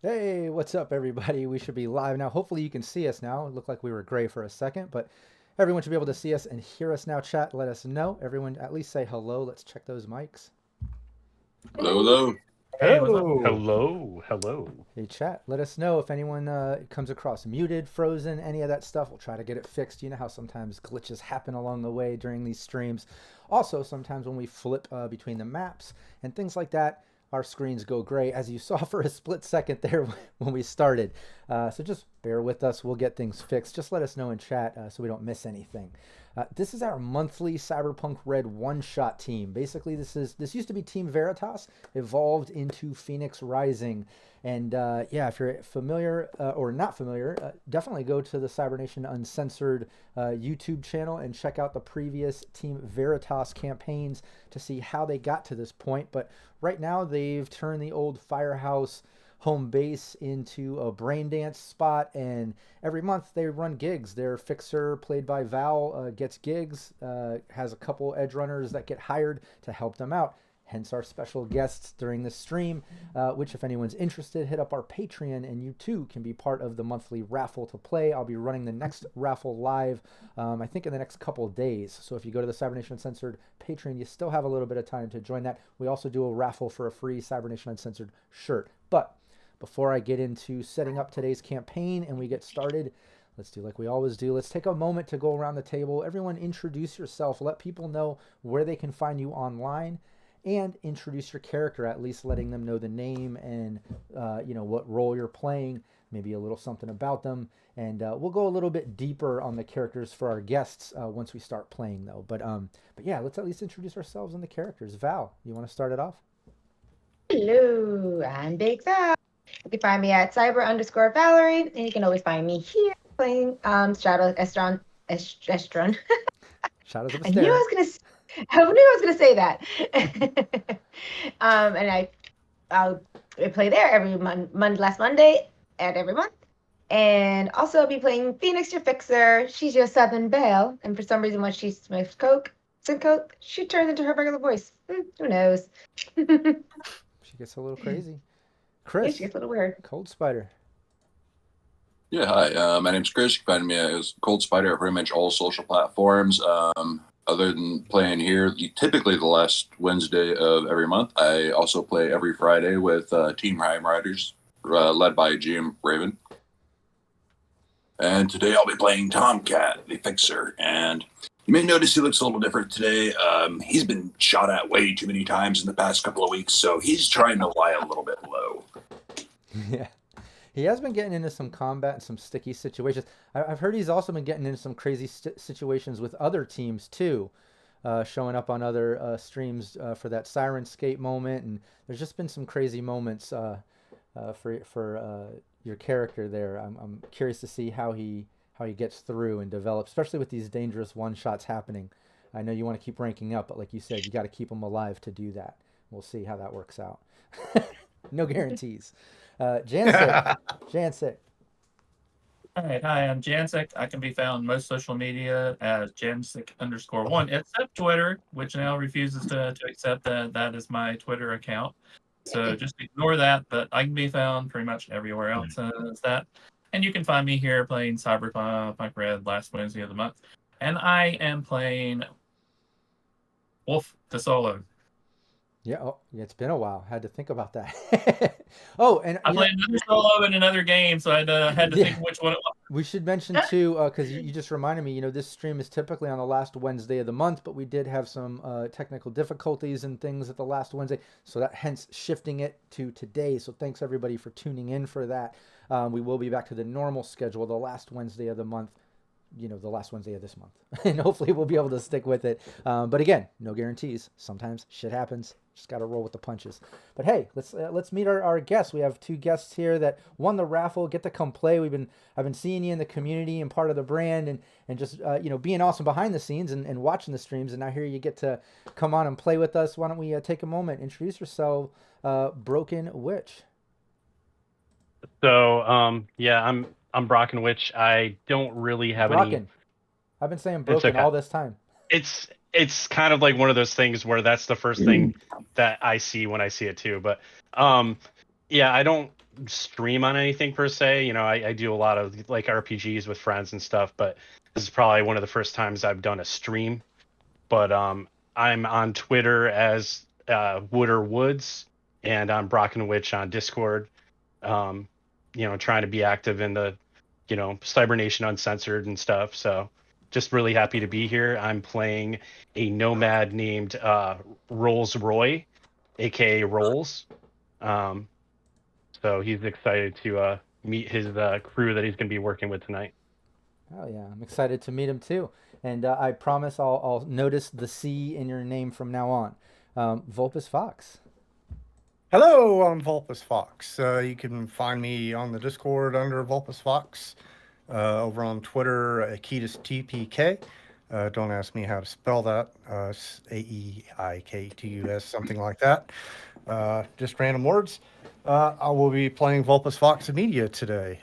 Hey, what's up, everybody? We should be live now. Hopefully, you can see us now. It looked like we were gray for a second, but everyone should be able to see us and hear us now. Chat, let us know. Everyone, at least say hello. Let's check those mics. Hello, hello. Hey, what's up? Hello. Hey, chat, let us know if anyone comes across muted, frozen, any of that stuff. We'll try to get it fixed. You know how sometimes glitches happen along the way during these streams. Also, sometimes when we flip between the maps and things like that, our screens go gray, as you saw for a split second there when we started. So just bear with us. We'll get things fixed. Just let us know in chat so we don't miss anything. This is our monthly Cyberpunk Red one-shot team. Basically, this used to be Team Veritas, evolved into Phoenix Rising. And yeah, if you're familiar or not familiar, definitely go to the Cybernation Uncensored YouTube channel and check out the previous Team Veritas campaigns to see how they got to this point. But right now, they've turned the old Firehouse home base into a brain dance spot, and every month they run gigs. Their fixer, played by Val, gets gigs, has a couple edgerunners that get hired to help them out, hence our special guests during this stream, which if anyone's interested, hit up our Patreon and you too can be part of the monthly raffle to play. I'll be running the next raffle live, I think in the next couple of days. So if you go to the Cybernation Uncensored Patreon, you still have a little bit of time to join that. We also do a raffle for a free Cybernation Uncensored shirt. But before I get into setting up today's campaign and we get started, let's do like we always do. Let's take a moment to go around the table. Everyone introduce yourself. Let people know where they can find you online, and introduce your character, at least letting them know the name and what role you're playing, maybe a little something about them. And we'll go a little bit deeper on the characters for our guests once we start playing, though. But yeah, let's at least introduce ourselves and the characters. Val, you want to start it off? Hello, I'm Big Val. You can find me at cyber_Valerie, and you can always find me here playing Shadow Estron. Shadows of I knew I Astaire. was gonna say that. And I'll play there every last Monday and every month. And also I'll be playing Phoenix, your fixer. She's your Southern Belle, and for some reason when she smokes coke, she turns into her regular voice. Who knows? She gets a little crazy. Chris, Yeah, she gets a little weird. Cold Spider. Yeah, hi. My name's Chris. You can find me as Cold Spider at pretty much all social platforms. Other than playing here, typically the last Wednesday of every month, I also play every Friday with Team Rhyme Riders, led by Jim Raven. And today I'll be playing Tomcat, the Fixer. And you may notice he looks a little different today. He's been shot at way too many times in the past couple of weeks, so he's trying to lie a little bit low. Yeah. He has been getting into some combat and some sticky situations. I've heard he's also been getting into some crazy situations with other teams too, showing up on other streams for that Sirenscape moment. And there's just been some crazy moments for your character there. I'm curious to see how he gets through and develops, especially with these dangerous one-shots happening. I know you want to keep ranking up, but like you said, you got to keep him alive to do that. We'll see how that works out. No guarantees. Jansik. All right, hi, I'm Jansik. I can be found on most social media as Jansik_1, except Twitter, which now refuses to accept that is my Twitter account. So just ignore that, but I can be found pretty much everywhere else as that. And you can find me here playing Cyberpunk Red last Wednesday of the month. And I am playing Wolf the Solo. Yeah, it's been a while. Had to think about that. Oh, and I played another solo in another game, so I had to think which one it was. We should mention too, because you just reminded me. This stream is typically on the last Wednesday of the month, but we did have some technical difficulties and things at the last Wednesday, so that hence shifting it to today. So thanks everybody for tuning in for that. We will be back to the normal schedule, the last Wednesday of the month. The last Wednesday of this month, and hopefully we'll be able to stick with it. But again, no guarantees. Sometimes shit happens. Just got to roll with the punches. But hey, let's meet our guests. We have two guests here that won the raffle, get to come play. I've been seeing you in the community and part of the brand, and just being awesome behind the scenes and watching the streams. And now here you get to come on and play with us. Why don't we take a moment, introduce yourself, Broken Witch. So yeah, I'm Brocken Witch. I don't really have any. I've been saying Broken all this time. It's kind of like one of those things where that's the first thing that I see when I see it too. But yeah, I don't stream on anything per se. I do a lot of like RPGs with friends and stuff, but this is probably one of the first times I've done a stream. But I'm on Twitter as Wooder Woods, and I'm Brockenwitch on Discord. Trying to be active in the, Cyber Nation Uncensored and stuff. So just really happy to be here. I'm playing a nomad named Rolls Roy, aka Rolls. So he's excited to meet his crew that he's going to be working with tonight. Oh yeah, I'm excited to meet him too. And I promise I'll notice the C in your name from now on. Vulpus Fox. Hello, I'm Vulpus Fox. You can find me on the Discord under Vulpus Fox. Over on Twitter, Akitas TPK. Don't ask me how to spell that. It's AEIKTUS, something like that. Just random words. I will be playing Vulpus Fox Media today.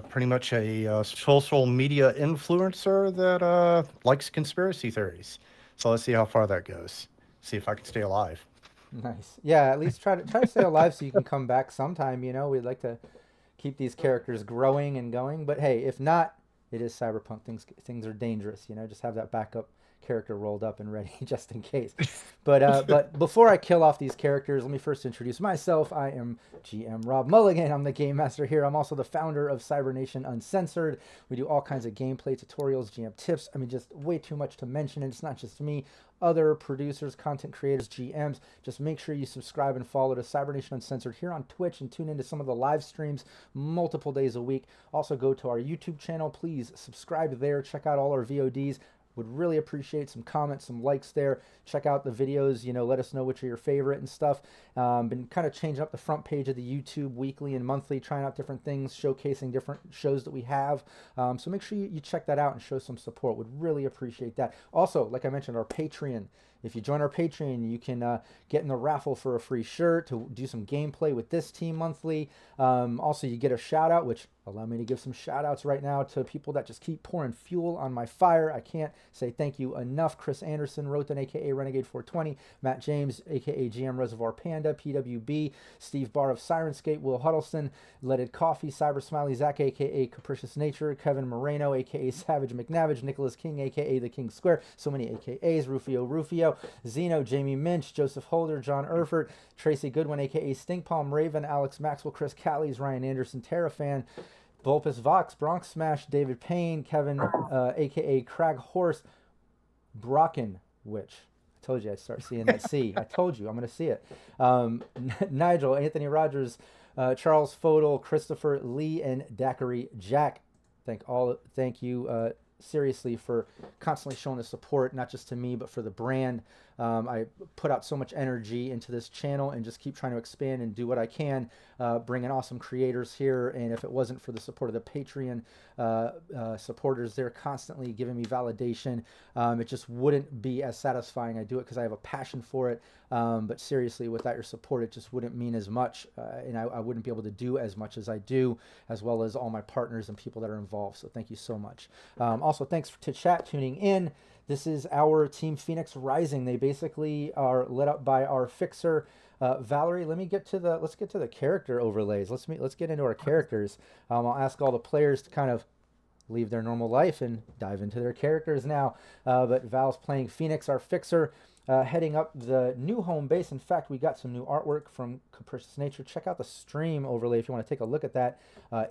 Pretty much a social media influencer that likes conspiracy theories. So let's see how far that goes. See if I can stay alive. Nice. Yeah, at least try to stay alive so you can come back sometime. We'd like to keep these characters growing and going. But hey, if not, it is Cyberpunk. Things are dangerous. Just have that backup character rolled up and ready just in case. But before I kill off these characters, let me first introduce myself. I am GM Rob Mulligan. I'm the game master here. I'm also the founder of Cyber Nation Uncensored. We do all kinds of gameplay tutorials, GM tips. I mean, just way too much to mention. And it's not just me. Other producers, content creators, GMs, just make sure you subscribe and follow to Cyber Nation Uncensored here on Twitch and tune into some of the live streams multiple days a week. Also go to our YouTube channel. Please subscribe there. Check out all our VODs. Would really appreciate some comments, some likes there. Check out the videos, let us know which are your favorite and stuff. Been kind of changing up the front page of the YouTube weekly and monthly, trying out different things, showcasing different shows that we have. So make sure you check that out and show some support. Would really appreciate that. Also, like I mentioned, our Patreon. If you join our Patreon, you can get in the raffle for a free shirt to do some gameplay with this team monthly. Also, you get a shout out, which allow me to give some shout outs right now to people that just keep pouring fuel on my fire. I can't say thank you enough. Chris Anderson, Roten, aka Renegade 420, Matt James, aka GM Reservoir Panda, PWB, Steve Barr of Sirenscape, Will Huddleston, Leaded Coffee, Cyber Smiley, Zach, aka Capricious Nature, Kevin Moreno, aka Savage McNavage, Nicholas King, aka The King Square, so many AKAs, Rufio, Zeno, Jamie Minch, Joseph Holder, John Erfurt, Tracy Goodwin, aka Stinkpalm Raven, Alex Maxwell, Chris Callies, Ryan Anderson, Terrafan, Vulpus Vox, Bronx Smash, David Payne, Kevin, aka Crag Horse, Brocken Witch. I told you I'd start seeing that C. I told you I'm going to see it. Nigel, Anthony Rogers, Charles Fodel, Christopher Lee, and Daiquiri Jack. Thank you seriously for constantly showing the support, not just to me, but for the brand. I put out so much energy into this channel and just keep trying to expand and do what I can, bring in awesome creators here. And if it wasn't for the support of the Patreon supporters, they're constantly giving me validation. It just wouldn't be as satisfying. I do it because I have a passion for it. But seriously, without your support, it just wouldn't mean as much. And I wouldn't be able to do as much as I do, as well as all my partners and people that are involved. So thank you so much. Also, thanks to chat tuning in. This is our Team Phoenix Rising. They basically are lit up by our fixer, Valerie. Let's get to the character overlays. Let's get into our characters. I'll ask all the players to kind of leave their normal life and dive into their characters now. But Val's playing Phoenix, our fixer, heading up the new home base. In fact, we got some new artwork from Capricious Nature. Check out the stream overlay if you want to take a look at that.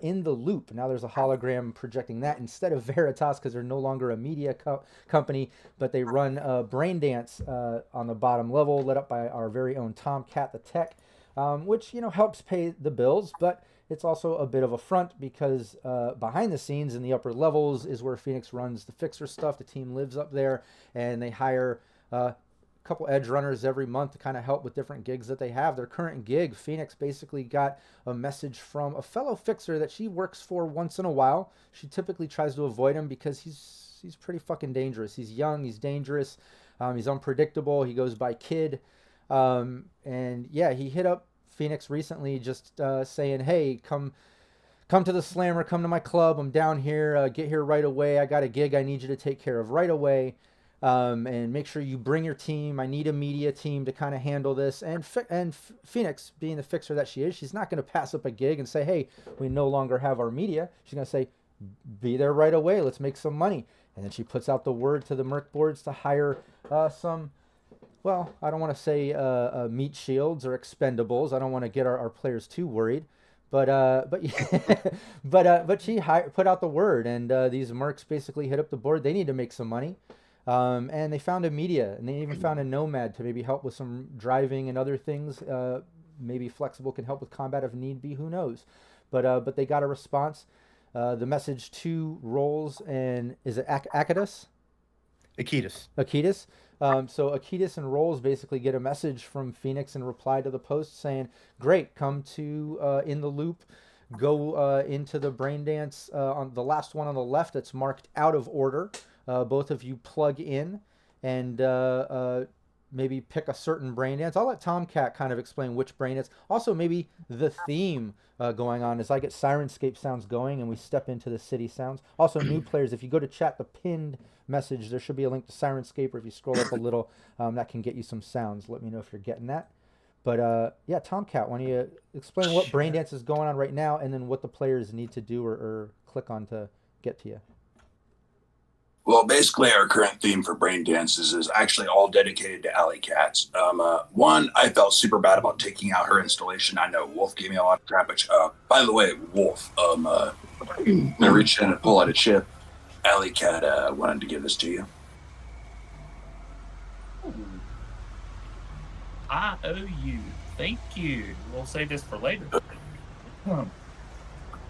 In the Loop. Now there's a hologram projecting that instead of Veritas, because they're no longer a media company, but they run Braindance on the bottom level, led up by our very own Tomcat the Tech, which helps pay the bills, but it's also a bit of a front because behind the scenes in the upper levels is where Phoenix runs the fixer stuff. The team lives up there, and they hire couple edge runners every month to kind of help with different gigs that they have. Their current gig, Phoenix basically got a message from a fellow fixer that she works for once in a while. She typically tries to avoid him because he's pretty fucking dangerous. He's young, he's dangerous, he's unpredictable, he goes by Kid. And yeah, he hit up Phoenix recently just saying, hey, come to the Slammer, come to my club, I'm down here, get here right away, I got a gig I need you to take care of right away. and make sure you bring your team. I need a media team to kind of handle this. And Phoenix, being the fixer that she is, she's not going to pass up a gig and say, hey, we no longer have our media. She's going to say, be there right away. Let's make some money. And then she puts out the word to the Merc boards to hire some, well, I don't want to say meat shields or expendables. I don't want to get our players too worried. But she put out the word, and these mercs basically hit up the board. They need to make some money. And they found a media, and they even found a nomad to maybe help with some driving and other things. Maybe Flexible can help with combat if need be. Who knows? But they got a response. The message to Rolls and is it Akitas? Akitas. So Akitas and Rolls basically get a message from Phoenix in reply to the post saying, "Great, come to in the loop." Go into the brain dance on the last one on the left that's marked out of order. Both of you plug in and maybe pick a certain brain dance. I'll let Tomcat kind of explain which brain dance. Also, maybe the theme going on as I get Sirenscape sounds going and we step into the city sounds. Also, new players, if you go to chat, the pinned message, there should be a link to Sirenscape, or if you scroll up a little, that can get you some sounds. Let me know if you're getting that. But yeah, Tomcat, why don't you explain what brain dance is going on right now, and then what the players need to do or click on to get to you. Well, basically, our current theme for brain dances is actually all dedicated to Alley Cats. One, I felt super bad about taking out her installation. I know Wolf gave me a lot of crap, but by the way, Wolf, I reached in and pulled out a chip. Alley Cat wanted to give this to you. I owe you. Thank you. We'll save this for later.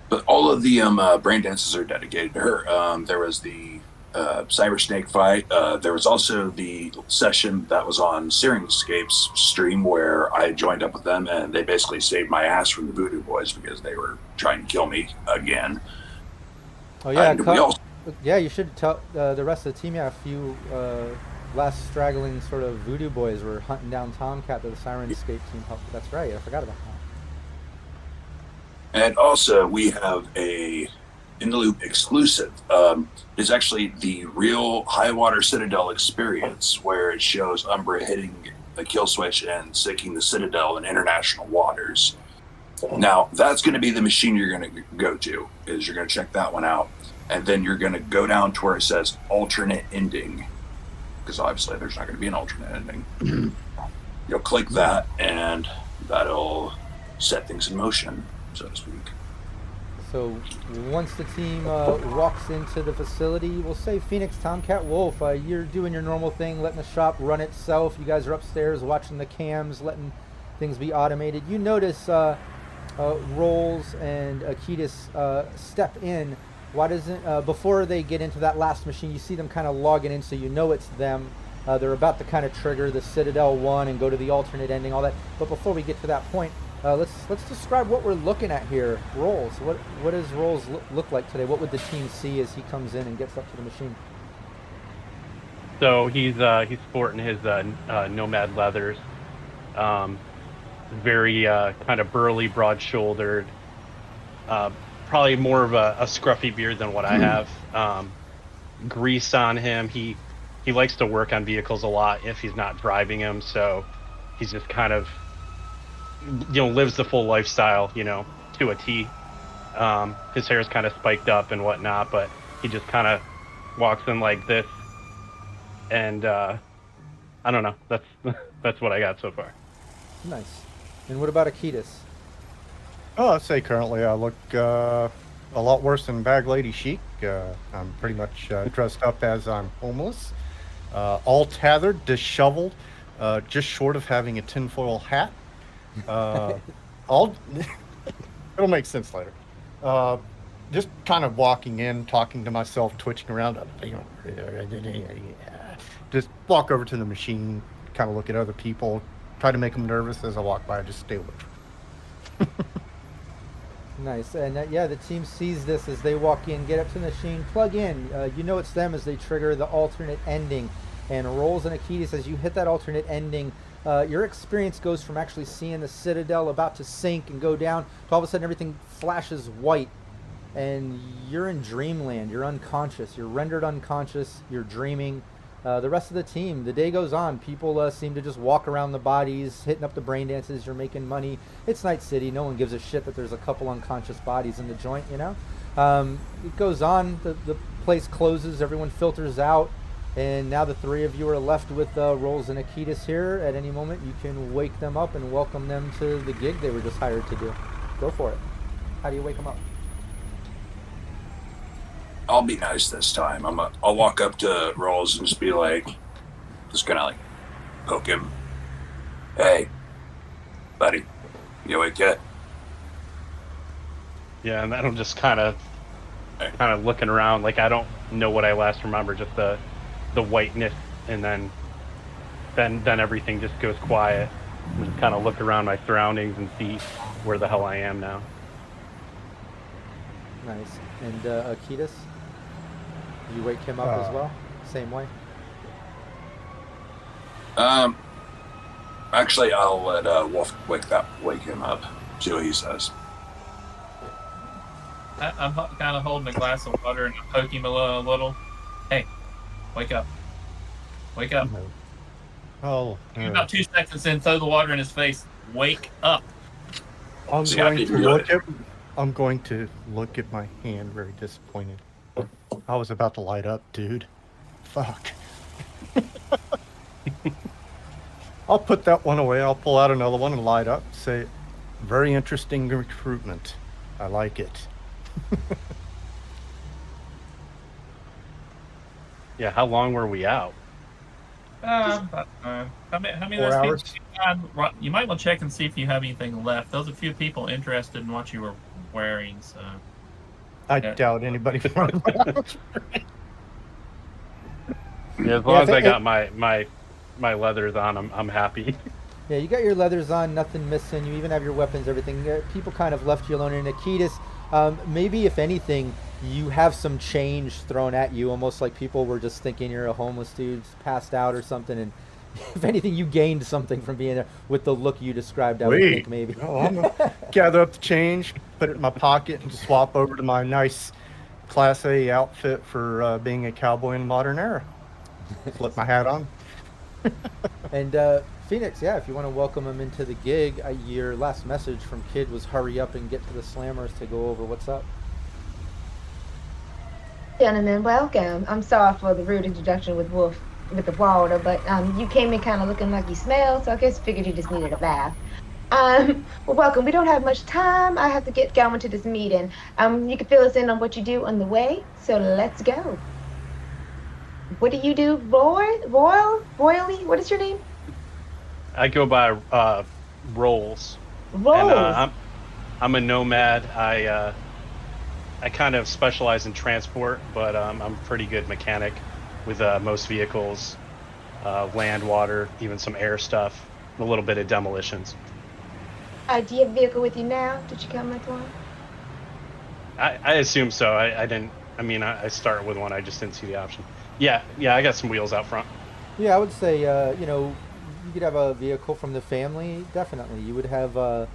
But all of the brain dances are dedicated to her. There was the Cyber Snake fight. There was also the session that was on Sirenscape's stream where I joined up with them, and they basically saved my ass from the Voodoo Boys because they were trying to kill me again. Oh yeah, yeah. You should tell the rest of the team. Yeah, a few last straggling sort of Voodoo Boys were hunting down Tomcat that the Sirenscape team helped. That's right. I forgot about that. And also, we have a In the Loop exclusive. It's actually the real Highwater Citadel experience, where it shows Umbra hitting a kill switch and sinking the Citadel in international waters. Now, that's going to be the machine you're going to go to, is you're going to check that one out. And then you're going to go down to where it says alternate ending, because obviously there's not going to be an alternate ending. You'll click that, and that'll set things in motion, so to speak. So once the team walks into the facility, we'll say Phoenix, Tomcat, Wolf, you're doing your normal thing, letting the shop run itself. You guys are upstairs watching the cams, letting things be automated. You notice Rolls and Akitas step in. Why doesn't before they get into that last machine, you see them kind of logging in, so you know it's them. They're about to kind of trigger the Citadel 1 and go to the alternate ending, all that. But before we get to that point, let's describe what we're looking at here. Rolls. What does Rolls look like today? What would the team see as he comes in and gets up to the machine? So he's sporting his nomad leathers. Very kind of burly, broad-shouldered. Probably more of a scruffy beard than what I have. Grease on him. He likes to work on vehicles a lot if he's not driving them. So he's just kind of lives the full lifestyle, to a T. His hair is kind of spiked up and whatnot, but he just kind of walks in like this. And I don't know. That's what I got so far. Nice. And what about Akitas? Oh, I'd say currently I look a lot worse than Bag Lady Chic. I'm pretty much dressed up as I'm homeless, all tethered, disheveled, just short of having a tinfoil hat. It'll make sense later. Just kind of walking in, talking to myself, twitching around. Just walk over to the machine, kind of look at other people, try to make them nervous as I walk by. Just stay away. Nice. And yeah, the team sees this as they walk in, get up to the machine, plug in. It's them as they trigger the alternate ending. And Rolls and Akitas, as you hit that alternate ending, your experience goes from actually seeing the Citadel about to sink and go down to all of a sudden everything flashes white. And you're in dreamland. You're unconscious. You're rendered unconscious. You're dreaming. The rest of the team, the day goes on. People seem to just walk around the bodies, hitting up the brain dances. You're making money. It's Night City. No one gives a shit that there's a couple unconscious bodies in the joint, you know? It goes on. The place closes. Everyone filters out. And now the three of you are left with Rolls and Akitas here. At any moment, you can wake them up and welcome them to the gig they were just hired to do. Go for it. How do you wake them up? I'll be nice this time. I'll walk up to Rolls and just be like, just kind of like poke him. Hey, buddy, you awake yet? Yeah, and then I'm just kind of looking around, like I don't know what I last remember, just the whiteness, and then everything just goes quiet. I'm just kind of look around my surroundings and see where the hell I am now. Nice. And Akitas? You wake him up as well? Same way? Actually, I'll let Wolf wake him up. See what he says. I'm kind of holding a glass of water and I poke him a little. Hey, wake up. Wake up. Oh. You're about 2 seconds in, throw the water in his face. Wake up. I'm going to look at my hand very disappointed. I was about to light up, dude. Fuck. I'll put that one away. I'll pull out another one and light up. Say, very interesting recruitment. I like it. Yeah, how long were we out? How many 4 hours? You might want to check and see if you have anything left. There's a few people interested in what you were wearing, so. I doubt anybody. Yeah, as long as I got my leathers on, I'm happy. Yeah, you got your leathers on, nothing missing. You even have your weapons, everything. People kind of left you alone. And Akitas, maybe if anything, you have some change thrown at you, almost like people were just thinking you're a homeless dude passed out or something. And if anything, you gained something from being there with the look you described. I would think maybe. Oh, I'm gonna gather up the change, put it in my pocket, and swap over to my nice Class A outfit for being a cowboy in the modern era. Flip my hat on. And Phoenix, yeah, if you want to welcome him into the gig, your last message from Kid was hurry up and get to the Slammers to go over what's up. Gentlemen, welcome. I'm sorry for the rude introduction with Wolf with the water, but you came in kind of looking like you smelled, so I guess figured you just needed a bath. Well, welcome. We don't have much time. I have to get going to this meeting. You can fill us in on what you do on the way, so let's go. What do you do, Royally? What is your name? I go by Rolls. Rolls. And, I'm a nomad. I kind of specialize in transport, but I'm a pretty good mechanic with most vehicles, land, water, even some air stuff, a little bit of demolitions. Do you have a vehicle with you now? Did you come with one? I assume so. I didn't. I mean, I started with one. I just didn't see the option. Yeah. I got some wheels out front. Yeah, I would say, you could have a vehicle from the family. Definitely, you would have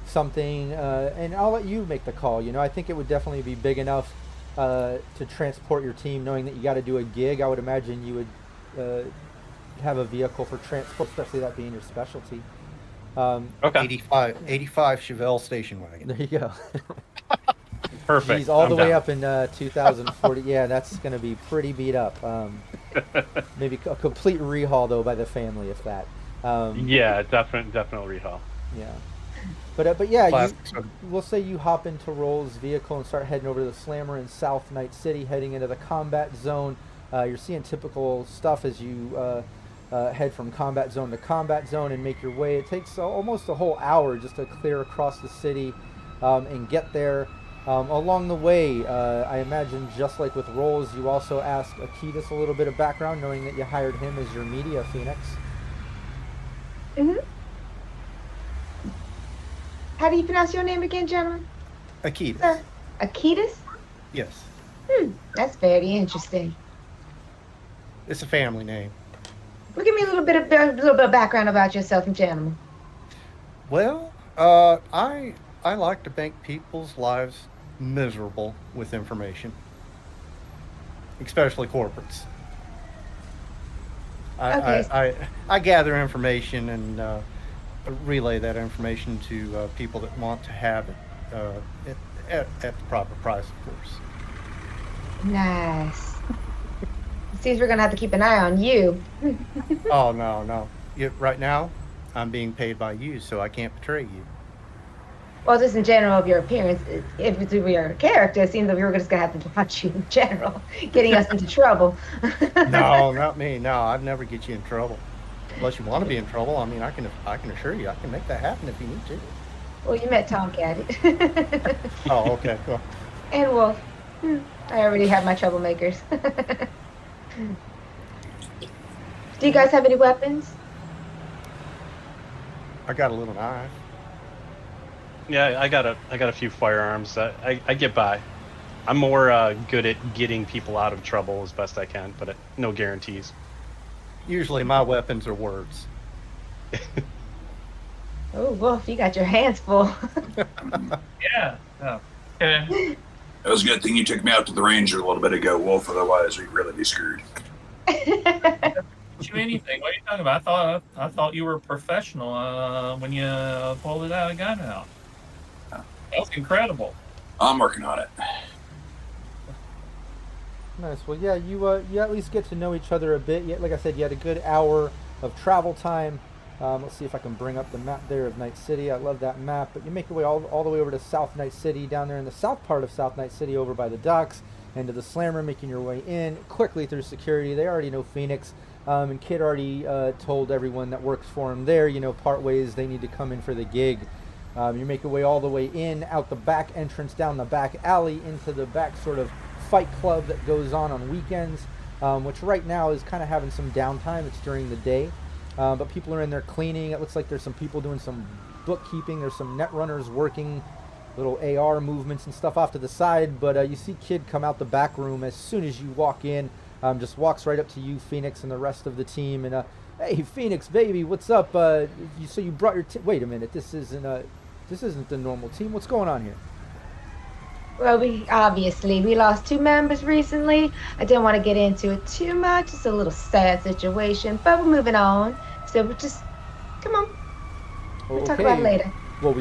something, and I'll let you make the call. I think it would definitely be big enough to transport your team, knowing that you got to do a gig. I would imagine you would have a vehicle for transport, especially that being your specialty. Okay. 85 Chevelle station wagon. There you go. Perfect. He's all I'm the way down. up in 2040. Yeah, that's going to be pretty beat up. Maybe a complete rehaul though by the family, if that. Yeah, definitely rehaul. Yeah. But yeah, Classic. we'll say you hop into Roll's vehicle and start heading over to the Slammer in South Night City, heading into the combat zone. You're seeing typical stuff as you head from combat zone to combat zone and make your way. It takes almost a whole hour just to clear across the city and get there. Along the way, I imagine just like with Rolls, you also ask Akitas a little bit of background, knowing that you hired him as your media Phoenix. Mm-hmm. How do you pronounce your name again, gentlemen? Akitas. Sir? Akitas? Yes. That's very interesting. It's a family name. Well, give me a little bit of background about yourself and gentlemen. Well, I like to make people's lives miserable with information, especially corporates. I gather information and relay that information to people that want to have it at the proper price, of course. Nice. Seems we're gonna have to keep an eye on you. Oh, no. Right now, I'm being paid by you, so I can't betray you. Well, just in general of your appearance, if it's your character, it seems that we were just gonna have to watch you in general, getting us into trouble. No, not me. No, I'd never get you in trouble. Unless you want to be in trouble. I mean, I can assure you, I can make that happen if you need to. Well, you met Tomcat. Oh, okay, cool. And Wolf. I already have my troublemakers. Do you guys have any weapons? I got a little knife. Yeah, I got a few firearms that I get by. I'm more good at getting people out of trouble as best I can, but no guarantees. Usually my weapons are words. Oh, Wolf, you got your hands full. Yeah. Oh. Okay. It was a good thing you took me out to the ranger a little bit ago, Wolf. Otherwise, we'd really be screwed. You anything? What are you talking about? I thought you were professional when you pulled it out, gun out. That was incredible. I'm working on it. Nice. Well, yeah, you at least get to know each other a bit. Like I said, you had a good hour of travel time. Let's see if I can bring up the map there of Night City. I love that map. But you make your way all the way over to South Night City, down there in the south part of South Night City, over by the docks, into the slammer, making your way in quickly through security. They already know Phoenix. And Kid already told everyone that works for him there, part ways they need to come in for the gig. You make your way all the way in, out the back entrance, down the back alley, into the back sort of fight club that goes on weekends, which right now is kind of having some downtime. It's during the day. But people are in there cleaning. It looks like there's some people doing some bookkeeping. There's some net runners working little AR movements and stuff off to the side. But you see Kid come out the back room as soon as you walk in. Just walks right up to you, Phoenix, and the rest of the team. And, hey, Phoenix, baby, what's up? So you brought your wait a minute. This isn't the normal team. What's going on here? Well, we lost 2 members recently. I didn't want to get into it too much. It's a little sad situation, but we're moving on. So we'll just come on. We'll talk about it later. Well,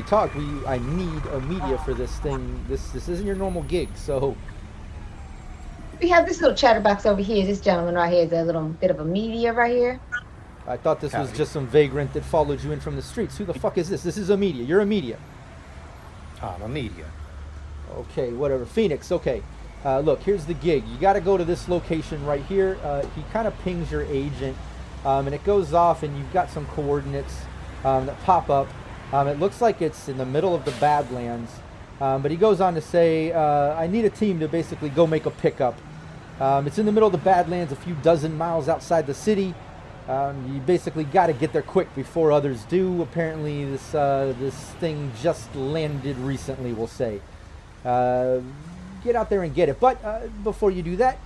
I need a media for this thing. This isn't your normal gig, so. We have this little chatterbox over here. This gentleman right here is a little bit of a media right here. I thought this was just some vagrant that followed you in from the streets. Who the fuck is this? This is a media. You're a media. I'm a media. Okay, whatever. Phoenix, okay. Look, here's the gig. You got to go to this location right here. He kind of pings your agent, and it goes off, and you've got some coordinates that pop up. It looks like it's in the middle of the Badlands, but he goes on to say, I need a team to basically go make a pickup. It's in the middle of the Badlands, a few dozen miles outside the city. You basically got to get there quick before others do. Apparently, this thing just landed recently, we'll say. Get out there and get it. But before you do that,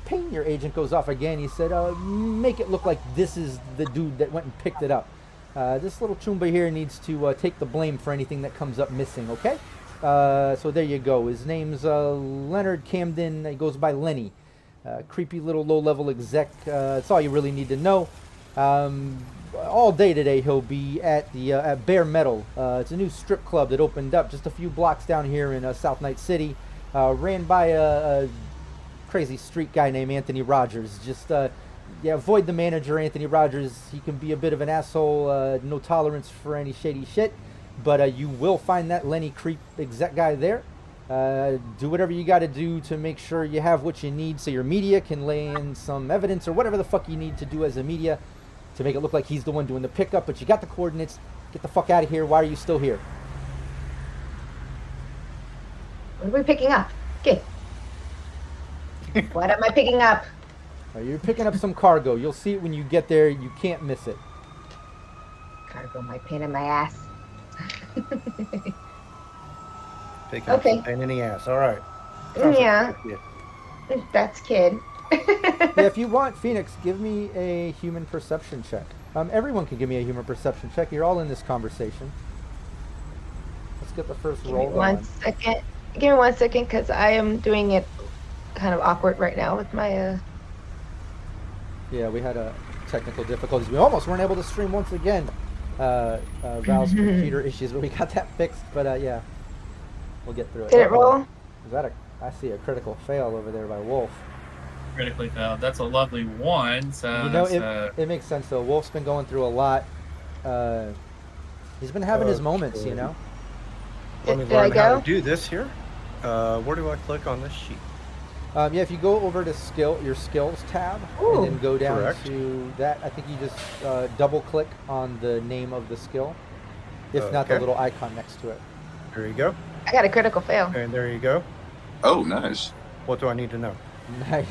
Payne, your agent, goes off again. He said, make it look like this is the dude that went and picked it up. This little choomba here needs to take the blame for anything that comes up missing, okay? So there you go. His name's Leonard Camden. He goes by Lenny. Creepy little low-level exec. That's all you really need to know. All day today he'll be at the at Bare Metal. It's a new strip club that opened up just a few blocks down here in South Night City. Ran by a crazy street guy named Anthony Rogers. Just avoid the manager, Anthony Rogers. He can be a bit of an asshole. No tolerance for any shady shit. But you will find that Lenny creep exec guy there. Do whatever you got to do to make sure you have what you need so your media can lay in some evidence or whatever the fuck you need to do as a media to make it look like he's the one doing the pickup. But you got the coordinates. Get the fuck out of here. Why are you still here? What are we picking up? Kid. What am I picking up? You're picking up some cargo. You'll see it when you get there. You can't miss it. Cargo, my pain in my ass. Picking up some pain in the ass. All right. Yeah. That's Kid. Yeah, if you want, Phoenix, give me a human perception check. Everyone can give me a human perception check. You're all in this conversation. Let's get the first roll Give me 1 second, because I am doing it kind of awkward right now with my... Yeah, we had a technical difficulties. We almost weren't able to stream once again. Val's computer issues, but we got that fixed. But yeah, we'll get through it. Did it roll? Is that I see a critical fail over there by Wolf. Critically failed. That's a lovely one. So You know, it makes sense though. Wolf's been going through a lot. He's been having his moments, you know. Let me Did I learn how go? to do this here. Where do I click on this sheet? Yeah, if you go over to your skills tab Ooh. and then go down Correct. to that, I think you just double click on the name of the skill. If not, the Okay. little icon next to it. There you go. I got a critical fail. And there you go. Oh, nice. What do I need to know? Nice.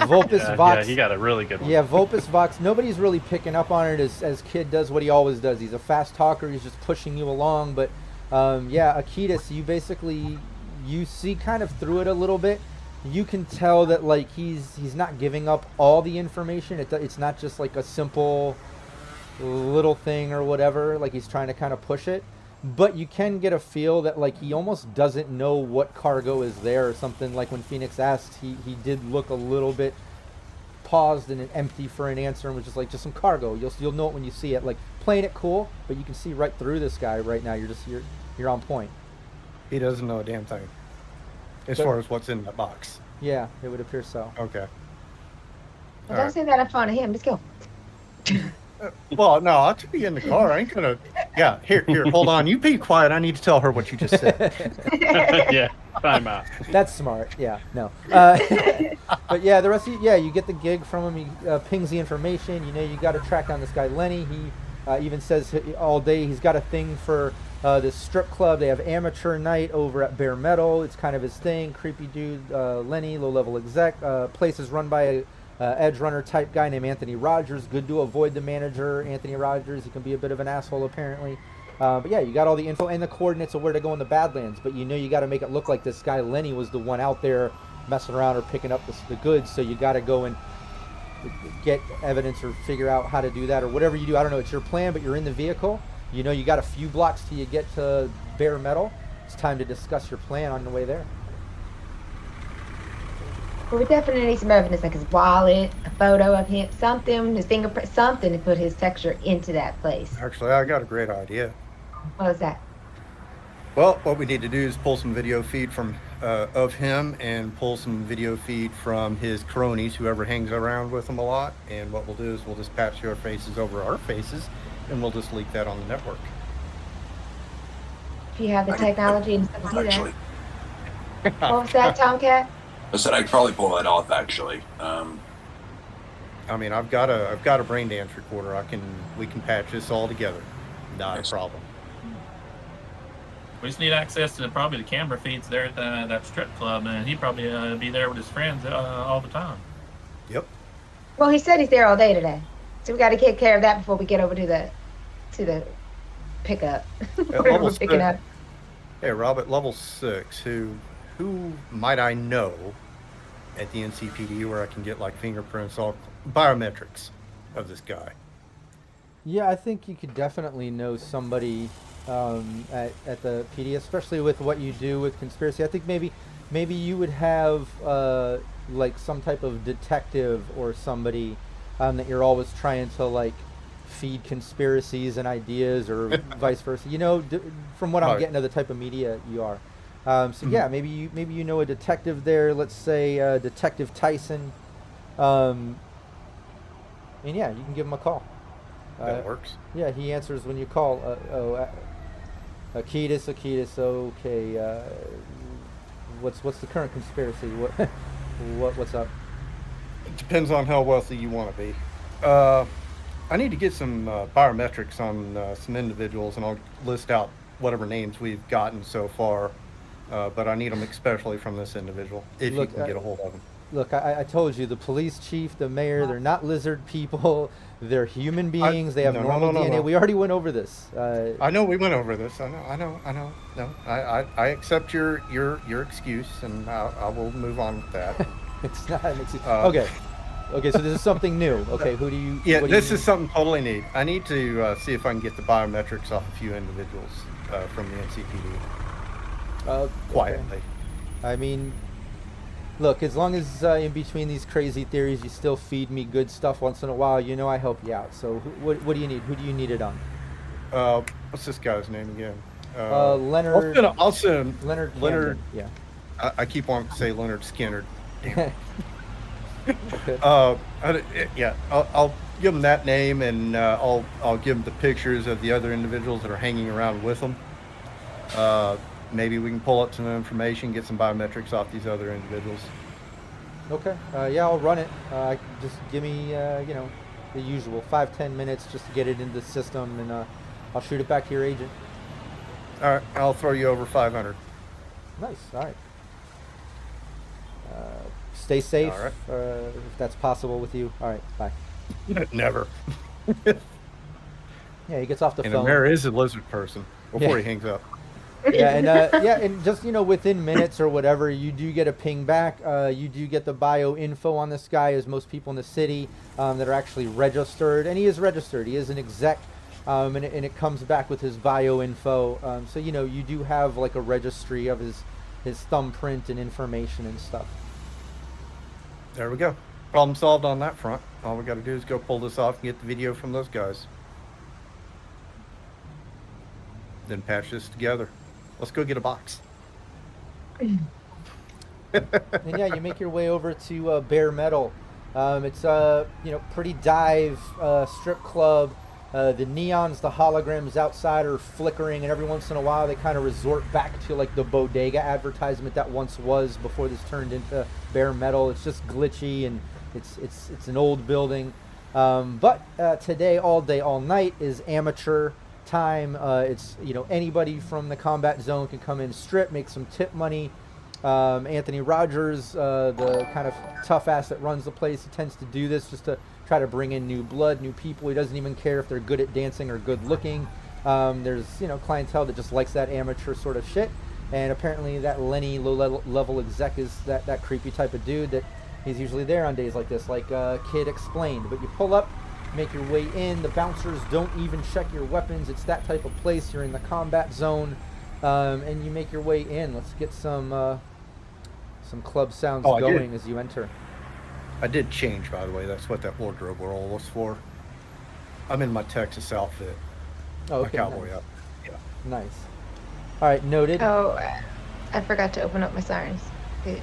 Vulpus Yeah, Vox. he got a really good one. Yeah, Vulpus Vox. Nobody's really picking up on it as Kid does what he always does. He's a fast talker. He's just pushing you along. But yeah, Akitas, you see kind of through it a little bit. You can tell that like he's not giving up all the information. It's not just like a simple little thing or whatever. Like he's trying to kind of push it. But you can get a feel that like he almost doesn't know what cargo is there or something. Like when Phoenix asked, he did look a little bit paused and empty for an answer and was just like, just some cargo. You'll know it when you see it. Like playing it cool, but you can see right through this guy right now. You're on point. He doesn't know a damn thing. As But- far as what's in that box. Yeah, it would appear so. Okay. Well, don't say that in front of him. Let's go. Well, no, I'll take you in the car. I ain't gonna. Yeah, here, hold on. You be quiet. I need to tell her what you just said. Yeah, time out. That's smart. Yeah, no. But yeah, the rest of you get the gig from him. He pings the information. You know, you got to track down this guy Lenny. He even says all day he's got a thing for this strip club. They have amateur night over at Bare Metal. It's kind of his thing. Creepy dude Lenny, low level exec. Place is run by a edge runner type guy named Anthony Rogers. Good to avoid the manager, Anthony Rogers. He can be a bit of an asshole apparently. But yeah, you got all the info and the coordinates of where to go in the Badlands. But you know you got to make it look like this guy Lenny was the one out there messing around or picking up the goods. So you got to go and get evidence or figure out how to do that or whatever you do. I don't know. It's your plan, but you're in the vehicle. You know you got a few blocks till you get to Bare Metal. It's time to discuss your plan on the way there. Well, we definitely need some evidence, like his wallet, a photo of him, something, his fingerprint, something to put his texture into that place. Actually, I got a great idea. What was that? Well, what we need to do is pull some video feed from of him and pull some video feed from his cronies, whoever hangs around with him a lot. And what we'll do is we'll just patch your faces over our faces, and we'll just leak that on the network. If you have the technology and stuff to do that. Actually, What was that, Tomcat? I said I could probably pull that off. Actually, I mean, I've got a brain dance recorder. We can patch this all together. Not a problem. We just need access to probably the camera feeds there at that strip club, and he'd probably be there with his friends all the time. Yep. Well, he said he's there all day today, so we got to take care of that before we get over to the pickup. Whatever level we're picking up. Hey, Rob, at level 6, who might I know at the NCPD where I can get like fingerprints, all biometrics of this guy? Yeah, I think you could definitely know somebody at the PD, especially with what you do with conspiracy. I think maybe you would have like some type of detective or somebody that you're always trying to like feed conspiracies and ideas or vice versa. You know, from what I'm Right. getting of the type of media you are. So yeah, maybe you know a detective there. Let's say Detective Tyson, and yeah, you can give him a call. That works. Yeah, he answers when you call. Akitas. Okay. What's the current conspiracy? What's up? It depends on how wealthy you want to be. I need to get some biometrics on some individuals, and I'll list out whatever names we've gotten so far. But I need them especially from this individual, if Look, you can get a hold of them. Look, I told you, the police chief, the mayor, they're not lizard people. They're human beings. They have no, normal no, DNA. no. We already went over this. I know we went over this. I know. No, I accept your excuse, and I will move on with that. It's not an excuse. Okay. So this is something new. Okay, who do you? Yeah, what do this you- is something totally neat. I need to see if I can get the biometrics off a few individuals from the NCPD okay. quietly. I mean, Look, as long as in between these crazy theories you still feed me good stuff once in a while, you know I help you out. So what do you need? Who do you need it on? What's this guy's name again? Leonard. I'll send Leonard. Leonard. Camden, I keep wanting to say Leonard Skinner. yeah. Okay. I'll give him that name, and I'll give him the pictures of the other individuals that are hanging around with him. Maybe we can pull up some information, get some biometrics off these other individuals. Okay. Yeah, I'll run it. Just give me, the usual 5-10 minutes just to get it into the system, and I'll shoot it back to your agent. All right, I'll throw you over 500. Nice. All right. Stay safe, All right. if that's possible with you. All right. Bye. Never. Yeah, he gets off the And phone. Amara is a lizard person before Yeah. he hangs up. Yeah, and just within minutes or whatever, you do get a ping back. You do get the bio info on this guy, as most people in the city that are actually registered, and he is registered. He is an exec, and it comes back with his bio info. So you do have like a registry of his thumbprint and information and stuff. There we go. Problem solved on that front. All we got to do is go pull this off and get the video from those guys. Then patch this together. Let's go get a box. And yeah, you make your way over to Bare Metal. It's pretty dive strip club. The neons, the holograms outside are flickering, and every once in a while they kind of resort back to like the bodega advertisement that once was before this turned into Bare Metal. It's just glitchy, and it's an old building. But today, all day, all night is amateur time. It's anybody from the combat zone can come in, strip, make some tip money. Anthony Rogers, the kind of tough ass that runs the place, he tends to do this just to try to bring in new blood, new people. He doesn't even care if they're good at dancing or good looking. There's clientele that just likes that amateur sort of shit, and apparently that Lenny low level exec is that creepy type of dude that he's usually there on days like this, like Kid explained. But you pull up, make your way in. The bouncers don't even check your weapons. It's that type of place. You're in the combat zone, and you make your way in. Let's get some club sounds going as you enter. I did change, by the way. That's what that wardrobe roll was for. I'm in my Texas outfit. Oh, okay. My cowboy Nice. outfit. Yeah. Nice. All right, noted. Oh, I forgot to open up my sirens. Okay.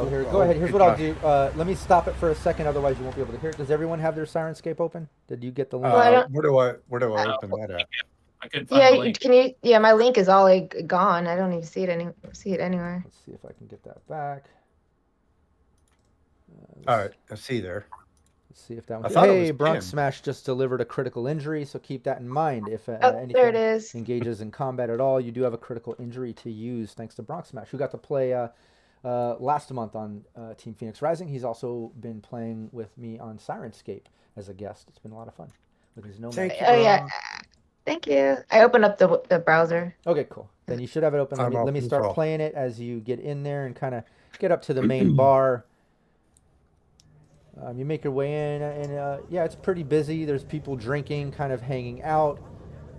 Here, go ahead. Here's what I'll do. Let me stop it for a second, otherwise you won't be able to hear it. Does everyone have their Sirenscape open? Did you get the link? Well, I don't- Where do I open that at? I couldn't find the Yeah, link. can you? Yeah, my link is all like gone. I don't even see it anywhere. Let's see if I can get that back. All right, I see there. Let's see if that I one. thought it Hey, was Bronx pinned. Smash just delivered a critical injury, so keep that in mind. If Oh, there it anything is. engages in combat at all, you do have a critical injury to use thanks to Bronx Smash, who got to play last month on Team Phoenix Rising. He's also been playing with me on Sirenscape as a guest. It's been a lot of fun with his Nomad. Thank you. Oh yeah. Thank you. I opened up the browser. Okay, cool. Then you should have it open. Let me open as start well. playing it as you get in there and kind of get up to the main bar. You make your way in, and yeah, it's pretty busy. There's people drinking, kind of hanging out.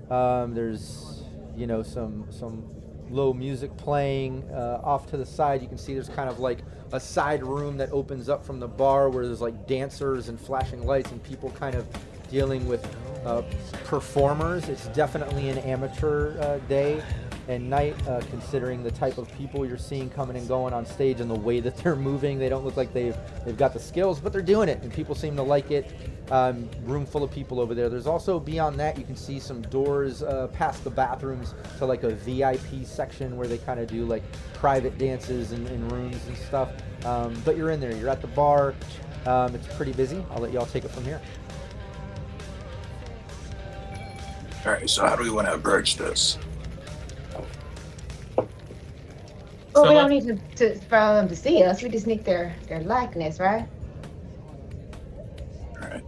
There's some low music playing. Off to the side, you can see there's kind of like a side room that opens up from the bar where there's like dancers and flashing lights and people kind of dealing with performers. It's definitely an amateur day and night, considering the type of people you're seeing coming and going on stage and the way that they're moving. They don't look like they've got the skills, but they're doing it, and people seem to like it. Room full of people over there. There's also, beyond that, you can see some doors past the bathrooms to like a VIP section where they kind of do like private dances in rooms and stuff. But you're in there. You're at the bar. It's pretty busy. I'll let y'all take it from here. All right, so how do we want to approach this? Well, So we don't need for them to see us. We just need their likeness, right? All right.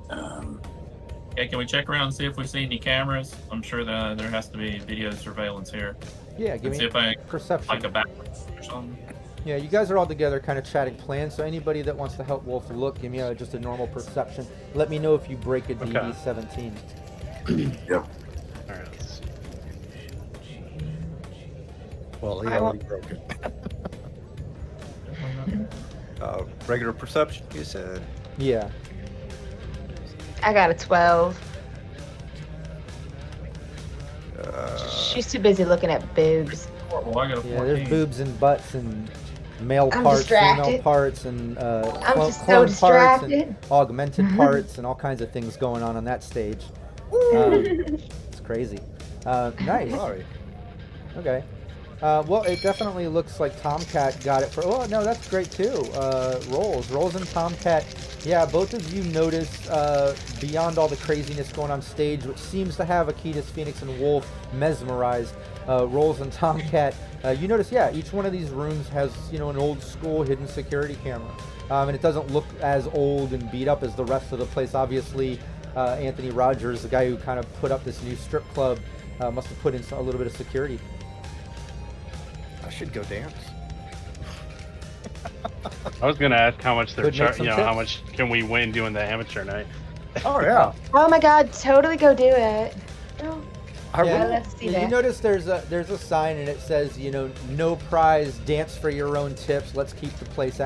Yeah, can we check around and see if we see any cameras? I'm sure that there has to be video surveillance here. Yeah, give Let's see me if I perception. like a backwards or something. Yeah, you guys are all together kind of chatting plans, so anybody that wants to help Wolf look, give me just a normal perception. Let me know if you break a Okay. DD17. Yep. All right. Let's see. Well, he I already broke it. Regular perception, you said? Yeah. I got a 12. Uh, She's too busy looking at boobs. Horrible. I got a 14. Yeah, there's boobs and butts and male I'm parts, female distracted. parts, and I'm just so clone parts and distracted. augmented parts and all kinds of things going on that stage. It's crazy. Nice. sorry. Okay. Well, it definitely looks like Tomcat got it for. Oh no, that's great too. Rolls and Tomcat. Yeah, both of you notice beyond all the craziness going on stage, which seems to have Akitas, Phoenix, and Wolf mesmerized. Rolls and Tomcat. You notice, yeah, each one of these rooms has an old school hidden security camera, and it doesn't look as old and beat up as the rest of the place. Obviously, Anthony Rogers, the guy who kind of put up this new strip club, must have put in a little bit of security. I should go dance. I was gonna ask how much they're Could make charging. some How tips. much can we win doing the amateur night? Oh, yeah. Oh my god, totally go do it. Oh, I Yeah. will. let's see You that. notice there's a sign and it says, no prize, dance for your own tips. Let's keep the place,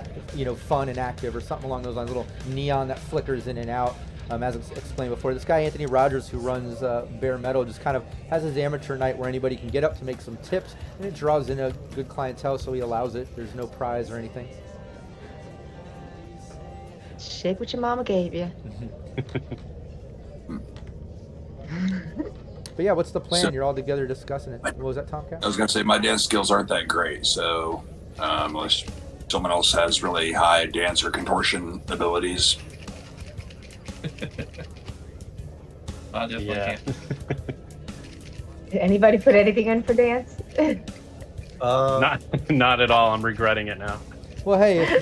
fun and active, or something along those lines. Little neon that flickers in and out. As explained before, this guy Anthony Rogers, who runs Bare Metal, just kind of has his amateur night where anybody can get up to make some tips, and it draws in a good clientele, so he allows it. There's no prize or anything. Shake what your mama gave you. But yeah, what's the plan? So- You're all together discussing it. What was that, Tomcat? I was going to say my dance skills aren't that great, so unless someone else has really high dance or contortion abilities. I definitely Yeah. can't. Did anybody put anything in for dance? Not at all. I'm regretting it now. Well, hey, if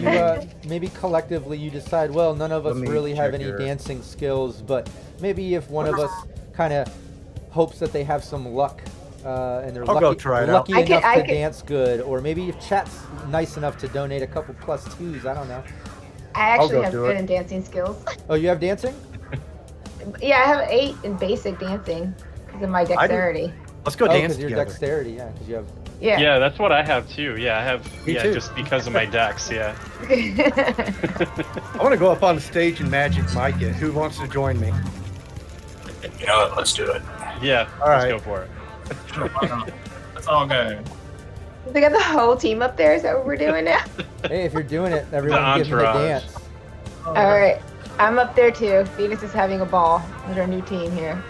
you maybe collectively you decide, well, none of us Let me really have check any here. dancing skills, but maybe if one of us kind of hopes that they have some luck and they're I'll go lucky, try it out. lucky I can- enough I to can- dance good, or maybe if chat's nice enough to donate a couple plus twos, I don't know. I I'll actually go have do good it. in dancing skills. Oh, you have dancing? Yeah, I have 8 in basic dancing because of my dexterity. Let's go Oh, dance because your together. dexterity, yeah, because you have. Yeah. Yeah, that's what I have too. Yeah, I have. Me yeah, too. just because of my dex. Yeah. I want to go up on stage and Magic Mike it. Who wants to join me? You know what? Let's do it. Yeah. All let's right. go for it. Sure, why not? Let's all go. We got the whole team up there. Is that what we're doing now? Hey, if you're doing it, everyone give me the entourage. dance. All right. I'm up there too. Phoenix is having a ball with our new team here.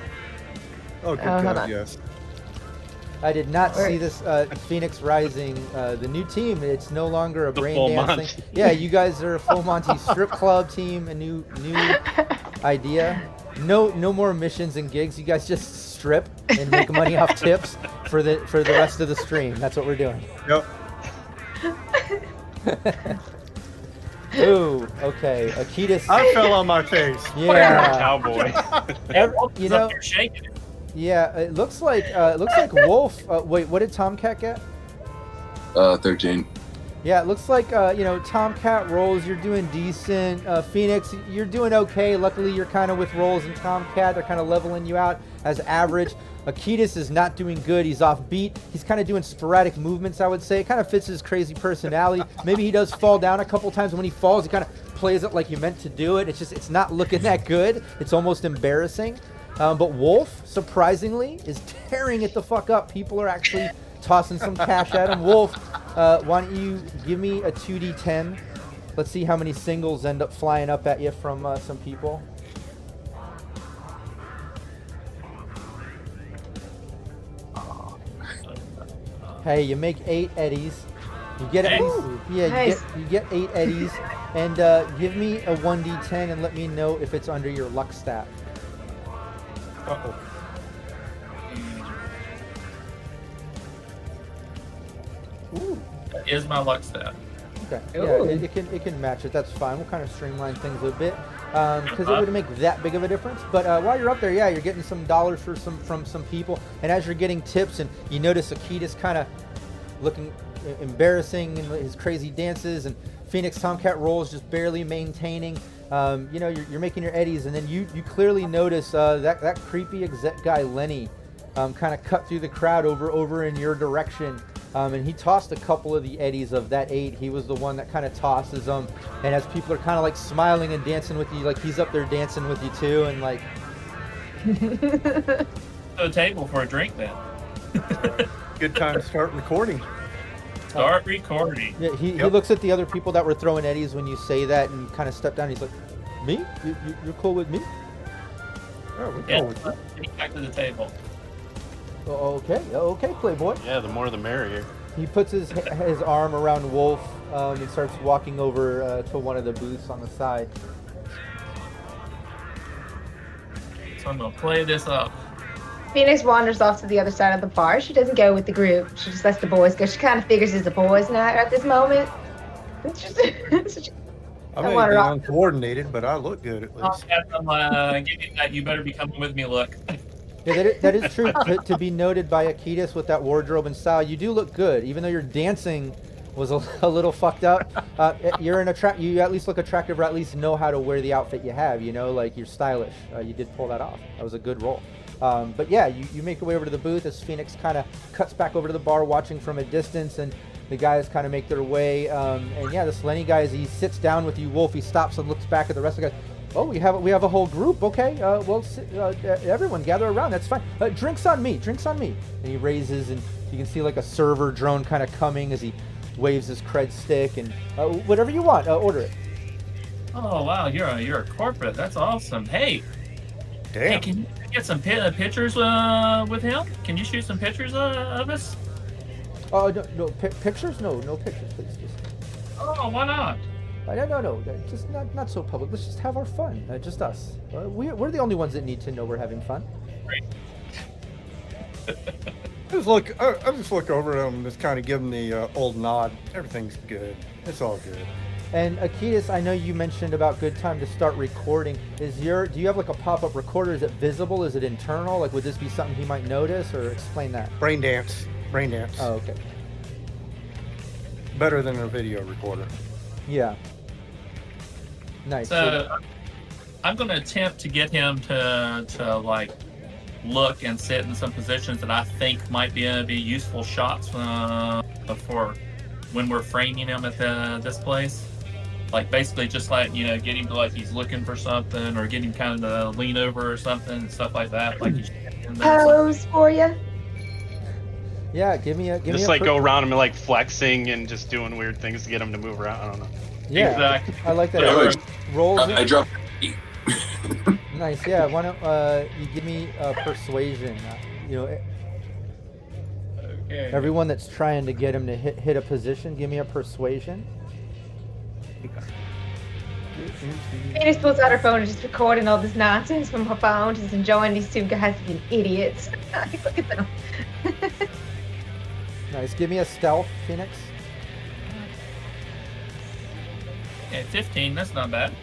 Oh, good hold God, on. yes. I did not Where- see this Phoenix Rising, the new team. It's no longer a The brain full dancing. Monty. Yeah, you guys are a full Monty strip club team. A new idea. No more missions and gigs. You guys just strip and make money off tips for the rest of the stream. That's what we're doing. Yep. Ooh, okay. Akitas. I fell on my face. Yeah. Cowboy. You know, up there shaking it. yeah. It looks like Wolf. Wait, what did Tomcat get? 13. Yeah, it looks like Tomcat rolls. You're doing decent. Phoenix, you're doing okay. Luckily, you're kind of with rolls and Tomcat. They're kind of leveling you out as average. Akitas is not doing good. He's off beat. He's kind of doing sporadic movements, I would say. It kind of fits his crazy personality. Maybe he does fall down a couple times. When he falls, he kind of plays it like you meant to do it. It's not looking that good. It's almost embarrassing. But Wolf, surprisingly, is tearing it the fuck up. People are actually tossing some cash at him. Wolf, why don't you give me a 2d10? Let's see how many singles end up flying up at you from some people. Hey, you make 8 eddies. You get at least, yeah, Nice. you get 8 eddies, and give me a 1d10 and let me know if it's under your luck stat. Uh-oh. That is my luck stat. Okay. Ooh. Yeah, it can match it. That's fine. We'll kind of streamline things a bit because it wouldn't make that big of a difference. But while you're up there, yeah, you're getting some dollars from some people, and as you're getting tips, and you notice Akitas kind of looking embarrassing in his crazy dances, and Phoenix Tomcat rolls just barely maintaining. You're making your eddies, and then you clearly notice that creepy exec guy Lenny kind of cut through the crowd over in your direction. And he tossed a couple of the eddies of that 8. He was the one that kind of tosses them, and as people are kind of like smiling and dancing with you, like he's up there dancing with you too, and like To the table for a drink then. Good time to start recording. Start recording. yeah, he looks at the other people that were throwing eddies when you say that, and kind of step down. He's like, "Me? You're cool with me? Oh, we're Yeah, cool with you. get back to the table. Okay, Playboy." Yeah, the more the merrier. He puts his arm around Wolf and starts walking over to one of the booths on the side. So I'm gonna play this up. Phoenix wanders off to the other side of the bar. She doesn't go with the group. She just lets the boys go. She kind of figures it's a boys' night at this moment. It's just, I may want be her off. uncoordinated, but I look good at I'll least. have them give you that "you better be coming with me" look. Yeah, that is true. to be noted by Akitas with that wardrobe and style, you do look good, even though your dancing was a little fucked up. You at least look attractive, or at least know how to wear the outfit you have. You know, like you're stylish. You did pull that off. That was a good role. But yeah, you make your way over to the booth as Phoenix kind of cuts back over to the bar, watching from a distance, and the guys kind of make their way. And yeah, this Lenny guy, as he sits down with you, Wolf, he stops and looks back at the rest of the guys. Oh, we have a whole group. Okay, well, everyone gather around. That's fine. Drinks on me. Drinks on me. And he raises, and you can see like a server drone kind of coming as he waves his cred stick, and whatever you want, order it. Oh wow, you're a corporate. That's awesome. Hey, Damn. can you get some pictures with him? Can you shoot some pictures of us? No pictures. No pictures, please. Oh, why not? No, just not so public. Let's just have our fun. Just us. We're the only ones that need to know we're having fun. Great. I just look over him and just kind of give him the old nod. Everything's good. It's all good. And Akitas, I know you mentioned about good time to start recording. Do you have like a pop-up recorder? Is it visible? Is it internal? Like, would this be something he might notice, or explain that? Brain dance. Oh, okay. Better than a video recorder. Yeah. Nice. So I'm going to attempt to get him to like look and sit in some positions that I think might be useful shots for when we're framing him at this place. Like basically just like, you know, get him to like he's looking for something, or get him kind of to lean over or something, stuff like that. Like he's in there. Pose for you. Yeah, give me Just a like go around him and like flexing and just doing weird things to get him to move around. I don't know. Yeah, Exactly. I like that. Yeah, Rolls. I dropped. Nice. Yeah. Why don't you give me persuasion? Okay. Everyone that's trying to get him to hit a position, give me a persuasion. Phoenix pulls out her phone and just recording all this nonsense from her phone, just enjoying these two guys being idiots. Look at them. Nice. Give me a stealth, Phoenix. Okay, 15. That's not bad.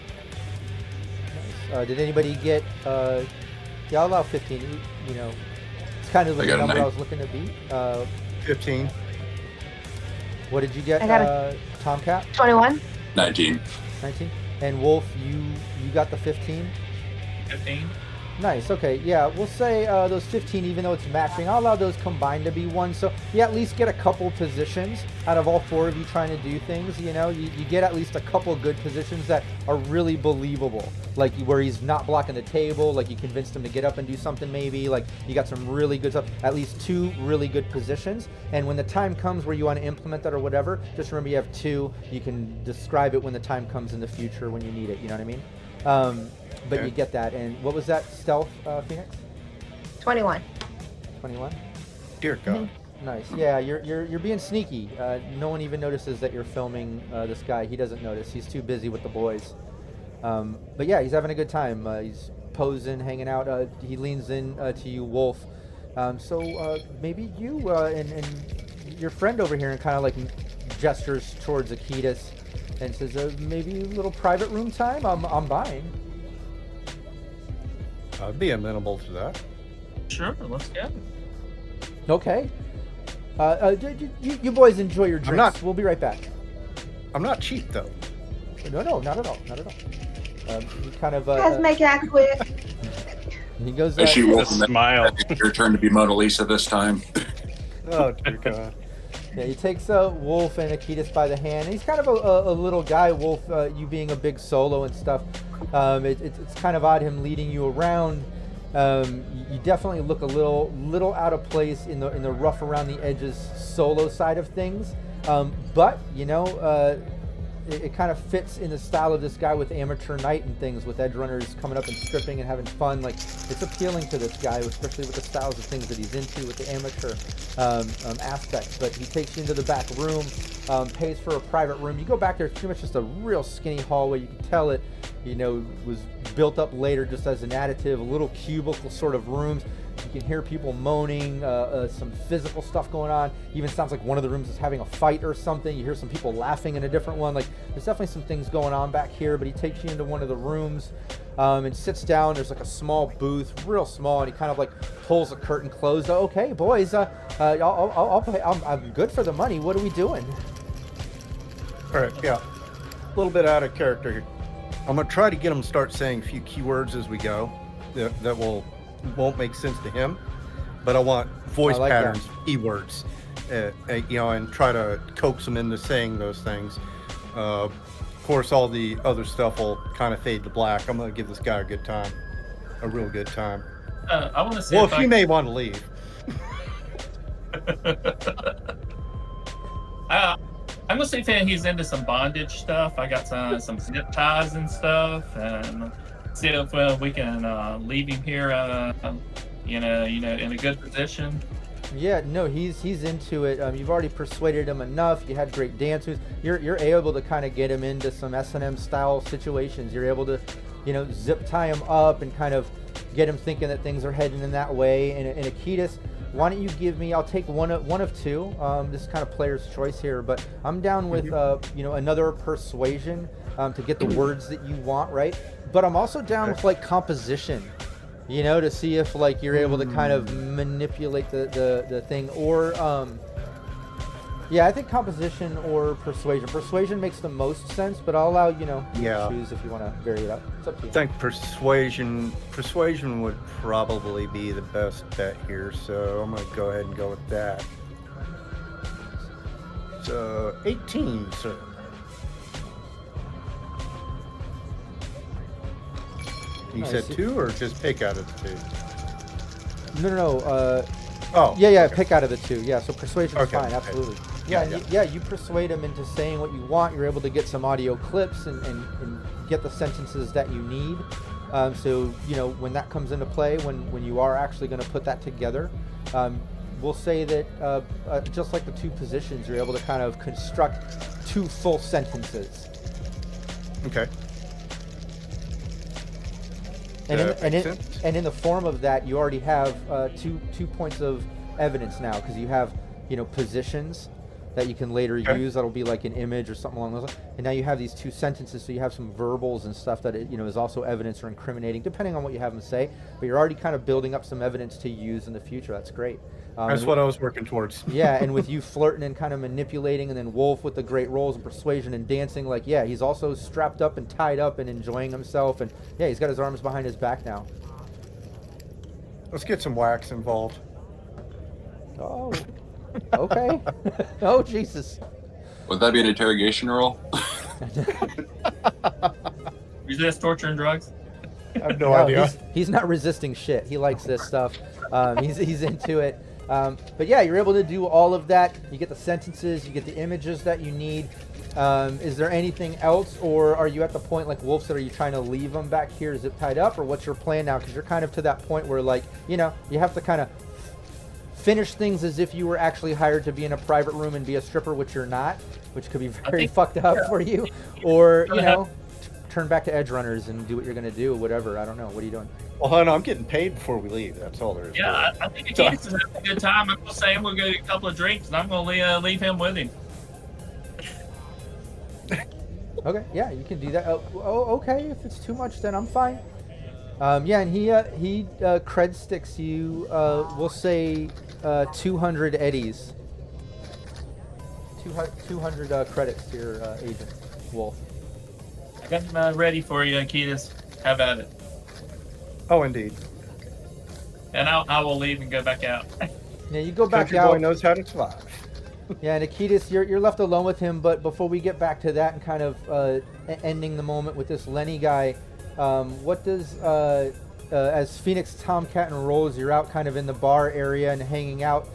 Nice. Did anybody get? Yeah, I'll allow 15. You know, it's kind of the I got a number I 9. was looking to beat. 15. What did you get, I got Tomcat? 21. 19. 19. And Wolf, you got the 15. 15. Nice. Okay. Yeah, we'll say those 15, even though it's matching, I'll allow those combined to be 1. So you at least get a couple positions out of all 4 of you trying to do things. You know, you get at least a couple good positions that are really believable, like where he's not blocking the table, like you convinced him to get up and do something maybe, like you got some really good stuff, at least 2 really good positions. And when the time comes where you want to implement that or whatever, just remember you have 2. You can describe it when the time comes in the future when you need it. You know what I mean? But Okay. you get that. And what was that stealth, Phoenix? 21. 21. Dear God. Nice. Yeah, you're being sneaky. No one even notices that you're filming this guy. He doesn't notice. He's too busy with the boys. But yeah, he's having a good time. He's posing, hanging out. He leans in to you, Wolf. So maybe you and your friend over here, and kind of like gestures towards Akitas and says, maybe a little private room time. I'm buying. I'd be amenable to that. Sure, let's go. Okay. You boys enjoy your drinks. not- We'll be right back. I'm not cheap though. No, not at all. Not at all. He kind of Guys, make it quick. he goes. As she The wolf, smile. your turn to be Mona Lisa this time. Oh dear God. Yeah, he takes Wolf and Akitas by the hand. He's kind of a little guy, Wolf. You being a big solo and stuff, it's kind of odd him leading you around. You definitely look a little out of place in the rough around the edges solo side of things. But you know, it kind of fits in the style of this guy with amateur night and things, with edgerunners coming up and stripping and having fun. Like, it's appealing to this guy, especially with the styles of things that he's into with the amateur aspect. But he takes you into the back room, pays for a private room. You go back there, it's pretty much just a real skinny hallway. You can tell it, you know, was built up later just as an additive, a little cubicle sort of rooms. You can hear people moaning, some physical stuff going on. Even sounds like one of the rooms is having a fight or something. You hear some people laughing in a different one. Like, there's definitely some things going on back here, but he takes you into one of the rooms and sits down. There's like a small booth, real small, and he kind of like pulls the curtain closed. Okay, boys, I'll pay. I'm good for the money. What are we doing? All right, yeah. A little bit out of character here. I'm going to try to get him to start saying a few keywords as we go that won't make sense to him, but I want voice patterns, keywords, you know, and try to coax him into saying those things. Of course, all the other stuff will kind of fade to black. I'm going to give this guy a good time, a real good time. I want to say. Well, if you may want to leave. I'm gonna see if he's into some bondage stuff. I got some zip ties and stuff, and see if we can leave him here, in a good position. Yeah, no, he's into it. You've already persuaded him enough. You had great dancers. You're able to kind of get him into some S&M style situations. You're able to, you know, zip tie him up and kind of get him thinking that things are heading in that way. And Akitas, why don't you give me? I'll take one of two. This is kind of player's choice here, but I'm down with another persuasion to get the words that you want, right? But I'm also down with like composition, you know, to see if like you're able to kind of manipulate the thing, or yeah, I think composition or persuasion. Persuasion makes the most sense, but I'll allow you to choose if you want to vary it up. It's up to you. I think persuasion would probably be the best bet here, so I'm going to go ahead and go with that. So 18, sir. You said two, or just pick out of the two? No. Oh. Yeah. Okay. Pick out of the two. Yeah. So persuasion's Okay, fine. okay. Absolutely. Yeah. You persuade him into saying what you want. You're able to get some audio clips and get the sentences that you need. So when that comes into play, when you are actually going to put that together, we'll say that just like the two positions, you're able to kind of construct two full sentences. Okay. And in the form of that, you already have two points of evidence now, because you have positions that you can later use. That'll be like an image or something along those lines. And now you have these two sentences, so you have some verbals and stuff that is also evidence or incriminating, depending on what you have them say. But you're already kind of building up some evidence to use in the future. That's great. That's what I was working towards. Yeah, and with you flirting and kind of manipulating, and then Wolf with the great roles and persuasion and dancing, he's also strapped up and tied up and enjoying himself, and yeah, he's got his arms behind his back now. Let's get some wax involved. Oh, okay. Oh, Jesus. Would that be an interrogation roll? Resist torture and drugs? I have no idea. He's not resisting shit. He likes this stuff. He's into it. But yeah, you're able to do all of that. You get the sentences, you get the images that you need. Is there anything else, or are you at the point like Wolf said, are you trying to leave them back here zip tied up, or what's your plan now? Because you're kind of to that point where you have to kind of finish things as if you were actually hired to be in a private room and be a stripper, which you're not, which could be very fucked up for you. Or, turn back to edgerunners and do what you're going to do, whatever. I don't know. What are you doing? Well, hon, I'm getting paid before we leave. That's all there is. Yeah, I think Akitas is having a good time. I'm going to say we'll get a couple of drinks, and I'm going to leave him with him. Okay, yeah, you can do that. Okay. If it's too much, then I'm fine. Yeah, and he cred sticks you. We'll say 200 eddies. 200 credits to your agent, Wolf. I got them ready for you, Akitas. Have at it. Oh, indeed. And I will leave and go back out. Yeah, you go back Country out. boy knows how to survive. Yeah, and Akitas, you're left alone with him. But before we get back to that and kind of ending the moment with this Lenny guy, what does as Phoenix, Tomcat, and Rolls, you're out kind of in the bar area and hanging out.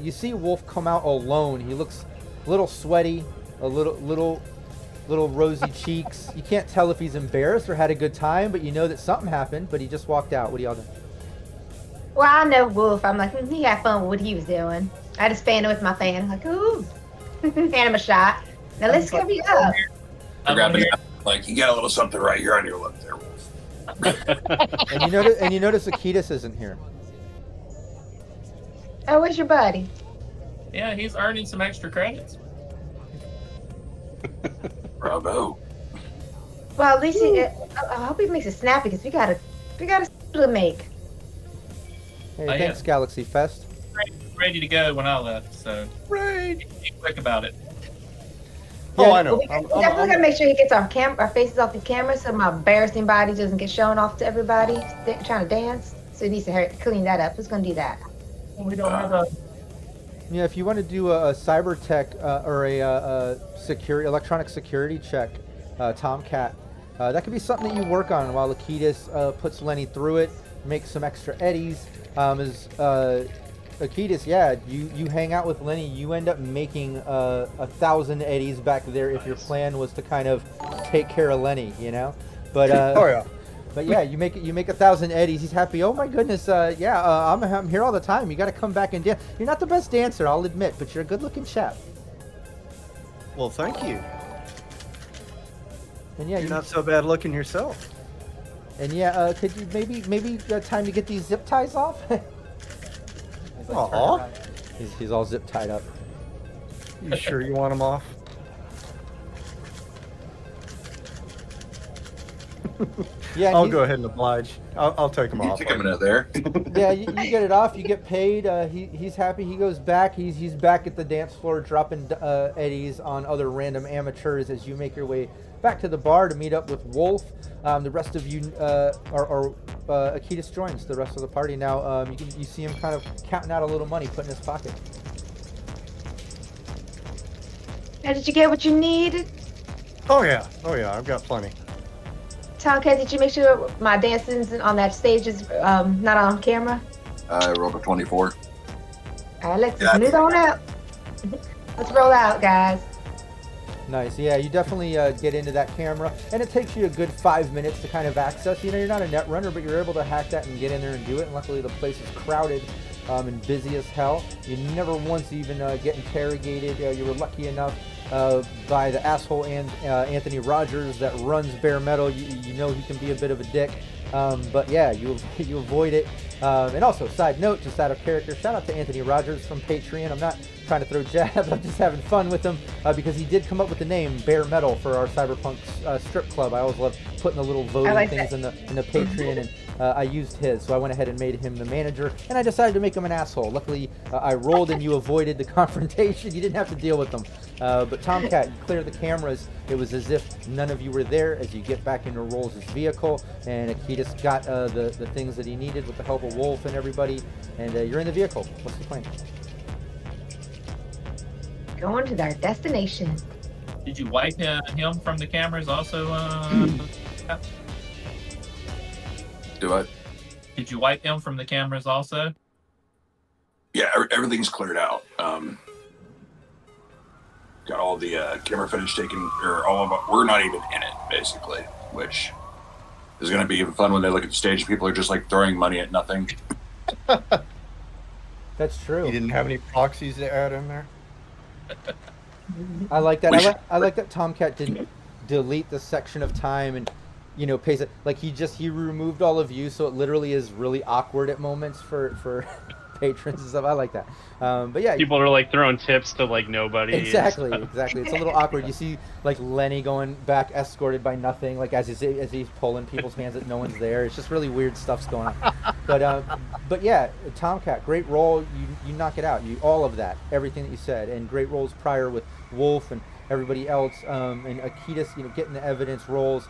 You see Wolf come out alone. He looks a little sweaty, a little rosy cheeks. You can't tell if he's embarrassed or had a good time, but you know that something happened. But he just walked out. What do y'all do? Well, I know Wolf. I'm like, he had fun with what he was doing. I just fanned with my fan. Like, ooh. Hand him a shot. Now let's go be up. I grabbed it. Like, you got a little something right here on your lip there, Wolf. And you notice Akitas isn't here. Oh, where's your buddy? Yeah, he's earning some extra credits. Bravo. Well, at least I hope he makes it snappy because we got a to make. Hey, Oh, thanks, yeah. Galaxy Fest. Ready to go when I left, so Right. be quick about it. Oh, I know. We definitely gotta make sure he gets our faces off the camera so my embarrassing body doesn't get shown off to everybody trying to dance. So he needs to clean that up. Who's gonna do that? We don't have a. Yeah, if you want to do a cyber tech or a electronic security check, Tomcat, that could be something that you work on while Akitas puts Lenny through it, makes some extra eddies. Akitas, yeah, you hang out with Lenny, you end up making 1,000 eddies back there if your plan was to kind of take care of Lenny, you know. But Oh yeah. but yeah, you make 1,000 eddies. He's happy. Oh my goodness, I'm here all the time. You got to come back and dance. You're not the best dancer, I'll admit, but you're a good-looking chap. Well, thank you. And yeah, You're not so bad looking yourself. and yeah, could you maybe time to get these zip ties off? He's like, Aw. turning around. He's all zip tied up. You sure you want them off? Yeah, and I'll he- go ahead and oblige. I'll take them You off. take a minute there. Yeah, you get it off. You get paid. He's happy. He goes back. He's back at the dance floor, dropping eddies on other random amateurs as you make your way back to the bar to meet up with Wolf. The rest of you Akitas joins the rest of the party now. You see him kind of counting out a little money, put in his pocket. Now, did you get what you needed? Oh yeah. I've got plenty. Tomcat, did you make sure my dancing's on that stage is not on camera? I rolled a 24. All right, let's Yeah. move on out. Let's roll out, guys. Nice. Yeah, you definitely get into that camera, and it takes you a good 5 minutes to kind of access. You know, you're not a net runner, but you're able to hack that and get in there and do it. And luckily, the place is crowded and busy as hell. You never once even get interrogated. You were lucky enough by the asshole and Anthony Rogers that runs bare metal. You know he can be a bit of a dick, but yeah, you avoid it. And also, side note, just out of character, shout out to Anthony Rogers from Patreon. I'm not trying to throw jabs, I'm just having fun with him because he did come up with the name Bare Metal for our Cyberpunk strip club. I always love putting the little voting like things that. in the Patreon, and I used his, so I went ahead and made him the manager, and I decided to make him an asshole. Luckily, I rolled and you avoided the confrontation. You didn't have to deal with them. But Tomcat, you clear the cameras. It was as if none of you were there as you get back into Rolls' vehicle, and Akitas got the things that he needed with the help of Wolf and everybody, and you're in the vehicle. What's the plan? Going to our destination. Did you wipe him from the cameras also? Do I? Did you wipe him from the cameras also? Yeah, everything's cleared out. Got all the camera footage taken, or all of it. We're not even in it, basically, which is going to be even fun when they look at the stage. People are just like throwing money at nothing. That's true. You didn't have any proxies to add in there? I like that. We should- I like that Tomcat didn't delete the section of time and paste it. Like he removed all of you, so it literally is really awkward at moments for patrons and stuff. I like that. But yeah, People are like throwing tips to like nobody. and exactly. stuff. It's a little awkward. You see like Lenny going back escorted by nothing, like as he's pulling people's hands that no one's there. It's just really weird stuff's going on. But yeah, Tomcat, great roll. You knock it out. All of that, everything that you said, and great rolls prior with Wolf and everybody else. And Akitas, getting the evidence rolls.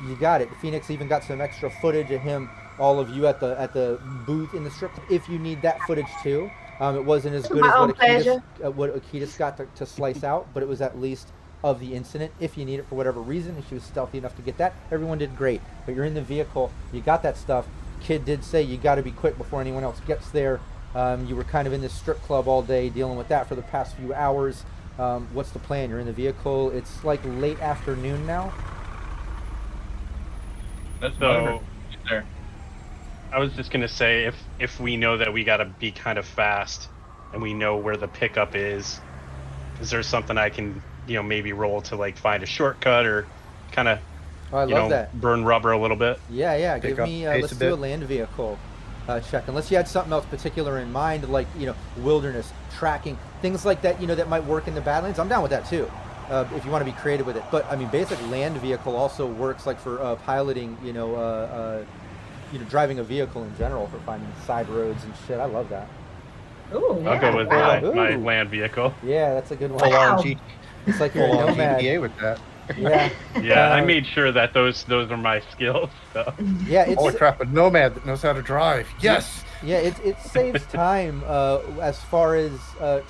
You got it. Phoenix even got some extra footage of him, all of you at the booth in the strip club, if you need that footage too. It wasn't as For good my as own pleasure. What Akitas got to slice out, but it was at least of the incident. If you need it for whatever reason, and she was stealthy enough to get that, everyone did great. But you're in the vehicle, you got that stuff. Kid did say you got to be quick before anyone else gets there. You were kind of in this strip club all day dealing with that for the past few hours. What's the plan? You're in the vehicle. It's like late afternoon now. That's So there. I was just gonna say, if we know that we gotta be kind of fast, and we know where the pickup is there something I can maybe roll to like find a shortcut or kind of Oh, I love that. burn rubber a little bit? Yeah. Pick Give up me. the pace Let's a do a bit. land vehicle check. Unless you had something else particular in mind, like wilderness tracking, things like that. That might work in the Badlands. I'm down with that too. If you want to be creative with it, but I mean, basic land vehicle also works like for piloting. Driving a vehicle in general for finding side roads and shit. I love that. Ooh, I'll go with wow. my Ooh. land vehicle. Yeah, that's a good one. Full on, Wow. It's like you're a full on nomad. GTA with that. Yeah. Yeah, I Uh, made sure that those are my skills. So. Yeah, it's Holy crap, a nomad that knows how to drive. Yes. Yeah, it saves time as far as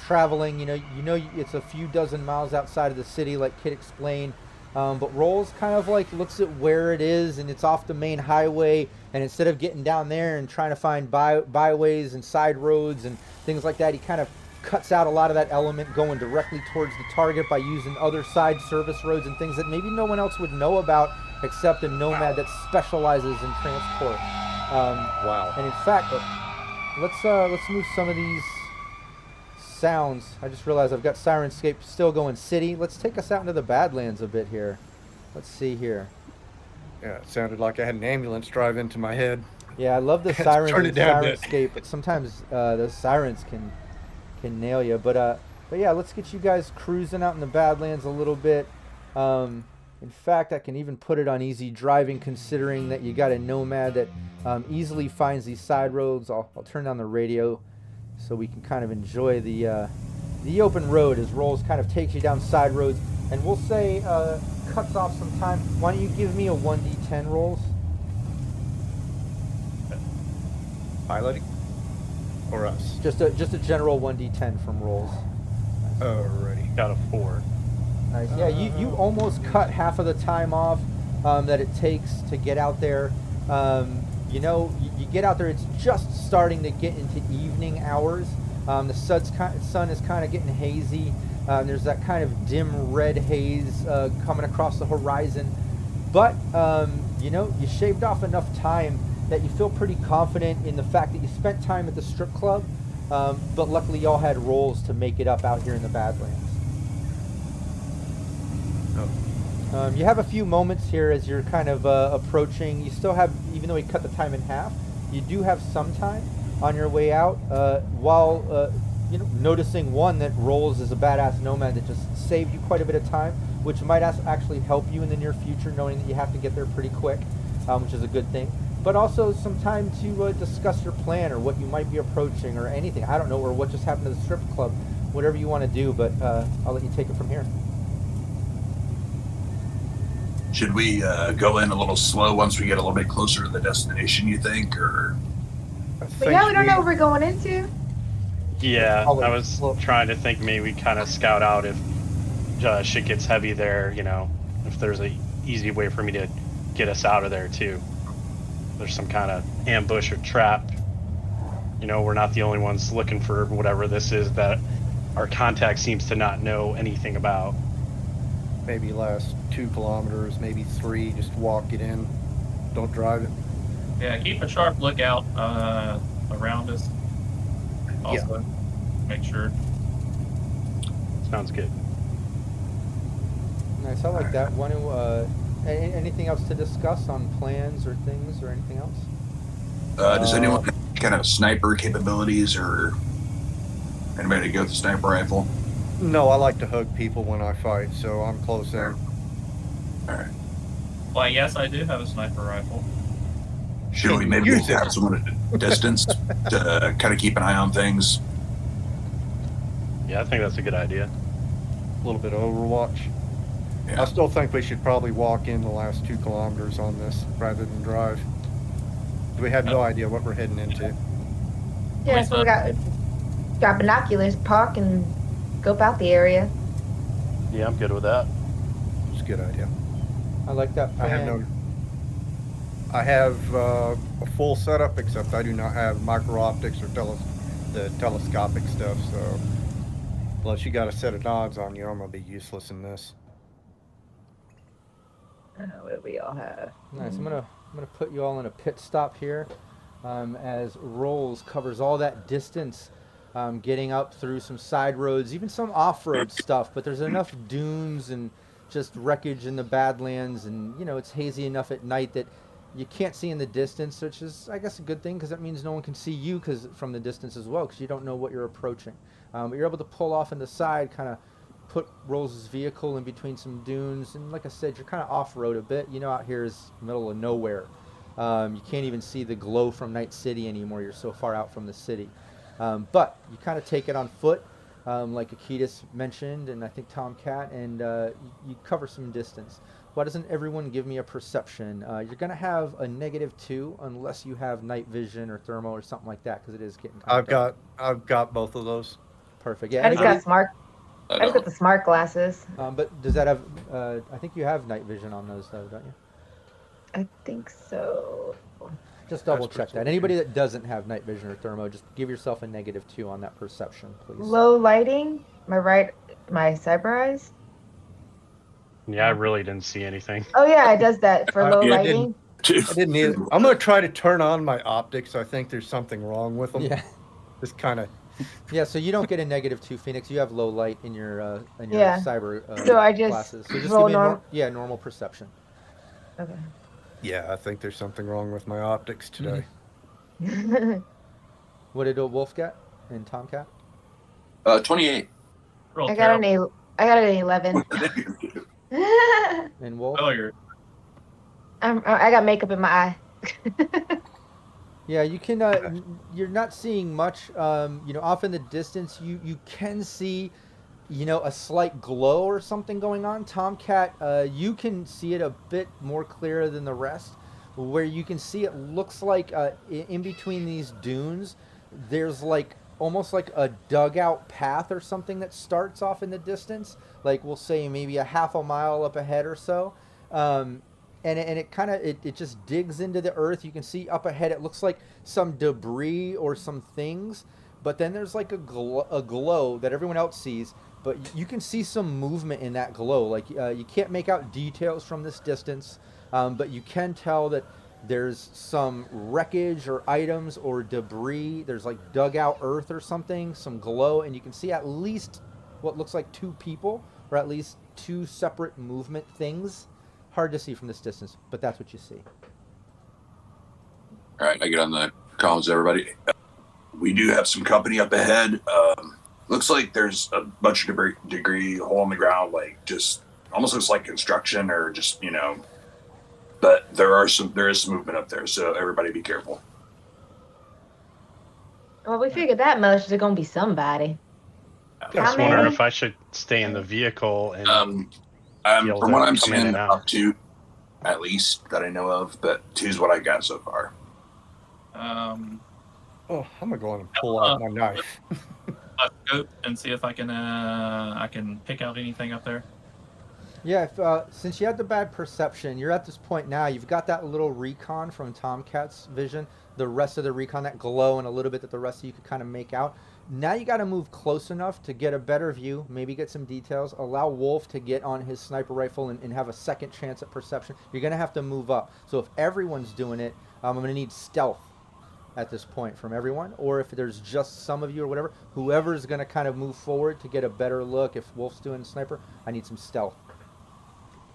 traveling. It's a few dozen miles outside of the city, like Kit explained. But Rolls kind of like looks at where it is, and it's off the main highway. And instead of getting down there and trying to find byways and side roads and things like that, he kind of cuts out a lot of that element, going directly towards the target by using other side service roads and things that maybe no one else would know about except a nomad that specializes in transport. Wow. And in fact, let's move some of these sounds. I just realized I've got Sirenscape still going city. Let's take us out into the Badlands a bit here. Let's see here. Yeah, it sounded like I had an ambulance drive into my head. Yeah, I love the Turn sirens it in down a bit. Sirenscape, but sometimes those sirens can nail you. But yeah, let's get you guys cruising out in the Badlands a little bit. In fact, I can even put it on easy driving, considering that you got a nomad that easily finds these side roads. I'll turn down the radio so we can kind of enjoy the open road as Rolls kind of takes you down side roads. And we'll say cuts off some time. Why don't you give me a 1d10 Rolls? Piloting? Or us? Just a general 1d10 from Rolls. Alrighty. Got a 4. Nice. Yeah, you almost cut half of the time off that it takes to get out there. You get out there, it's just starting to get into evening hours. The sun is kind of getting hazy. There's that kind of dim red haze coming across the horizon. But, you shaved off enough time that you feel pretty confident in the fact that you spent time at the strip club. But luckily y'all had rolls to make it up out here in the Badlands. You have a few moments here as you're kind of approaching. You still have, even though we cut the time in half, you do have some time on your way out while noticing one that Rolls is a badass nomad that just saved you quite a bit of time, which might actually help you in the near future, knowing that you have to get there pretty quick, which is a good thing. But also some time to discuss your plan or what you might be approaching or anything. I don't know, or what just happened to the strip club. Whatever you want to do, but I'll let you take it from here. Should we go in a little slow once we get a little bit closer to the destination, you think? Or But yeah, we don't know what we're going into. Yeah, Oh, I was trying to think maybe we kind of scout out if shit gets heavy there, if there's a easy way for me to get us out of there too. There's some kind of ambush or trap. We're not the only ones looking for whatever this is that our contact seems to not know anything about. Maybe last 2 kilometers, maybe 3. Just walk it in. Don't drive it. Yeah, keep a sharp lookout around us. Also, make sure. Sounds good. Nice, I like that. Want to anything else to discuss on plans or things or anything else? does anyone have kind of sniper capabilities or anybody go with a sniper rifle? No, I like to hug people when I fight, so I'm close in. All right. Why, yes, I do have a sniper rifle. Should we maybe Use it. have someone at a distance to kind of keep an eye on things? Yeah, I think that's a good idea. A little bit of Overwatch. Yeah. I still think we should probably walk in the last 2 kilometers on this rather than drive. We have no idea what we're heading into. Yeah, so we got Got binoculars, park, and scope out the area. Yeah, I'm good with that. It's a good idea. I like that plan. I have a full setup, except I do not have micro optics or the telescopic stuff. So unless you got a set of nods on you, I'm gonna be useless in this. What do we all have? Nice. I'm gonna put you all in a pit stop here, as Rolls covers all that distance, getting up through some side roads, even some off-road stuff. But there's enough dunes and just wreckage in the Badlands, and it's hazy enough at night that you can't see in the distance, which is, I guess, a good thing because that means no one can see you from the distance as well, because you don't know what you're approaching. But you're able to pull off in the side, kind of put Rolls' vehicle in between some dunes, and like I said, you're kind of off-road a bit. Out here is middle of nowhere. You can't even see the glow from Night City anymore. You're so far out from the city. But you kind of take it on foot, like Akitas mentioned, and I think Tomcat, and you cover some distance. Why doesn't everyone give me a perception? You're going to have a -2 unless you have night vision or thermal or something like that, because it is getting kind of dark. I've got both of those. Perfect. Yeah. I just got smart. I I just got don't. the smart glasses. But does that have? I think you have night vision on those, though, don't you? I think so. Just double That's check pretty that. Anybody that doesn't have night vision or thermo, just give yourself a -2 on that perception, please. Low lighting. My cyber eyes. Yeah, I really didn't see anything. Oh yeah, it does that for low Yeah, I lighting. I didn't either. I'm gonna try to turn on my optics. I think there's something wrong with them. Yeah. Just kind of. Yeah. So you don't get a -2, Phoenix. You have low light in your Yeah. cyber So I just glasses. So just roll give me norm- normal perception. Okay. Yeah, I think there's something wrong with my optics today. What did Wolf get and Tomcat? 28. Roll I got an terrible. I got an 11. And Wolf? Failure. I got makeup in my eye. Yeah, you can. You're not seeing much. Off in the distance, you can see, a slight glow or something going on. Tomcat, you can see it a bit more clearer than the rest. Where you can see it looks like in between these dunes, there's like almost like a dugout path or something that starts off in the distance. Like we'll say maybe a half a mile up ahead or so. And it kind of it just digs into the earth. You can see up ahead it looks like some debris or some things, but then there's like a glow that everyone else sees, but you can see some movement in that glow. Like you can't make out details from this distance, but you can tell that there's some wreckage or items or debris. There's like dugout earth or something, some glow, and you can see at least what looks like 2 people, or at least 2 separate movement things. Hard to see from this distance, but that's what you see. All right, I get on the comms, everybody. We do have some company up ahead. Looks like there's a bunch of debris hole in the ground, like just almost looks like construction or just, but there is some movement up there. So everybody be careful. Well, we figured that much. There's gonna be somebody. I How was wondering many? if I should stay in the vehicle and able From to what I'm come in seeing, and out. up 2, at least that I know of, but 2's what I got so far. Oh, I'm gonna go on and pull out my knife. I'll scope and see if I can pick out anything up there. Yeah, since you had the bad perception, you're at this point now. You've got that little recon from Tomcat's vision, the rest of the recon, that glow, and a little bit that the rest of you could kind of make out. Now you got to move close enough to get a better view, maybe get some details. Allow Wolf to get on his sniper rifle and have a second chance at perception. You're going to have to move up. So if everyone's doing it, I'm going to need stealth at this point from everyone. Or if there's just some of you or whatever, whoever's going to kind of move forward to get a better look. If Wolf's doing sniper, I need some stealth.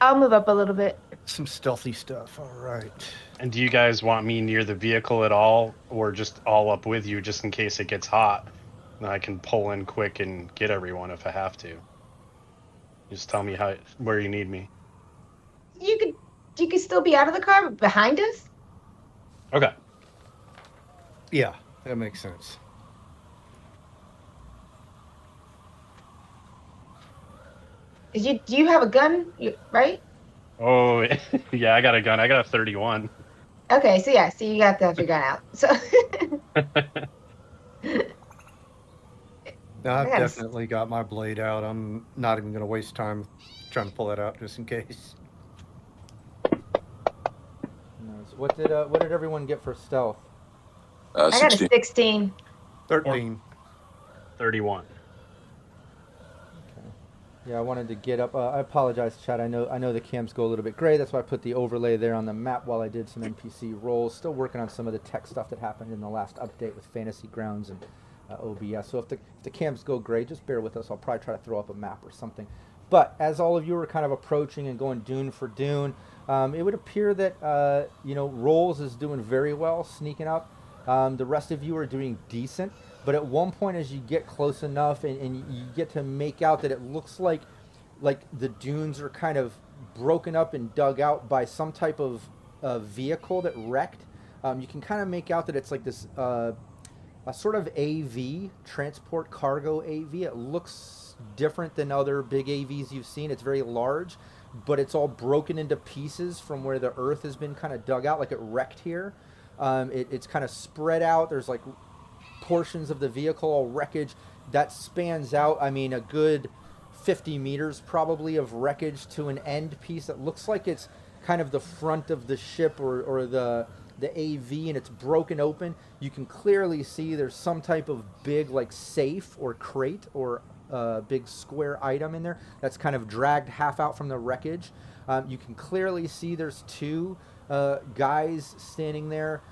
I'll move up a little bit. Some stealthy stuff. All right. And do you guys want me near the vehicle at all, or just all up with you just in case it gets hot? And I can pull in quick and get everyone if I have to. Just tell me where you need me. You could still be out of the car, but behind us. Okay. Yeah, that makes sense. Do you have a gun? Right? Oh, yeah, I got a gun. I got a 31. Okay, so yeah, so you got to have your gun out. So I've Yes. definitely got my blade out. I'm not even going to waste time trying to pull it out just in case. Nice. What did everyone get for stealth? I got a 16. 16. 13. 31. Okay. Yeah, I wanted to get up. I apologize, chat. I know the cams go a little bit gray. That's why I put the overlay there on the map while I did some NPC rolls. Still working on some of the tech stuff that happened in the last update with Fantasy Grounds and OBS. So if the cams go gray, just bear with us. I'll probably try to throw up a map or something. But as all of you are kind of approaching and going Dune for Dune, it would appear that Rolls is doing very well, sneaking up. The rest of you are doing decent. But at one point, as you get close enough and you get to make out that it looks like the dunes are kind of broken up and dug out by some type of vehicle that wrecked, you can kind of make out that it's like this a sort of AV, transport cargo AV. It looks different than other big AVs you've seen. It's very large, but it's all broken into pieces from where the earth has been kind of dug out, like it wrecked here. It's kind of spread out. There's like portions of the vehicle, all wreckage that spans out. I mean, a good 50 meters probably of wreckage to an end piece that looks like it's kind of the front of the ship or the AV, and it's broken open. You can clearly see there's some type of big like safe or crate or big square item in there that's kind of dragged half out from the wreckage. You can clearly see there's two guys standing there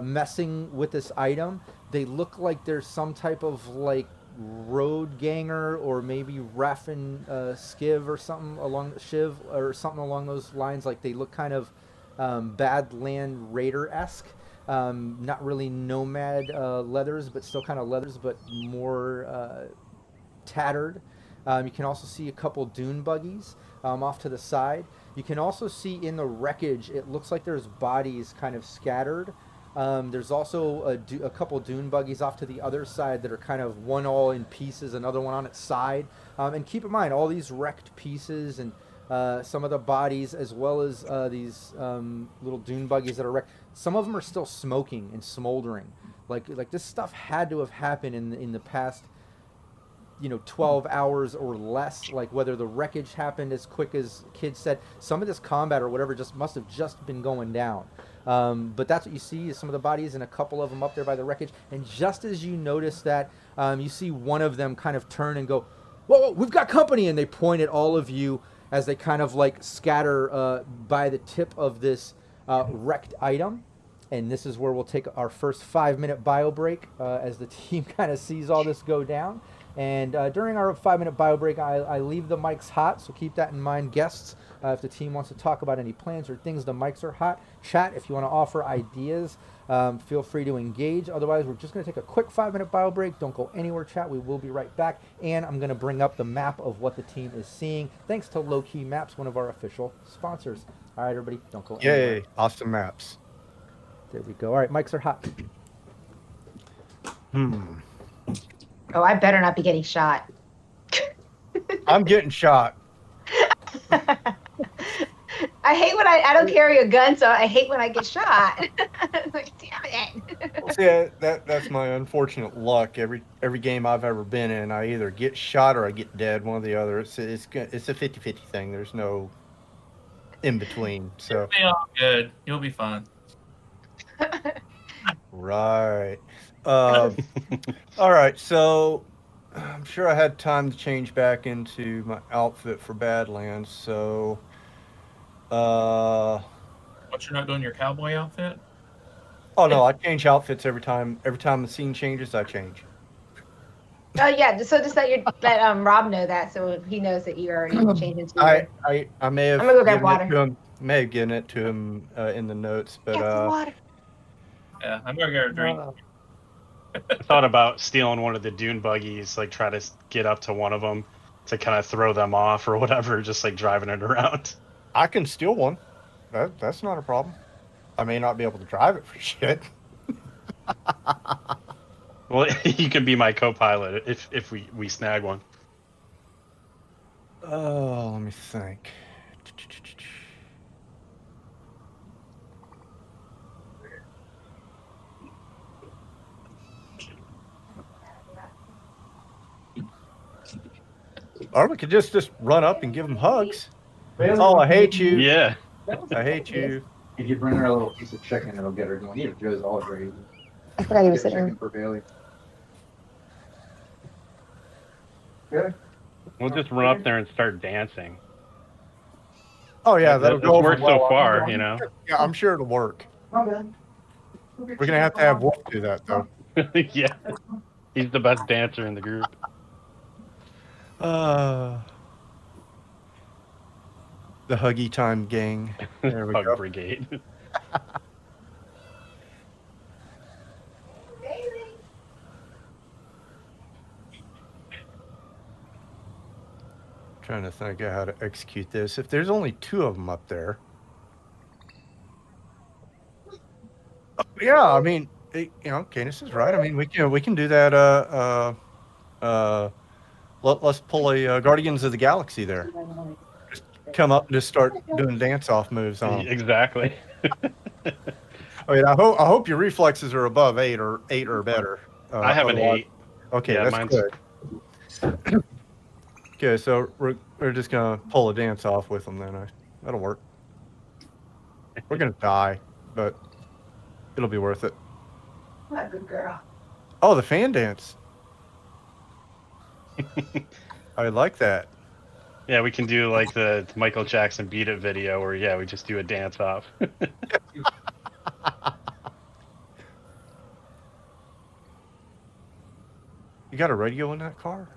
messing with this item. They look like there's some type of like road ganger or maybe ref and skiv or something along shiv or something along those lines. Like they look kind of Badland Raider-esque. Not really nomad leathers, but still kind of leathers, but more tattered. You can also see a couple dune buggies off to the side. You can also see in the wreckage, it looks like there's bodies kind of scattered. There's also a couple dune buggies off to the other side that are kind of one all in pieces, another one on its side. And keep in mind, all these wrecked pieces and some of the bodies, as well as these little dune buggies that are wrecked, some of them are still smoking and smoldering. Like this stuff had to have happened in the past 12 hours or less. Like whether the wreckage happened as quick as kids said, some of this combat or whatever just must have just been going down. But that's what you see is some of the bodies and a couple of them up there by the wreckage. And just as you notice that, you see one of them kind of turn and go, whoa, we've got company. And they point at all of you as they kind of like scatter by the tip of this wrecked item. And this is where we'll take our first 5-minute bio break as the team kind of sees all this go down. And during our 5-minute bio break, I leave the mics hot, so keep that in mind, guests. If the team wants to talk about any plans or things, the mics are hot. Chat, if you want to offer ideas, feel free to engage. Otherwise, we're just going to take a quick 5-minute bio break. Don't go anywhere, chat. We will be right back. And I'm going to bring up the map of what the team is seeing, thanks to Low Key Maps, one of our official sponsors. All right, everybody, don't go anywhere. Yay, awesome maps. There we go. All right, mics are hot. Oh, I better not be getting shot. I'm getting shot. I hate when I don't carry a gun, so I hate when I get shot. Like, damn it. Well, see, that's my unfortunate luck. Every game I've ever been in, I either get shot or I get dead, one or the other. It's a 50-50 thing. There's no in between. So It'll be all good. You'll be fine. right. All right. So I'm sure I had time to change back into my outfit for Badlands. So What, you're not doing your cowboy outfit? oh no, I change outfits every time. Every time the scene changes, I change. Oh yeah, so just let Rob know that, so he knows that you already changed into. I may have. I'm gonna go grab given water. it to him. May have given it to him in the notes, but Get some water. Yeah, I'm gonna get a drink. I thought about stealing one of the dune buggies, like try to get up to one of them to kind of throw them off or whatever, just like driving it around. I can steal one. That's not a problem. I may not be able to drive it for shit. Well, you can be my co-pilot if we snag one. Oh, let me think. Or we could just run up and give them hugs. Oh, I hate you. Yeah. I hate you. If you bring her a little piece of chicken, it'll get her going. Even Joe's all great. I forgot he was Get sitting. chicken for Bailey. We'll just run up there and start dancing. Oh yeah, that'll That's go over worked well. so far, you know. Yeah, I'm sure it'll work. We're gonna have Wolf do that though. Yeah. He's the best dancer in the group. The Huggy Time gang. There we Hug go. Brigade. Trying to think of how to execute this. If there's only 2 of them up there. Yeah, I mean, Canis is right. I mean, we can do that. Let's pull a Guardians of the Galaxy there. Just come up and just start doing dance-off moves on 'em. Exactly. I mean, I hope your reflexes are above 8 or better. I have an otherwise- 8. Okay, Yeah, that's mine's- good. Okay, so we're just gonna pull a dance off with them then. That'll work. We're gonna die, but it'll be worth it. What a good girl. Oh, the fan dance. I like that. Yeah, we can do like the Michael Jackson Beat It video where, we just do a dance off. You got a radio in that car?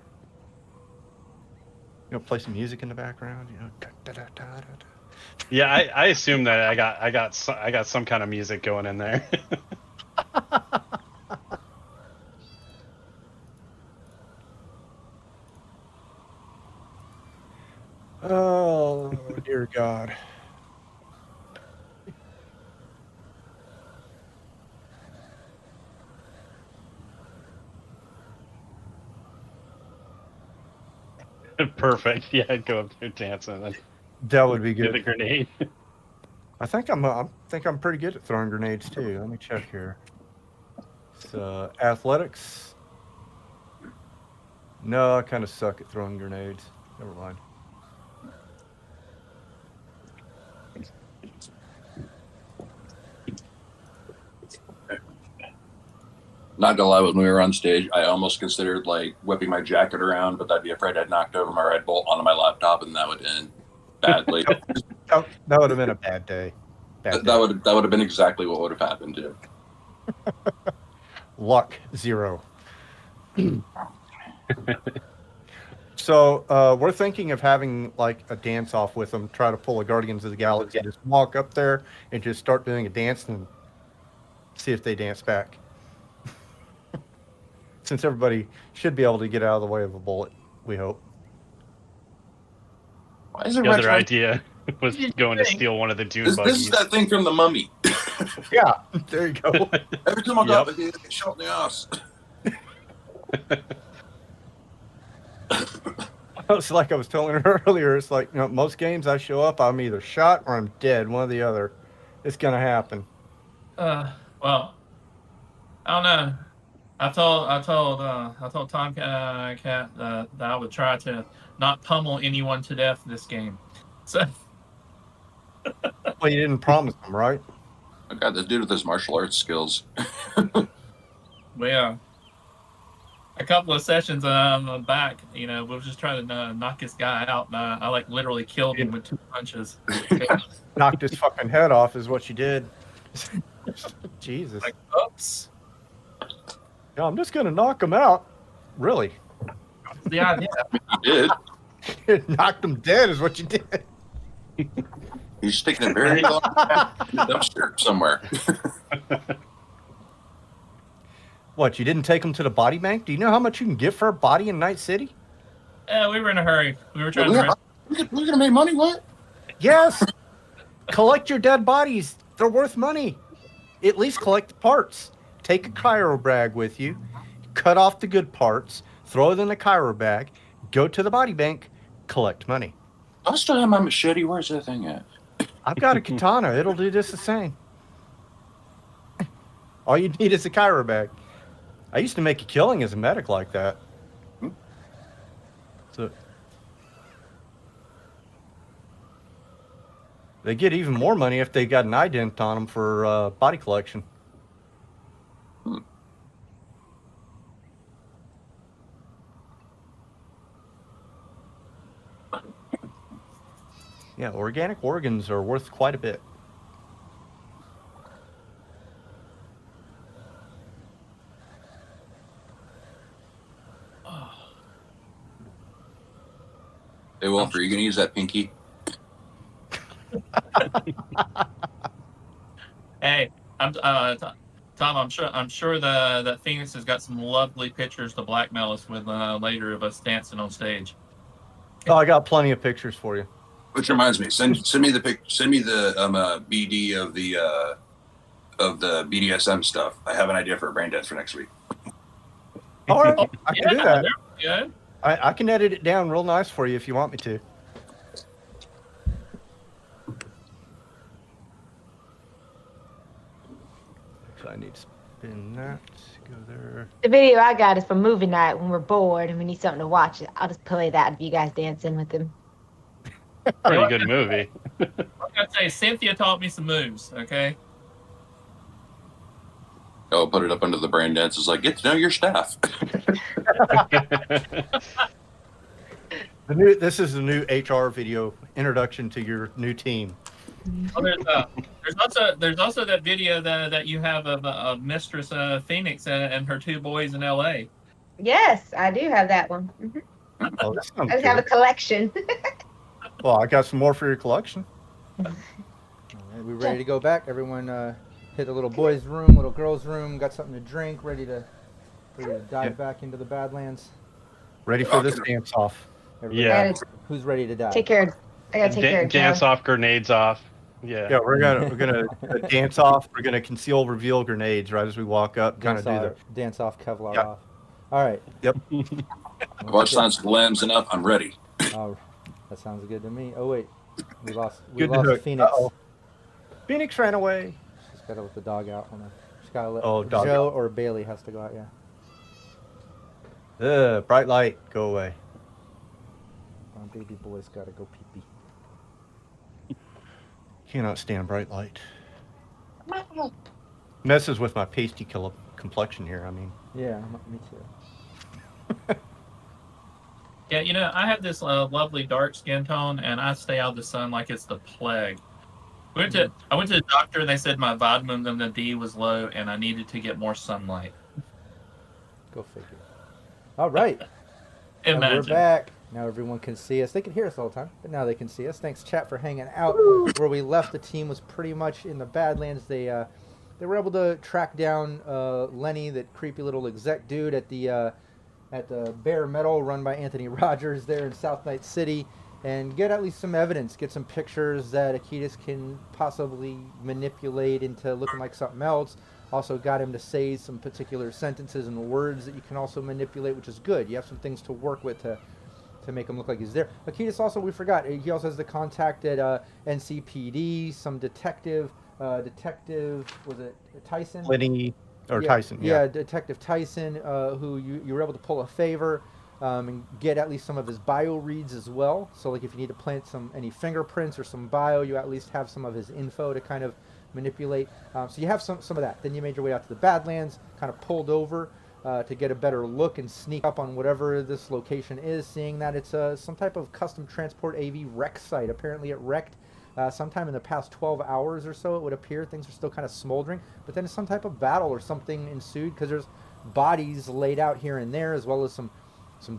Play some music in the background. Yeah, I assume that I got some kind of music going in there. Oh dear God. Perfect. Yeah, I'd go up there dancing and That would be get the good. grenade. I think I'm pretty good at throwing grenades too. Let me check here. So athletics. No, I kind of suck at throwing grenades. Never mind. Not gonna lie, when we were on stage, I almost considered like whipping my jacket around, but I'd be afraid I'd knocked over my Red Bull onto my laptop, and that would end badly. That would have been a bad day. that would have been exactly what would have happened too. Luck 0. So we're thinking of having like a dance off with them. Try to pull a Guardians of the Galaxy. Just walk up there and just start doing a dance and see if they dance back. Since everybody should be able to get out of the way of a bullet, we hope. Why is The everyone other trying- idea was going to steal one of the Dune This buggies. is that thing from the Mummy. Yeah, there you go. Every time I go Yep. up, I get shot in the ass. It's like I was telling her earlier. It's like most games I show up, I'm either shot or I'm dead. One or the other. It's gonna happen. Well, I don't know. I told Tom Cat that I would try to not pummel anyone to death this game. So Well, you didn't promise them, right? I got this dude with his martial arts skills. yeah, a couple of sessions back, we were just trying to knock this guy out, and I like literally killed him with 2 punches. Knocked his fucking head off is what you did. Jesus. Like, oops. Yeah, I'm just gonna knock him out. Really? That's the idea. He did. Knocked him dead is what you did. He's sticking a very long in the dumpster somewhere. What, you didn't take him to the body bank? Do you know how much you can get for a body in Night City? Yeah, we were in a hurry. We were trying to rent. We're gonna make money. What? Yes. Collect your dead bodies. They're worth money. At least collect the parts. Take a Cairo bag with you. Cut off the good parts. Throw it in a Cairo bag. Go to the body bank. Collect money. I still have my machete. Where's that thing at? I've got a katana. It'll do just the same. All you need is a Cairo bag. I used to make a killing as a medic like that. So They get even more money if they got an ident on them for body collection. Yeah, organic organs are worth quite a bit. Hey, Wolf, are you going to use that pinky? Hey, Tom. I'm sure that Phoenix has got some lovely pictures to blackmail us with later of us dancing on stage. Oh, I got plenty of pictures for you. Which reminds me, send me the BD of the BDSM stuff. I have an idea for a brain dance for next week. All right, I can do that. Yeah. I can edit it down real nice for you if you want me to. So I need to spin that. Go there. The video I got is for movie night when we're bored and we need something to watch. I'll just play that of you guys dancing with him. Pretty good movie. I'm gonna say Cynthia taught me some moves. Okay. Oh, put it up under the brain dance. It's like, get to know your staff. This is the new HR video introduction to your new team. Well, there's also that video that you have of Mistress Phoenix and her two boys in L.A. Yes, I do have that one. Mm-hmm. Oh, that sounds I just have a good. collection. Well, I got some more for your collection. All right, we ready to go back? Everyone hit the little boys' room, little girls' room, got something to drink, ready to dive back into the Badlands. Ready for this dance off. Everybody, Yeah. who's ready to dive? Take care. I gotta take care of Dance Joe. off, grenades off. Yeah. Yeah, we're gonna dance off. We're gonna conceal, reveal grenades right as we walk up. Kind of do the. Dance off, Kevlar Yep. off. All right. Yep. I've watched Silence of the Lambs enough. I'm ready. Oh, that sounds good to me. Oh wait, we lost Good to hook. Phoenix. Uh-oh. Phoenix ran away. She's gotta let the dog out. Hold on. She's gotta let Dog Joe out. or Bailey has to go out. Yeah. Bright light, go away. Baby boy's gotta go pee pee. Cannot stand bright light. Messes with my pasty complexion here. I mean, Yeah, me too. Yeah, I have this lovely dark skin tone, and I stay out of the sun like it's the plague. I went to the doctor, and they said my vitamin D was low, and I needed to get more sunlight. Go figure. All right. And we're Imagine. back. Now everyone can see us. They can hear us all the time, but now they can see us. Thanks, chat, for hanging out. Where we left the team was pretty much in the Badlands. They were able to track down Lenny, that creepy little exec dude at the Bare Metal run by Anthony Rogers there in South Night City, and get at least some evidence, get some pictures that Akitas can possibly manipulate into looking like something else. Also got him to say some particular sentences and words that you can also manipulate, which is good. You have some things to work with to make him look like he's there. Akitas also, we forgot, he also has the contact at NCPD, some detective, was it Tyson? Lenny or Tyson. Yeah, Detective Tyson, who you were able to pull a favor and get at least some of his bio reads as well. So like if you need to plant any fingerprints or some bio, you at least have some of his info to kind of manipulate. So you have some of that. Then you made your way out to the Badlands, kind of pulled over to get a better look and sneak up on whatever this location is, seeing that it's some type of custom transport AV wreck site. Apparently it wrecked sometime in the past 12 hours or so, it would appear. Things are still kind of smoldering, but then some type of battle or something ensued, because there's bodies laid out here and there, as well as some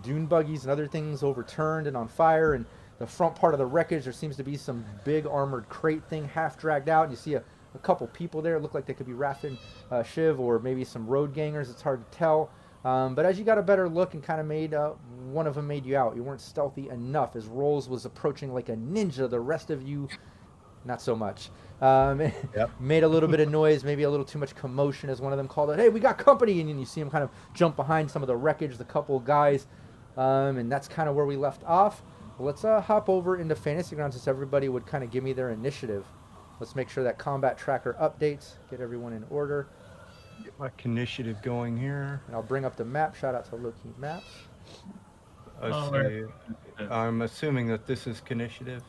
dune buggies and other things overturned and on fire. And the front part of the wreckage, there seems to be some big armored crate thing half dragged out, and you see a couple people there. It looked like they could be Rafton Shiv or maybe some road gangers. It's hard to tell. But as you got a better look and kind of made, one of them made you out. You weren't stealthy enough. As Rolls was approaching like a ninja, the rest of you, not so much. Yep. Made a little bit of noise, maybe a little too much commotion, as one of them called out, "Hey, we got company!" And then you see him kind of jump behind some of the wreckage, the couple guys. And that's kind of where we left off. Let's hop over into Fantasy Grounds, since everybody would kind of give me their initiative. Let's make sure that combat tracker updates, get everyone in order. Get my initiative going here. And I'll bring up the map. Shout out to Low-Key Maps. I'm assuming that this is initiative.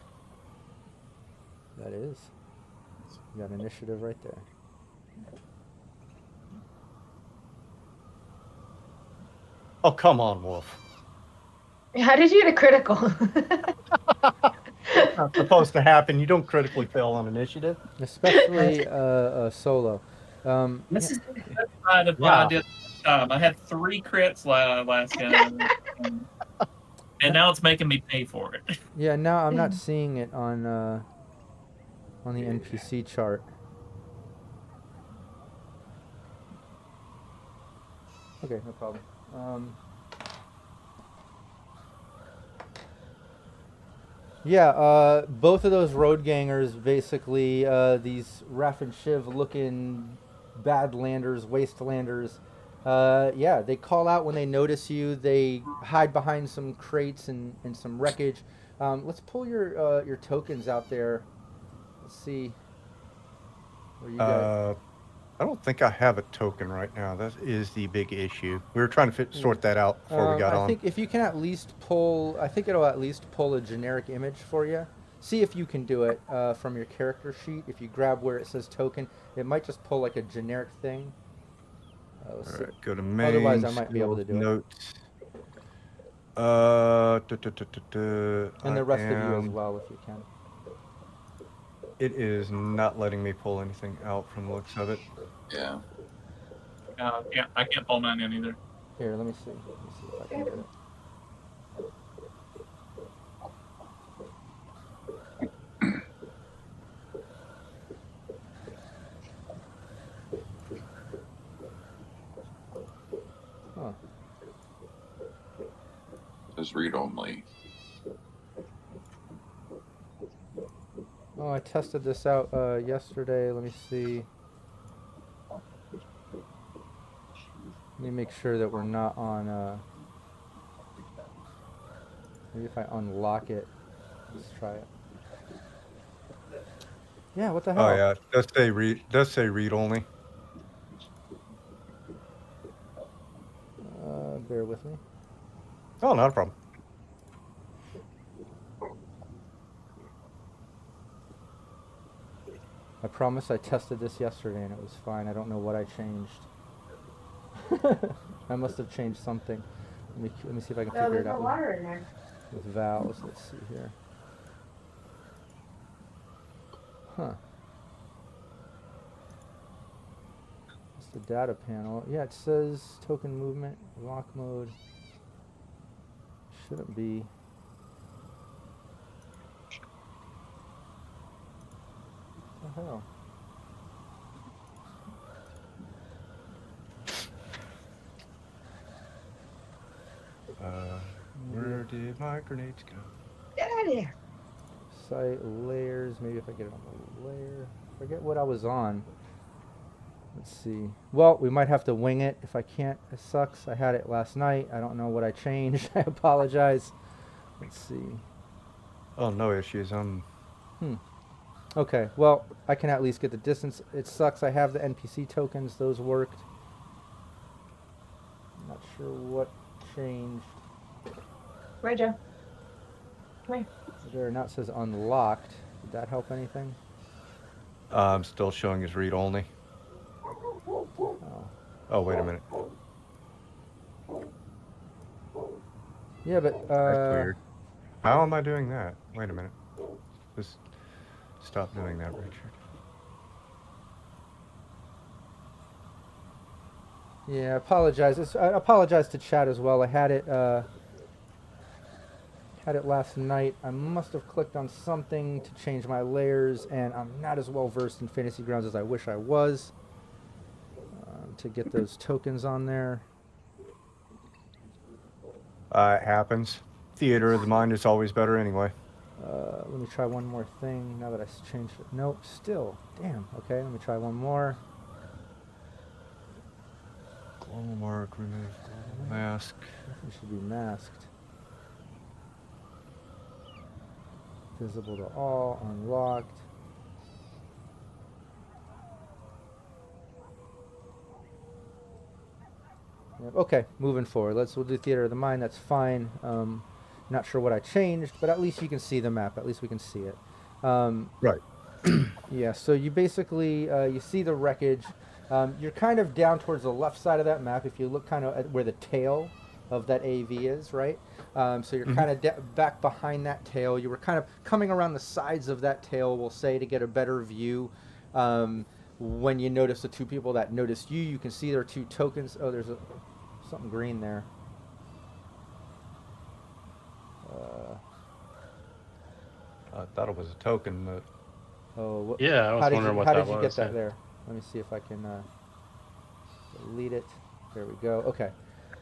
That is. You got initiative right there. Oh, come on, Wolf. How did you get a critical? It's not supposed to happen. You don't critically fail on initiative. Especially solo. This is the flip side of what I did last time. I had 3 crits last game, and now it's making me pay for it. Yeah, now I'm not seeing it on the NPC chart. Okay, no problem. Yeah, both of those road gangers, basically, these Raff and Shiv looking badlanders, wastelanders. Yeah, they call out when they notice you. They hide behind some crates and some wreckage. Let's pull your tokens out there. Let's see where you got. I don't think I have a token right now. That is the big issue. We were trying to sort that out before we got on. I think if you can at least pull, I think it'll at least pull a generic image for you. See if you can do it from your character sheet. If you grab where it says token, it might just pull like a generic thing. All right, go to main. Otherwise, I might be able to do notes. And the rest of you as well, if you can. It is not letting me pull anything out from the looks of it. Yeah. Yeah, I can't pull mine in either. Here, let me see. Let me see if I can get it. Huh. It's read only. Oh, I tested this out yesterday. Let me see. Let me make sure that we're not on. Maybe if I unlock it, let's try it. Yeah, what the hell? Oh yeah, does say read only. Bear with me. Oh, not a problem. I promise I tested this yesterday and it was fine. I don't know what I changed. I must have changed something. Let me see if I can figure it there's no out water in there. with valves. Let's see here. Huh. It's the data panel. Yeah, it says token movement, lock mode. Shouldn't be. What the hell? Where did my grenades go? Get out of here. Site layers. Maybe if I get it on the layer. Forget what I was on. Let's see. Well, we might have to wing it. If I can't, it sucks. I had it last night. I don't know what I changed. I apologize. Let's see. Oh, no issues. Okay, well, I can at least get the distance. It sucks. I have the NPC tokens. Those worked. Not sure what changed. Right, Joe. Come here. There, now it says unlocked. Did that help anything? I'm still showing as read only. Oh. Oh, wait a minute. Yeah, but That's weird. How am I doing that? Wait a minute. Just stop doing that, Richard. Yeah, I apologize. I apologize to chat as well. I had it last night. I must have clicked on something to change my layers, and I'm not as well versed in Fantasy Grounds as I wish I was to get those tokens on there. It happens. Theater of the mind is always better anyway. Let me try one more thing now that I changed it. Nope, still. Damn. Okay, let me try one more. Global mark, remove global mask. It should be masked. Visible to all, unlocked. Yep. Okay, moving forward. We'll do Theater of the Mind. That's fine. Not sure what I changed, but at least you can see the map. At least we can see it. Right. Yeah, so you basically you see the wreckage. You're kind of down towards the left side of that map. If you look kind of at where the tail of that AV is, right? So you're kind of back behind that tail. You were kind of coming around the sides of that tail, we'll say, to get a better view. When you notice the two people that noticed you, you can see there are two tokens. Oh, there's something green there. I thought it was a token, but Oh, Yeah, I was wondering what how that did you was. get that Yeah. there? Let me see if I can delete it. There we go. Okay.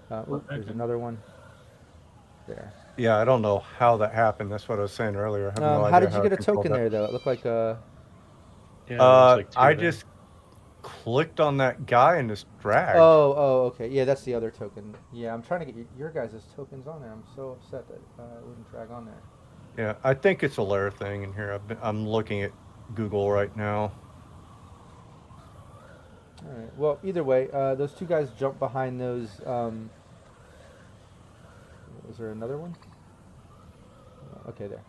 There's another one. There. yeah, I don't know how that happened. That's what I was saying earlier. I have no How idea did you how get I a controlled token that. there, though? It looked like Yeah, there's like two I there. just clicked on that guy and just dragged. Oh, okay. Yeah, that's the other token. Yeah, I'm trying to get your guys' tokens on there. I'm so upset that it wouldn't drag on there. Yeah, I think it's a layer thing in here. I'm looking at Google right now. All right. Well, either way, those two guys jump behind those. Was there another one? Okay, there.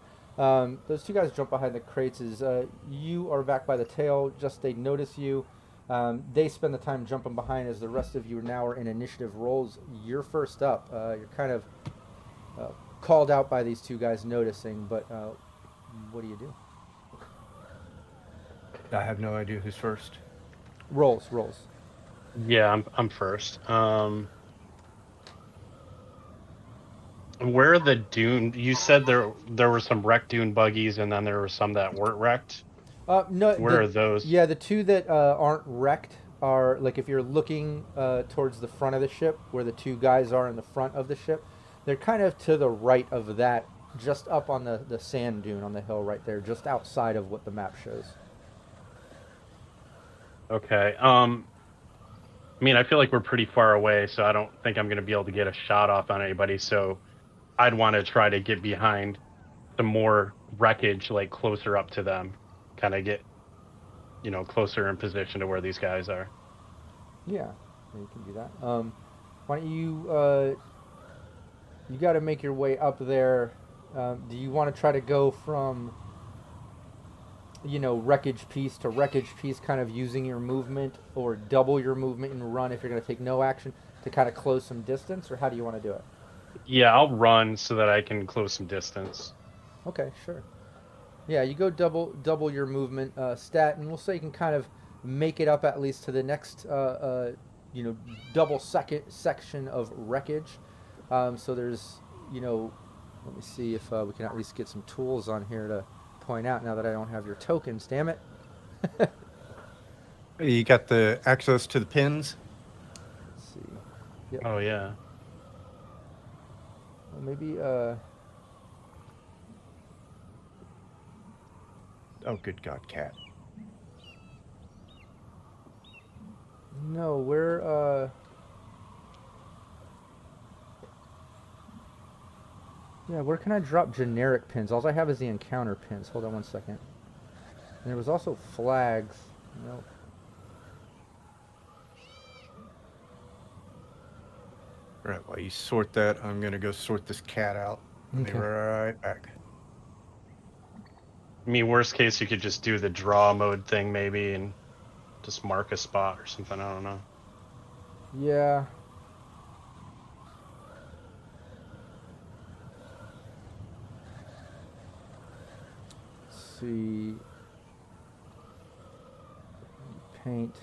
Those two guys jump behind the crates. You are back by the tail. Just they notice you. They spend the time jumping behind as the rest of you now are in initiative rolls. You're first up. You're kind of called out by these two guys noticing, but what do you do? I have no idea who's first. Rolls. Yeah, I'm first. Where are the Dune? You said there were some wrecked Dune buggies, and then there were some that weren't wrecked. No. Where are those? Yeah, the two that aren't wrecked are like if you're looking towards the front of the ship, where the two guys are in the front of the ship. They're kind of to the right of that, just up on the sand dune on the hill right there, just outside of what the map shows. Okay. I mean, I feel like we're pretty far away, so I don't think I'm going to be able to get a shot off on anybody. So I'd want to try to get behind some more wreckage, like closer up to them, kind of get, closer in position to where these guys are. Yeah, you can do that. Why don't you? You got to make your way up there. Do you want to try to go from, wreckage piece to wreckage piece, kind of using your movement, or double your movement and run if you're going to take no action to kind of close some distance, or how do you want to do it? Yeah, I'll run so that I can close some distance. Okay, sure. Yeah, you go double your movement stat, and we'll say you can kind of make it up at least to the next double section of wreckage. So there's let me see if we can at least get some tools on here to point out now that I don't have your tokens. Damn it. You got the access to the pins? Let's see. Yep. Oh yeah. Well, maybe Oh, good God, cat. no, we're yeah, where can I drop generic pins? All I have is the encounter pins. Hold on one second. And there was also flags. Nope. All right, while you sort that, I'm going to go sort this cat out. I'll be Okay. right back. I mean, worst case, you could just do the draw mode thing maybe and just mark a spot or something. I don't know. Yeah. Let's see. Paint.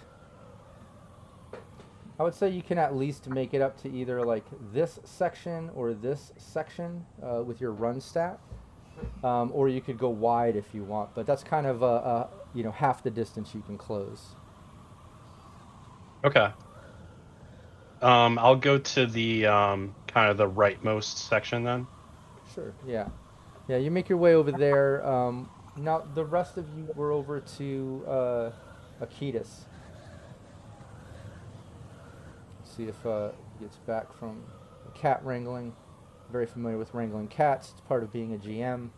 I would say you can at least make it up to either like this section or this section with your run stat, or you could go wide if you want. But that's kind of half the distance you can close. Okay. I'll go to the kind of the rightmost section then. Sure. Yeah. Yeah. You make your way over there. Now the rest of you were over to Akitas. See if he gets back from cat wrangling. Very familiar with wrangling cats. It's part of being a GM.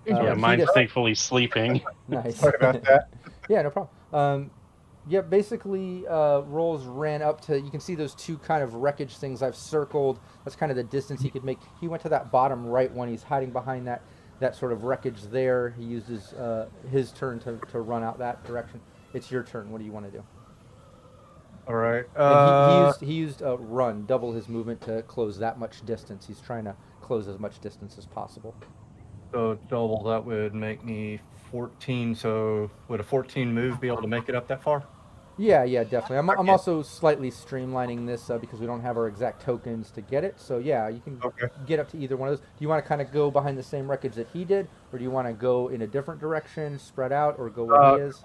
Yeah, mine's Akitas- thankfully sleeping. Nice. Sorry about that. Yeah, no problem. Yeah, basically, Rolls ran up to, you can see those two kind of wreckage things I've circled. That's kind of the distance he could make. He went to that bottom right one. He's hiding behind that that sort of wreckage there. He uses his turn to run out that direction. It's your turn. What do you want to do? All right. And he used run, double his movement to close that much distance. He's trying to close as much distance as possible. So double, that would make me 14. So would a 14 move be able to make it up that far? Yeah, definitely. I'm Okay. also slightly streamlining this because we don't have our exact tokens to get it. So yeah, you can get up to either one of those. Do you want to kind of go behind the same wreckage that he did, or do you want to go in a different direction, spread out, or go where he is?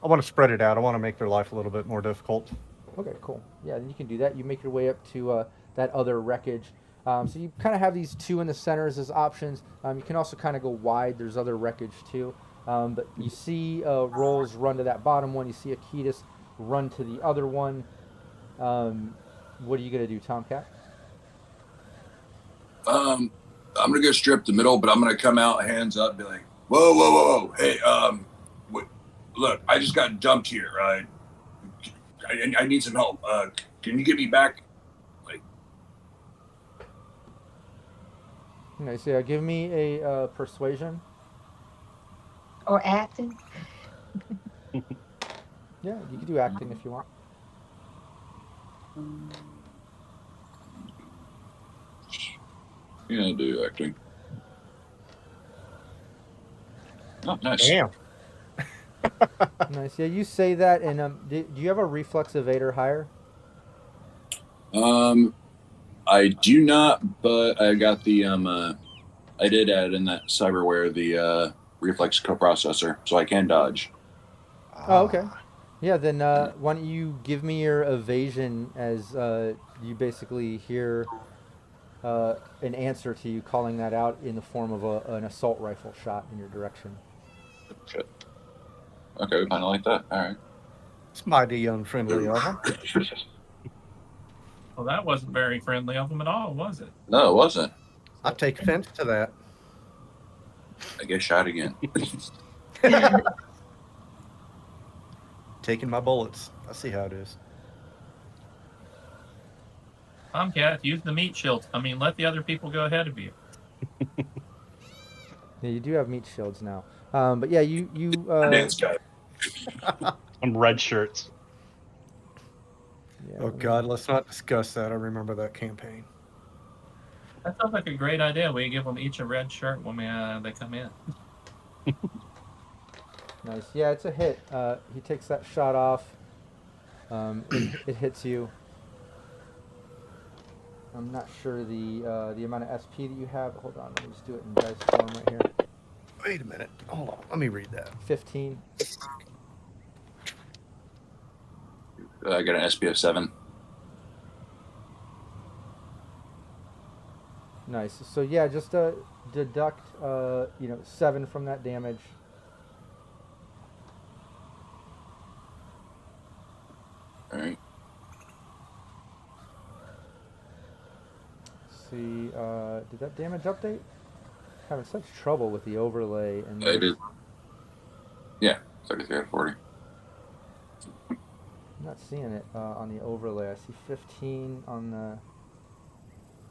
I want to spread it out. I want to make their life a little bit more difficult. Okay, cool. Yeah, then you can do that. You make your way up to that other wreckage. So you kind of have these two in the centers as options. You can also kind of go wide. There's other wreckage too. But you see Rolls run to that bottom one. You see Akitas run to the other one. What are you going to do, Tomcat? I'm gonna go strip the middle, but I'm gonna come out hands up, and be like, whoa, hey, look, I just got dumped here. I need some help. Can you get me back? Like, Nice. Yeah, give me a persuasion. Or acting. Yeah, you can do acting if you want. yeah, do acting. Oh, nice. Damn. Nice. Yeah, you say that, and do you have a reflex evader higher? I do not, but I got the I did add in that cyberware the reflex coprocessor, so I can dodge. Oh, okay. Yeah, then why don't you give me your evasion as you basically hear an answer to you calling that out in the form of an assault rifle shot in your direction. Shit. Okay, we kind of like that. All right. It's mighty unfriendly of them. Well, that wasn't very friendly of them at all, was it? No, it wasn't. I take offense to that. I get shot again. Taking my bullets. I see how it is. Tomcat, use the meat shield. I mean, let the other people go ahead of you. Yeah, you do have meat shields now. But yeah, you Dance guy. Some red shirts. yeah, Oh God, let's not discuss that. I remember that campaign. That sounds like a great idea. We give them each a red shirt when they come in. nice. Yeah, it's a hit. He takes that shot off. It hits you. I'm not sure the amount of SP that you have. Hold on, let me just do it in dice form right here. Wait a minute. Hold on. Let me read that. 15. I got an SPF 7. Nice. So yeah, just deduct 7 from that damage. All right. See, did that damage update? Having such trouble with the overlay and I did. Yeah, 33 out of 40. I'm not seeing it on the overlay. I see 15 on the.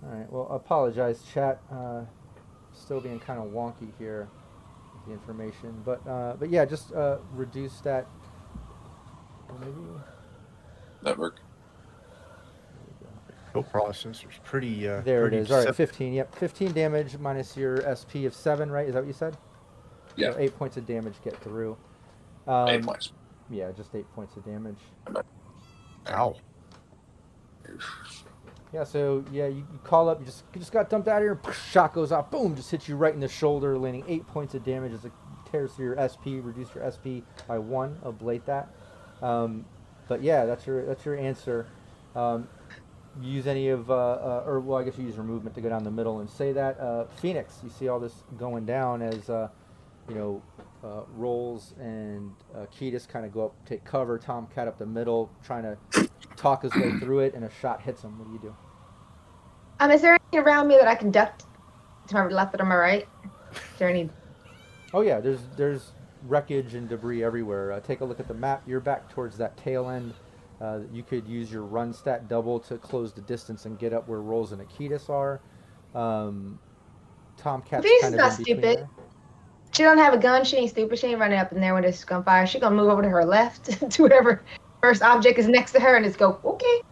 All right. Well, apologize, chat. Still being kind of wonky here with the information, but yeah, just reduce that. Maybe. That worked. Co-processor's pretty. There pretty it is. All right, sim- 15. Yep, 15 damage minus your SP of 7, right? Is that what you said? Yeah. So 8 points of damage get through. 8 points. Yeah, just 8 points of damage. Ow. Yeah, so yeah, you call up, you just got dumped out of here, shot goes off, boom, just hits you right in the shoulder, landing 8 points of damage as it tears through your SP, reduce your SP by 1, ablate that. But yeah, that's your answer. Use any of, or well, I guess you use your movement to go down the middle and say that. Phoenix, you see all this going down as, Rolls and Ketis kind of go up, take cover, Tomcat up the middle, trying to talk his way through it, and a shot hits him. What do you do? Is there anything around me that I can duck to my left or to my right? Is there any? Oh yeah, there's wreckage and debris everywhere. Take a look at the map. You're back towards that tail end. You could use your run stat double to close the distance and get up where Rolls and Akitas are. Tomcat's She's kind of not in between stupid. there. She don't have a gun. She ain't stupid. She ain't running up in there when it's gunfire. She gonna move over to her left to whatever first object is next to her and just go, okay.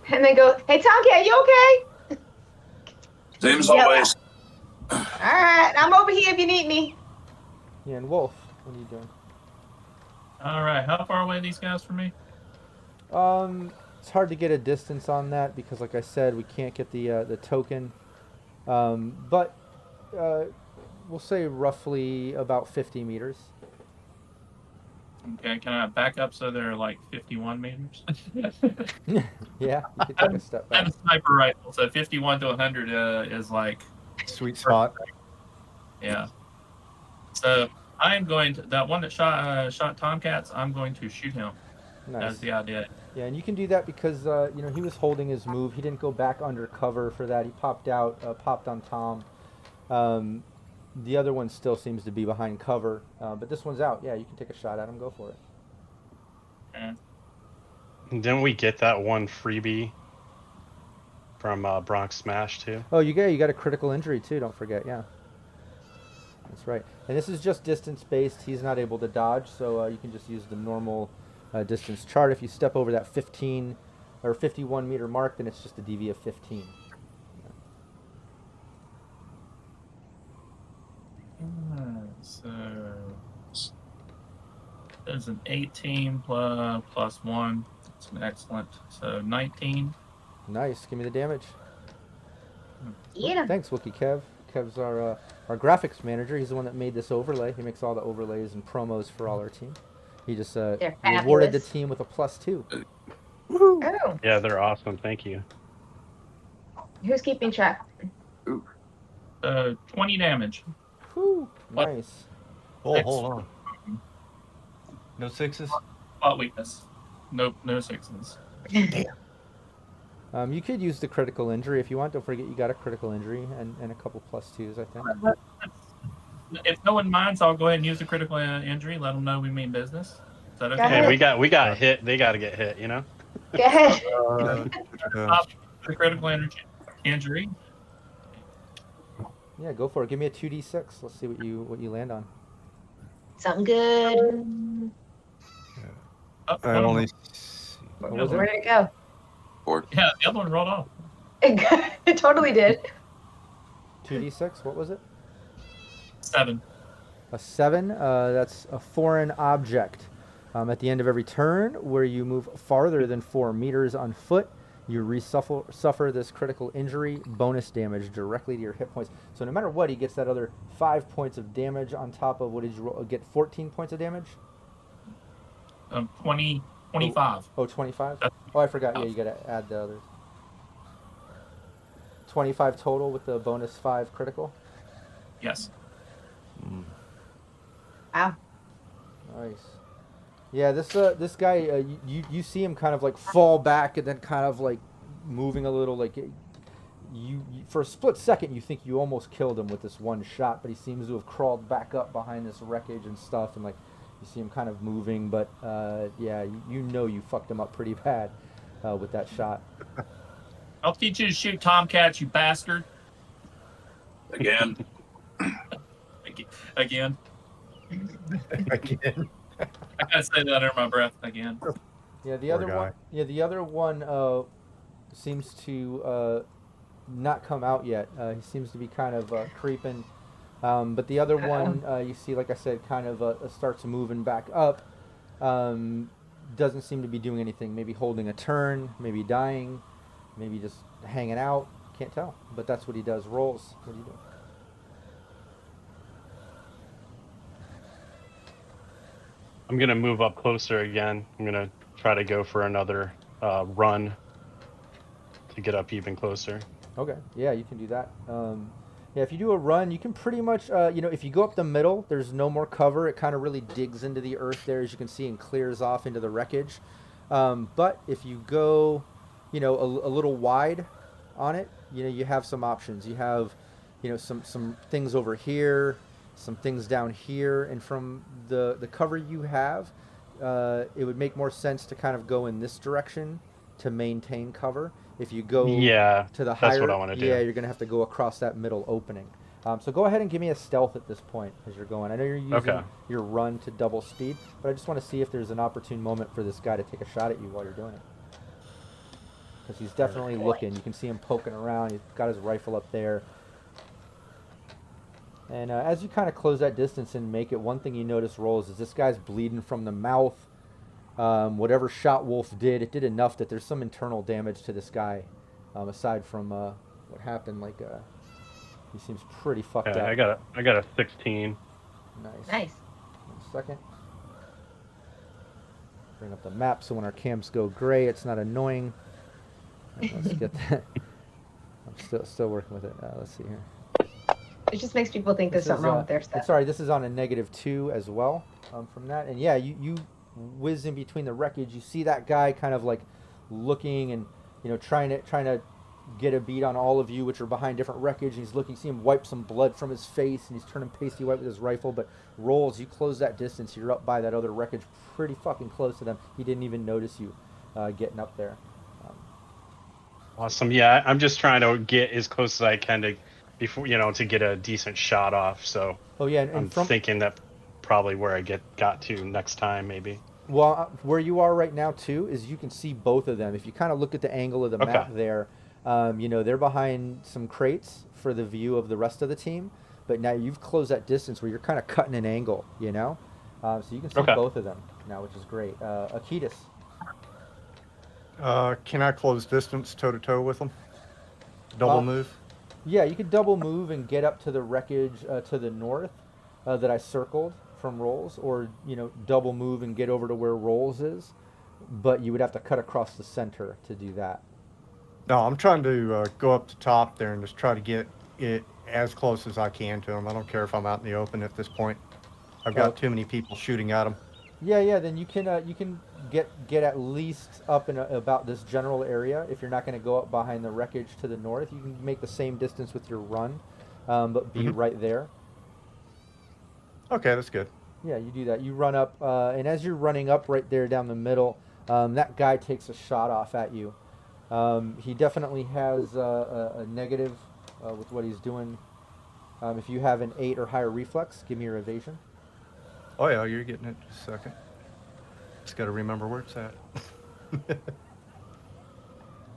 And then go, hey, Tomcat, you okay? Same as Yeah. always. All right, I'm over here if you need me. Yeah, and Wolf, what are you doing? All right, how far away are these guys from me? It's hard to get a distance on that because, like I said, we can't get the token. But we'll say roughly about 50 meters. Okay, can I back up so they're like 51 meters? Yeah, you could take a step I have back. a sniper rifle, so 51 to 100 is like, Sweet spot. yeah. So I am going to, that one that shot Tomcats, I'm going to shoot him. Nice. That's the idea. Yeah, and you can do that because he was holding his move. He didn't go back under cover for that. He popped out, popped on Tom. The other one still seems to be behind cover, but this one's out. Yeah, you can take a shot at him. Go for it. Okay. Didn't we get that one freebie from Bronx Smash too? Oh, you got a critical injury too. Don't forget. Yeah, that's right. And this is just distance based. He's not able to dodge, so you can just use the normal distance chart. If you step over that 15 or 51 meter mark, then it's just a DV of 15. So there's an 18 plus 1. It's an excellent. So 19. Nice. Give me the damage. Yeah. Thanks, Wookie Kev. Kev's our graphics manager. He's the one that made this overlay. He makes all the overlays and promos for all our team. He just They're rewarded the fabulous. team with a +2. Oh, Yeah, they're awesome. Thank you. who's keeping track? 20 damage. Whew, What? nice. Oh, hold on. No sixes? Spot weakness. Nope, no sixes. You could use the critical injury if you want. Don't forget you got a critical injury and a couple +2s, I think. If no one minds, I'll go ahead and use the critical injury. Let them know we mean business. Is that Go okay? ahead. Hey, we got hit. They got to get hit. You know. Go ahead. The critical injury. Yeah, go for it. Give me a 2d6. Let's see what you land on. Something good. Oh, I only. What was Where it? did it go? Yeah, the other one rolled off. It totally did. 2d6. What was it? 7. A 7. That's a foreign object. At the end of every turn, where you move farther than 4 meters on foot, you suffer this critical injury bonus damage directly to your hit points. So no matter what, he gets that other 5 points of damage on top of what did you roll? Get 14 points of damage? 25. Oh, 25? Oh, I forgot. Yeah, you got to add the others. 25 total with the bonus 5 critical. Yes. Wow. Nice. Yeah, this guy, you see him kind of like fall back and then kind of like moving a little, like you for a split second you think you almost killed him with this one shot, but he seems to have crawled back up behind this wreckage and stuff, and like you see him kind of moving, but yeah, you know you fucked him up pretty bad with that shot. I'll teach you to shoot tomcats, you bastard. Again. Again. Again. I gotta say that under my breath again. Yeah, the Poor other guy. one. Yeah, the other one seems to not come out yet. He seems to be kind of creeping. But the other one, you see, like I said, kind of starts moving back up. Doesn't seem to be doing anything. Maybe holding a turn. Maybe dying. Maybe just hanging out. Can't tell. But that's what he does. Rolls. What do you do? I'm gonna move up closer again. I'm gonna try to go for another run to get up even closer. Okay. Yeah, you can do that. Yeah, if you do a run, you can pretty much, if you go up the middle, there's no more cover. It kind of really digs into the earth there, as you can see, and clears off into the wreckage. But if you go, a little wide on it, you have some options. You have, some things over here, some things down here, and from the cover you have, it would make more sense to kind of go in this direction to maintain cover. If you go Yeah, to the that's higher, what I wanna do. yeah, you're gonna have to go across that middle opening. So go ahead and give me a stealth at this point as you're going. I know you're using Okay. your run to double speed, but I just want to see if there's an opportune moment for this guy to take a shot at you while you're doing it. Because he's definitely looking. You can see him poking around. He's got his rifle up there. And as you kind of close that distance and make it, one thing you notice, Rolls, is this guy's bleeding from the mouth. Whatever shot Wolf did, it did enough that there's some internal damage to this guy, aside from what happened. Like he seems pretty fucked Okay, up. I got a 16. Nice. Nice. 1 second. Bring up the map so when our cams go gray, it's not annoying. Right, let's get that. I'm still working with it. Let's see here. It just makes people think there's something wrong with their stuff. Sorry, this is on a -2 as well from that. And yeah, you whiz in between the wreckage. You see that guy kind of like looking and trying to get a beat on all of you, which are behind different wreckage. And he's looking, see him wipe some blood from his face, and he's turning pasty white with his rifle. But Rolls, you close that distance. You're up by that other wreckage, pretty fucking close to them. He didn't even notice you getting up there. Awesome. Yeah, I'm just trying to get as close as I can to before to get a decent shot off. So Oh yeah, I'm thinking that probably where I got to next time maybe. Well, where you are right now too is you can see both of them. If you kind of look at the angle of the map there, they're behind some crates for the view of the rest of the team. But now you've closed that distance where you're kind of cutting an angle, so you can see both of them now, which is great. Akitas. Can I close distance toe to toe with them? Double move? Yeah, you could double move and get up to the wreckage to the north that I circled from Rolls, or double move and get over to where Rolls is, but you would have to cut across the center to do that. No, I'm trying to go up the top there and just try to get it as close as I can to them. I don't care if I'm out in the open at this point. I've got too many people shooting at them. Yeah. Then you can get at least up in about this general area. If you're not going to go up behind the wreckage to the north, you can make the same distance with your run, but be right there. Okay, that's good. Yeah, you do that. You run up, and as you're running up right there down the middle, that guy takes a shot off at you. He definitely has a negative with what he's doing. If you have an 8 or higher reflex, give me your evasion. Oh yeah, you're getting it in a second. Just got to remember where it's at.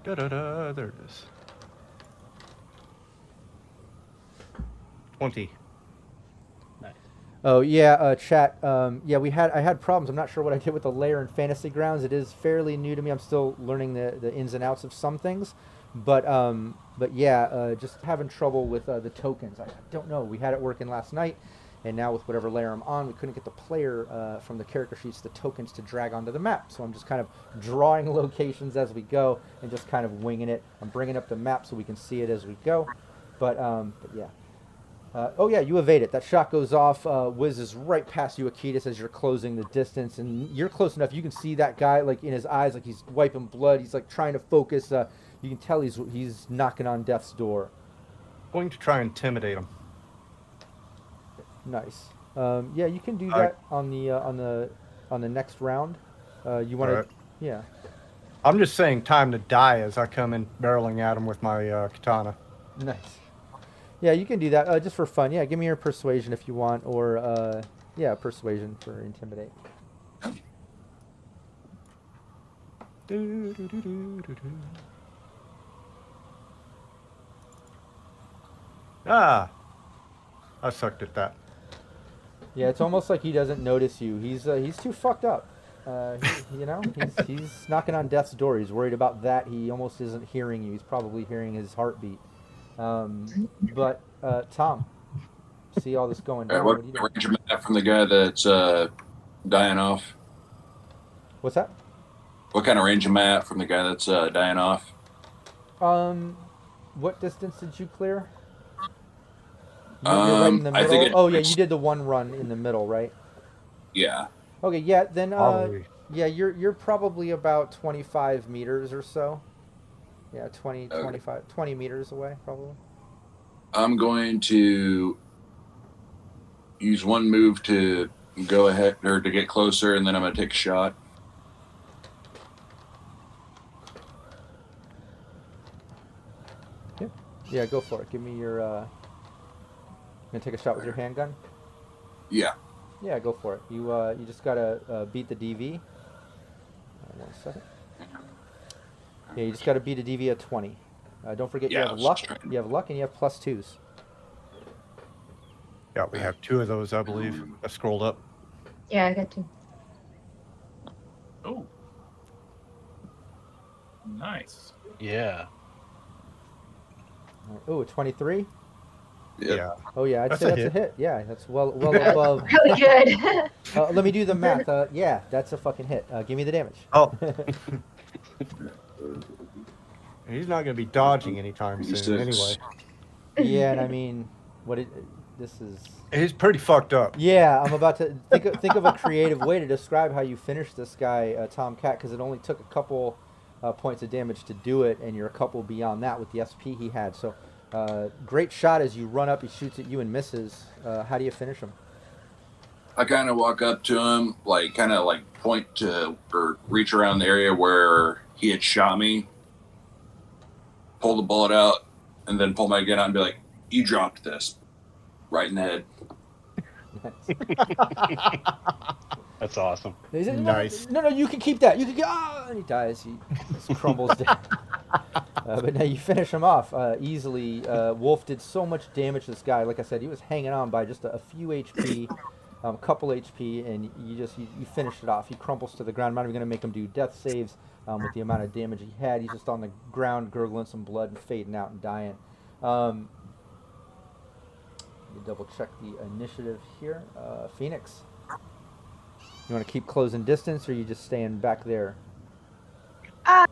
There it is. 20. Oh yeah, chat. Yeah, I had problems. I'm not sure what I did with the layer in Fantasy Grounds. It is fairly new to me. I'm still learning the ins and outs of some things, but yeah, just having trouble with the tokens. I don't know. We had it working last night, and now with whatever layer I'm on, we couldn't get the player from the character sheets the tokens to drag onto the map. So I'm just kind of drawing locations as we go and just kind of winging it. I'm bringing up the map so we can see it as we go, but yeah. Oh yeah, you evade it. That shot goes off, whizzes right past you, Akitas, as you're closing the distance, and you're close enough. You can see that guy, like in his eyes, like he's wiping blood. He's like trying to focus. You can tell he's knocking on death's door. Going to try and intimidate him. Nice. Yeah, you can do that on the next round. You want to? Yeah. I'm just saying, time to die as I come in barreling at him with my katana. Nice. Yeah, you can do that just for fun. Yeah, give me your persuasion if you want, or yeah, persuasion for intimidate. Ah, I sucked at that. Yeah, it's almost like he doesn't notice you. He's too fucked up. He's knocking on death's door. He's worried about that. He almost isn't hearing you. He's probably hearing his heartbeat. But Tom, see all this going down. What range of map from the guy that's dying off? What's that? What kind of range of map from the guy that's dying off? What distance did you clear? You're right in the middle. You did the one run in the middle, right? Yeah. Okay, yeah, then yeah, you're probably about 25 meters or so. Yeah, 25, 20 meters away, probably. I'm going to use one move to go ahead, or to get closer, and then I'm going to take a shot. Yeah, go for it. Give me your. Gonna take a shot with your handgun. Yeah. Yeah, go for it. You just gotta beat the DV. 1 second. Yeah, you just gotta beat a DV of 20. Don't forget Yeah, you I have was luck. just trying. You have luck and you have +2s. Yeah, we have 2 of those, I believe. I scrolled up. Yeah, I got 2. Oh, nice. Yeah. Oh, a 23. Yep. Yeah. Oh yeah, I'd That's say a that's a hit. hit. Yeah, that's well above. Really good. Let me do the math. Yeah, that's a fucking hit. Give me the damage. Oh. He's not going to be dodging anytime soon 36. anyway. Yeah, and I mean, this is. He's pretty fucked up. Yeah, I'm about to think of a creative way to describe how you finish this guy, Tomcat, because it only took a couple points of damage to do it, and you're a couple beyond that with the SP he had. So, great shot as you run up. He shoots at you and misses. How do you finish him? I kind of walk up to him, kind of point to or reach around the area where he had shot me, pull the bullet out, and then pull my gun out and be like, "You dropped this right in the head." That's awesome. He said, Nice. No, you can keep that. You can and he dies. He just crumbles down. But now you finish him off easily. Wolf did so much damage to this guy. Like I said, he was hanging on by just a few HP, couple HP, and you finished it off. He crumples to the ground. I'm not even going to make him do death saves with the amount of damage he had. He's just on the ground, gurgling some blood and fading out and dying. You double check the initiative here. Phoenix. You want to keep closing distance, or you just staying back there? I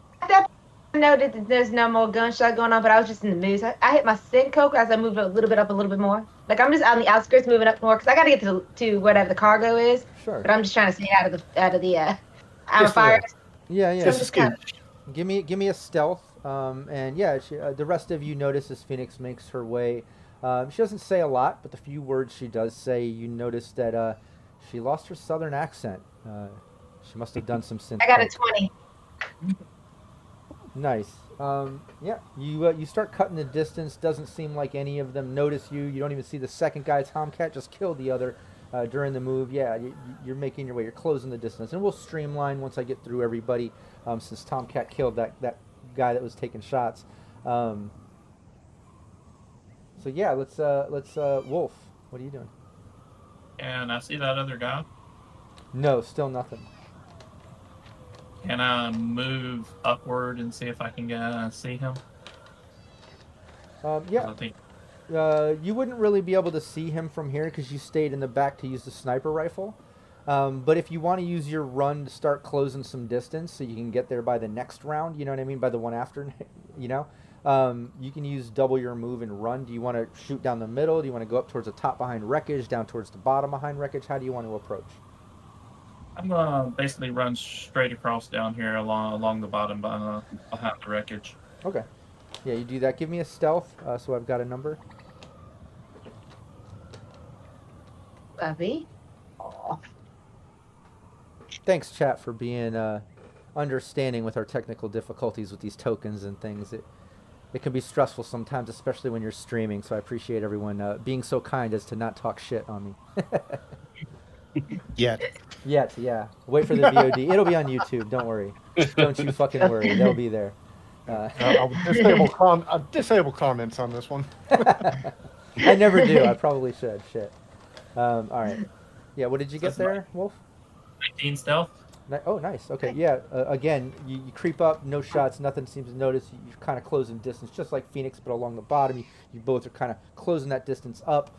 noted that there's no more gunshot going on, but I was just in the mood. So I hit my sin coke as I moved a little bit up, a little bit more. Like I'm just on the outskirts, moving up more, because I got to get to whatever the cargo is. Sure. But I'm just trying to stay out of the out of fire. Yeah. So I'm Just a just kind of, scoop. Give me a stealth. And yeah, the rest of you notice as Phoenix makes her way. She doesn't say a lot, but the few words she does say, you notice that she lost her southern accent. She must have done some synth. I got a 20. Nice. Yeah, you start cutting the distance. Doesn't seem like any of them notice you. You don't even see the second guy. Tomcat just killed the other during the move. Yeah, you're making your way. You're closing the distance, and we'll streamline once I get through everybody. Since Tomcat killed that guy that was taking shots. So yeah, let's Wolf. What are you doing? And I see that other guy. No, still nothing. Can I move upward and see if I can see him? Yeah. I think You wouldn't really be able to see him from here because you stayed in the back to use the sniper rifle. But if you want to use your run to start closing some distance so you can get there by the next round, you know what I mean? By the one after, you know? You can use double your move and run. Do you want to shoot down the middle? Do you want to go up towards the top behind wreckage, down towards the bottom behind wreckage? How do you want to approach? I'm gonna basically run straight across down here along the bottom behind the wreckage. Okay. Yeah, you do that. Give me a stealth so I've got a number. Lovely. Aw. Thanks, chat, for being understanding with our technical difficulties with these tokens and things. It can be stressful sometimes, especially when you're streaming, so I appreciate everyone being so kind as to not talk shit on me. Yet. Yeah. Wait for the VOD. It'll be on YouTube, don't worry. Don't you fucking worry. They'll be there. I'll disable comments on this one. I never do. I probably should. Shit. All right. Yeah, what did you get there, Wolf? 19 stealth. Oh, nice. Okay, yeah. Again, you creep up, no shots, nothing seems to notice. You're kind of closing distance, just like Phoenix, but along the bottom. You both are kind of closing that distance up,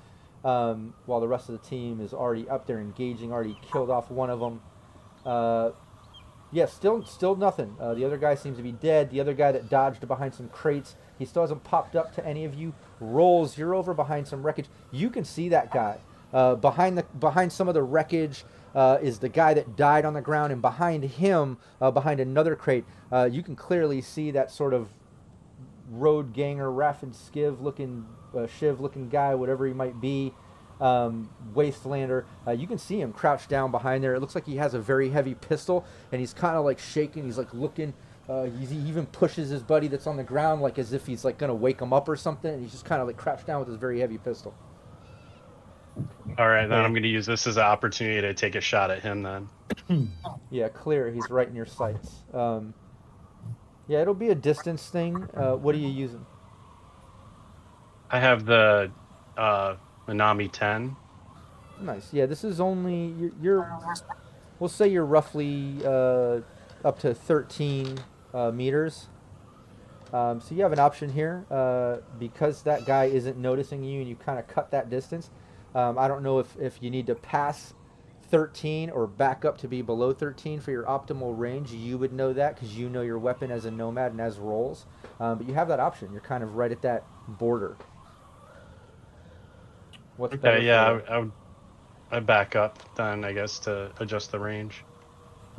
while the rest of the team is already up there engaging, already killed off one of them. Yeah, still nothing. The other guy seems to be dead. The other guy that dodged behind some crates, he still hasn't popped up to any of you. Rolls, you're over behind some wreckage. You can see that guy. Behind some of the wreckage is the guy that died on the ground, and behind him, behind another crate, you can clearly see that sort of road ganger, Raff and Skiv looking, Shiv looking guy, whatever he might be, wastelander. You can see him crouched down behind there. It looks like he has a very heavy pistol, and he's kind of like shaking. He's like looking He even pushes his buddy that's on the ground like as if he's like gonna wake him up or something, and he's just kind of like crouched down with his very heavy pistol. All right, then I'm going to use this as an opportunity to take a shot at him then. Yeah, clear. He's right in your sights. Yeah, it'll be a distance thing. What are you using? I have the Minami 10. Nice. Yeah, this is only we'll say you're roughly up to 13 meters. So you have an option here because that guy isn't noticing you, and you kind of cut that distance. I don't know if you need to pass 13 or back up to be below 13 for your optimal range. You would know that because you know your weapon as a nomad and as rolls. But you have that option. You're kind of right at that border. What's better Okay, for yeah, you? I back up then, I guess, to adjust the range.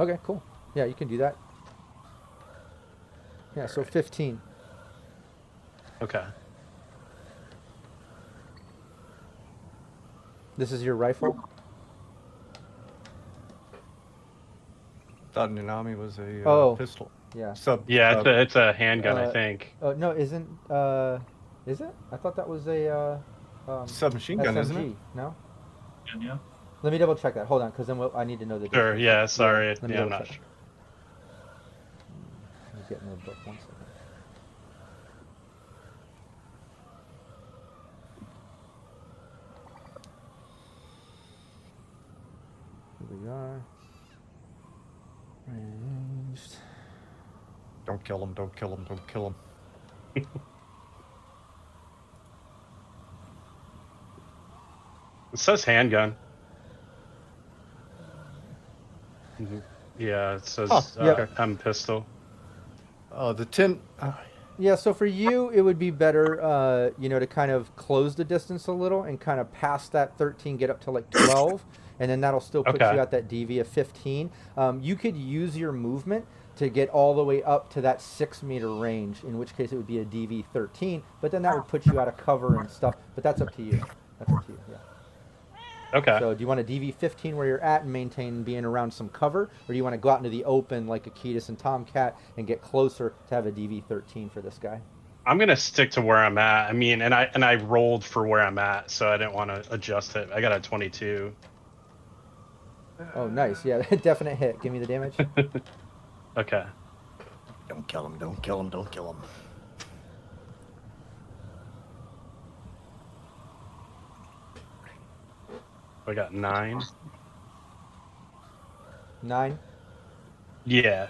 Okay, cool. Yeah, you can do that. Yeah, so 15. Okay. This is your rifle? Thought Nanami was a Oh. pistol. Yeah. Yeah, it's a handgun, I uh, think. No, isn't is it? I thought that was a Submachine gun, isn't it? SMG. No? Yeah. Let me double check that. Hold on, because then I need to know the Sure, difference. yeah, sorry. let me Yeah, I'm double not check. sure. Let me get in the book 1 second. Here we are. Ranged. Don't kill him, don't kill him, don't kill him. It says handgun. Yeah, it says Yep. M pistol. The 10... Yeah, so for you, it would be better, to kind of close the distance a little and kind of past that 13, get up to like 12, and then that'll still put Okay. you at that DV of 15. You could use your movement to get all the way up to that 6-meter range, in which case it would be a DV 13, but then that would put you out of cover and stuff, but that's up to you. That's up to you, yeah. Okay. So do you want a DV 15 where you're at and maintain being around some cover, or do you want to go out into the open like Akitas and Tomcat and get closer to have a DV 13 for this guy? I'm gonna stick to where I'm at. I mean, and I rolled for where I'm at, so I didn't want to adjust it. I got a 22. Oh, nice. Yeah, definite hit. Give me the damage. Okay. Don't kill him, don't kill him, don't kill him. I got 9. 9. Yeah.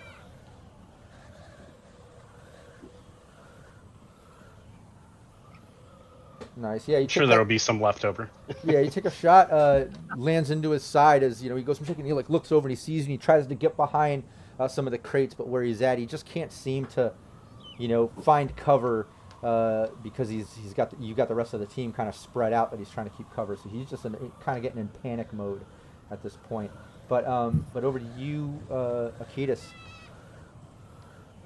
Nice. Yeah, you Sure, take there'll be some leftover. yeah, you take a shot, lands into his side as, he goes from shaking, he like looks over and he sees you and he tries to get behind some of the crates, but where he's at, he just can't seem to, find cover because you got the rest of the team kind of spread out that he's trying to keep cover. So he's just kind of getting in panic mode at this point. But over to you, Akitas.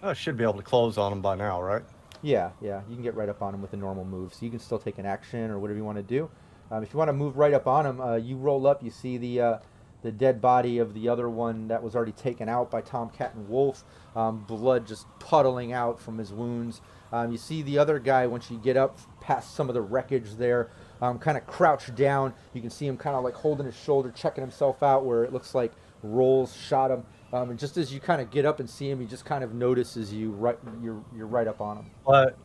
I should be able to close on him by now, right? Yeah, you can get right up on him with a normal move. So you can still take an action or whatever you want to do. If you want to move right up on him, you roll up. You see the dead body of the other one that was already taken out by Tomcat and Wolf. Blood just puddling out from his wounds. You see the other guy, once you get up past some of the wreckage there, kind of crouched down. You can see him kind of like holding his shoulder, checking himself out where it looks like rolls shot him. And just as you kind of get up and see him, he just kind of notices you. You're right up on him. But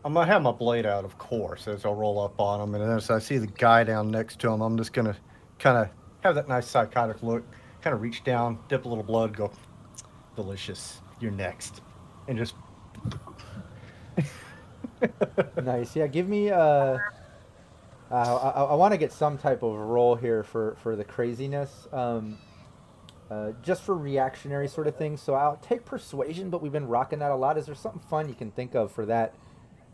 I'm going to have my blade out, of course, as I roll up on him. And as I see the guy down next to him, I'm just going to kind of have that nice psychotic look, kind of reach down, dip a little blood, go, delicious, you're next. And just... Nice. Yeah, give me I want to get some type of roll here for the craziness. Just for reactionary sort of things. So I'll take persuasion, but we've been rocking that a lot. Is there something fun you can think of for that?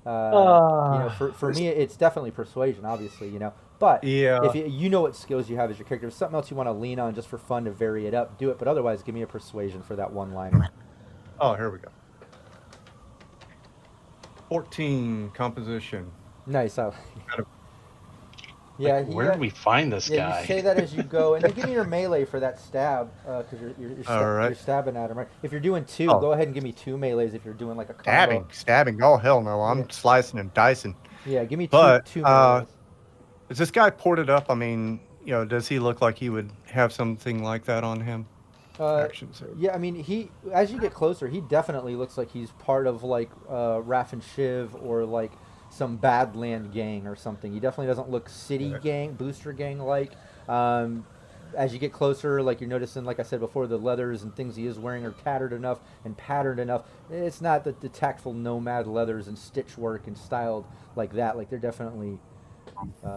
For me, it's definitely persuasion, obviously, But Yeah. if you know what skills you have as your character, if something else you want to lean on just for fun to vary it up, do it. But otherwise, give me a persuasion for that one-liner. Oh, here we go. 14 composition. Nice. Yeah, Where did we find this yeah, guy? you say that as you go, and then give me your melee for that stab, because All right. you're stabbing at him, right? If you're doing 2, Oh. go ahead and give me 2 melees if you're doing like a combo. Stabbing. Oh, hell no. I'm Yeah. slicing and dicing. Yeah, give me But, two melees. Is this guy ported up? I mean, does he look like he would have something like that on him? Action save. Yeah, I mean, as you get closer, he definitely looks like he's part of like Raff and Shiv or like some Badland gang or something. He definitely doesn't look city gang, booster gang like. As you get closer, like you're noticing, like I said before, the leathers and things he is wearing are tattered enough and patterned enough. It's not the tactful nomad leathers and stitch work and styled like that. Like they're definitely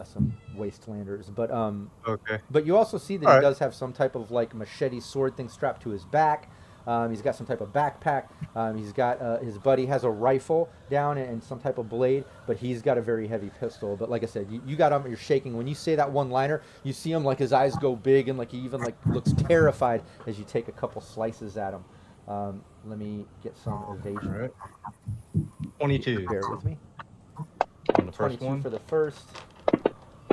some wastelanders, but Okay. But you also see that he does have some type of like machete sword thing strapped to his back. He's got some type of backpack. He's got his buddy has a rifle down and some type of blade, but he's got a very heavy pistol. But like I said, you got him. You're shaking when you say that one-liner. You see him like his eyes go big and like he even like looks terrified as you take a couple slices at him. Let me get some evasion. All right. 22. Bear with me. On the first 22 one. for the first.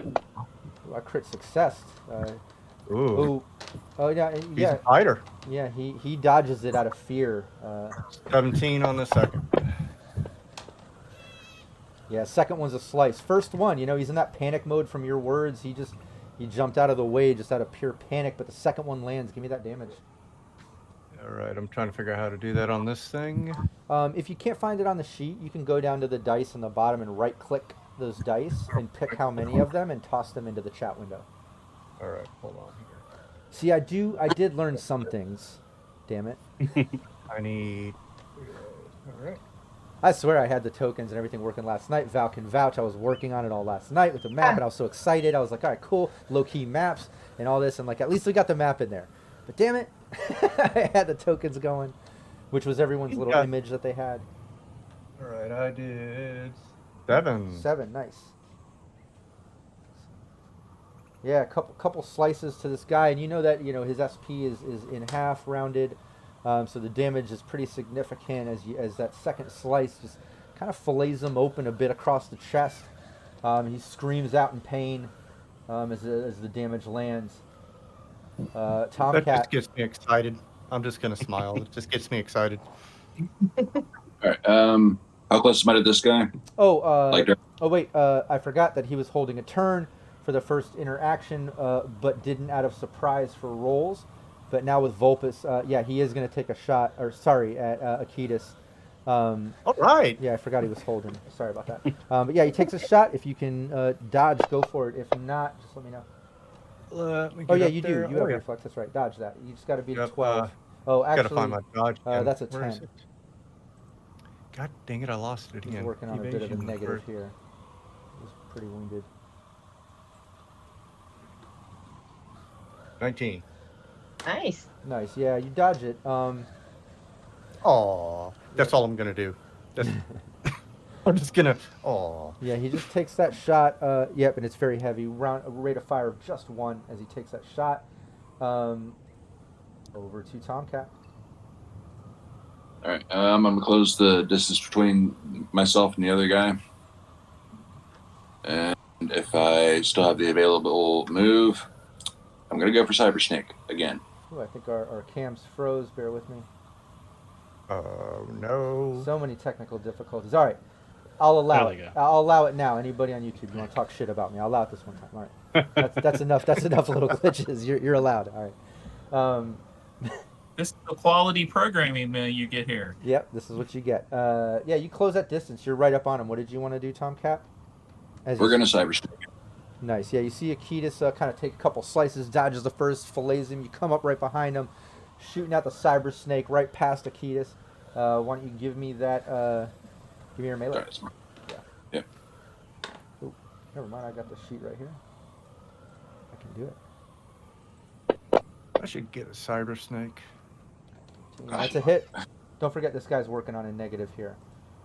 Ooh, I crit success. Ooh. Oh yeah, He's yeah. a fighter. Yeah, he dodges it out of fear. 17 on the second. Yeah, second one's a slice. First one, he's in that panic mode from your words. He jumped out of the way just out of pure panic. But the second one lands. Give me that damage. All right, I'm trying to figure out how to do that on this thing. If you can't find it on the sheet, you can go down to the dice on the bottom and right-click those dice and pick how many of them and toss them into the chat window. All right, hold on here. See, I did learn some things. Damn it. I need. All right. I swear I had the tokens and everything working last night. Val can vouch. I was working on it all last night with the map, and I was so excited. I was like, all right, cool, low-key maps and all this, and like at least we got the map in there. But damn it, I had the tokens going, which was everyone's little image that they had. All right, I did 7. 7, nice. Yeah, a couple slices to this guy, and you know that his SP is in half rounded, so the damage is pretty significant as that second slice just kind of fillets him open a bit across the chest. He screams out in pain as the damage lands. Tomcat. That just gets me excited. I'm just gonna smile. It just gets me excited. All right. How close am I to this guy? Wait. I forgot that he was holding a turn for the first interaction, but didn't out of surprise for rolls. But now with Vulpus, he is going to take a shot, at Akitas. All right. Yeah, I forgot he was holding. Sorry about that. But yeah, he takes a shot. If you can dodge, go for it. If not, just let me know. You do. You have reflex. That's right. Dodge that. You just got to beat a 12. Actually, gotta find my dodge. that's a Where is 10. it? God dang it! I lost it He's again. working on a bit of a Evasion negative first. here. He's pretty wounded. 19. Nice. Nice. Yeah, you dodge it. Oh, that's all I'm gonna do. That's, I'm just gonna. Oh. Yeah, he just takes that shot. Yep, and it's very heavy. Rate of fire of just 1 as he takes that shot. Over to Tomcat. All right. I'm gonna close the distance between myself and the other guy, and if I still have the available move, I'm gonna go for Cyber Snake again. Ooh, I think our cams froze. Bear with me. No. So many technical difficulties. All right, I'll allow it. I'll allow it now. Anybody on YouTube, you want to talk shit about me? I'll allow it this one time. All right, that's enough. That's enough little glitches. You're allowed. All right. This is the quality programming you get here. Yep, this is what you get. Yeah, you close that distance. You're right up on him. What did you want to do, Tomcat? We're gonna Cyber Snake. Nice. Yeah, you see Akitas kind of take a couple slices, dodges the first, fillets him. You come up right behind him, shooting out the Cyber Snake right past Akitas. Why don't you give me that? Give me your melee. Sorry, Yeah. Ooh, never mind. I got the sheet right here. I can do it. I should get a Cyber Snake. That's a hit. Don't forget this guy's working on a negative here.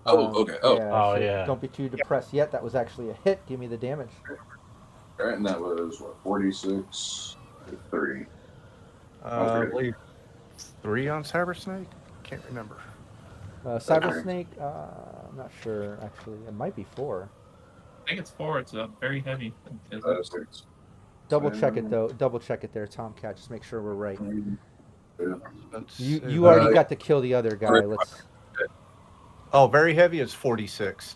Okay. So don't be too depressed yet. That was actually a hit. Give me the damage. All right, and that was 46, 3. I believe 3 on Cyber Snake. Can't remember. Cyber Snake. I'm not sure actually. It might be 4. think it's 4. It's very heavy. Double check it though. Double check it there, Tomcat. Just make sure we're right. Let's You see. you already got to kill the other guy. Let's. Oh, very heavy is 46.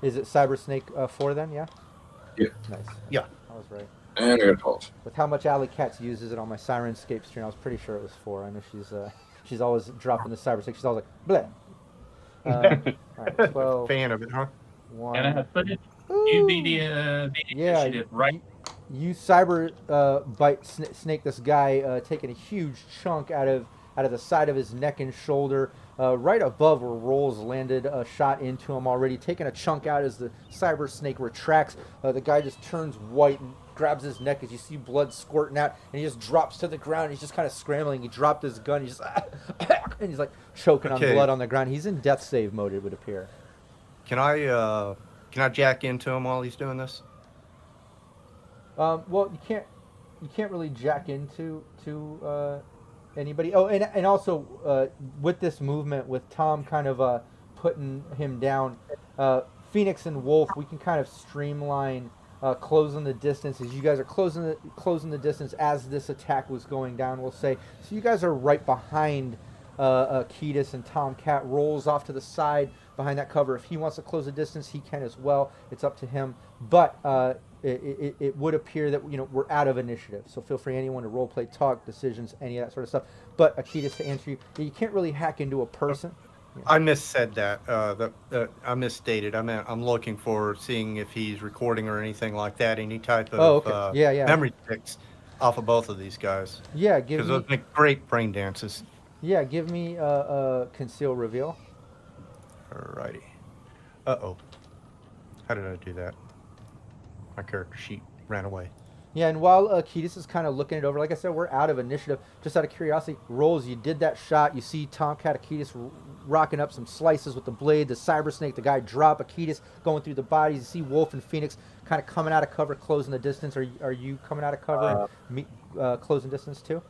Is it Cyber Snake 4 then? Yeah. Yeah. Nice. Yeah. I was right. And I got 12. With how much Alley Cats uses it on my Sirenscape stream, I was pretty sure it was 4. I know she's always dropping the Cyber Snake. She's always like, bleh. All right, 12. Fan of it, huh? 1. And I have put it. Ooh. You Yeah, she did right. You cyber snake this guy, taking a huge chunk out of the side of his neck and shoulder, right above where Rolls landed a shot into him already, taking a chunk out as the cyber snake retracts. The guy just turns white and grabs his neck as you see blood squirting out, and he just drops to the ground. He's just kind of scrambling. He dropped his gun. He's just and he's like choking on blood on the ground. He's in death save mode, it would appear. Can I jack into him while he's doing this? Well, you can't really jack into anybody. Oh, and also with this movement, with Tom kind of putting him down, Phoenix and Wolf, we can kind of streamline closing the distance as you guys are closing the distance as this attack was going down. We'll say so. You guys are right behind Ketis, and Tomcat rolls off to the side behind that cover. If he wants to close the distance, he can as well. It's up to him. But it would appear that we're out of initiative, so feel free anyone to role play, talk, decisions, any of that sort of stuff. But Akitas, to answer you can't really hack into a person. Yeah. I missaid that. I misstated. I meant I'm looking for seeing if he's recording or anything like that. Any type of memory sticks off of both of these guys. Yeah, because those make great brain dances. Yeah, give me conceal reveal. Alrighty. Uh-oh. How did I do that? My character sheet ran away. Yeah, and while Ketis is kind of looking it over, like I said, we're out of initiative. Just out of curiosity, Rolls, you did that shot. You see Tomcat Akitas rocking up some slices with the blade. The Cyber Snake, the guy drop. Akitas going through the bodies. You see Wolf and Phoenix kind of coming out of cover, closing the distance. Are you coming out of cover and closing distance too?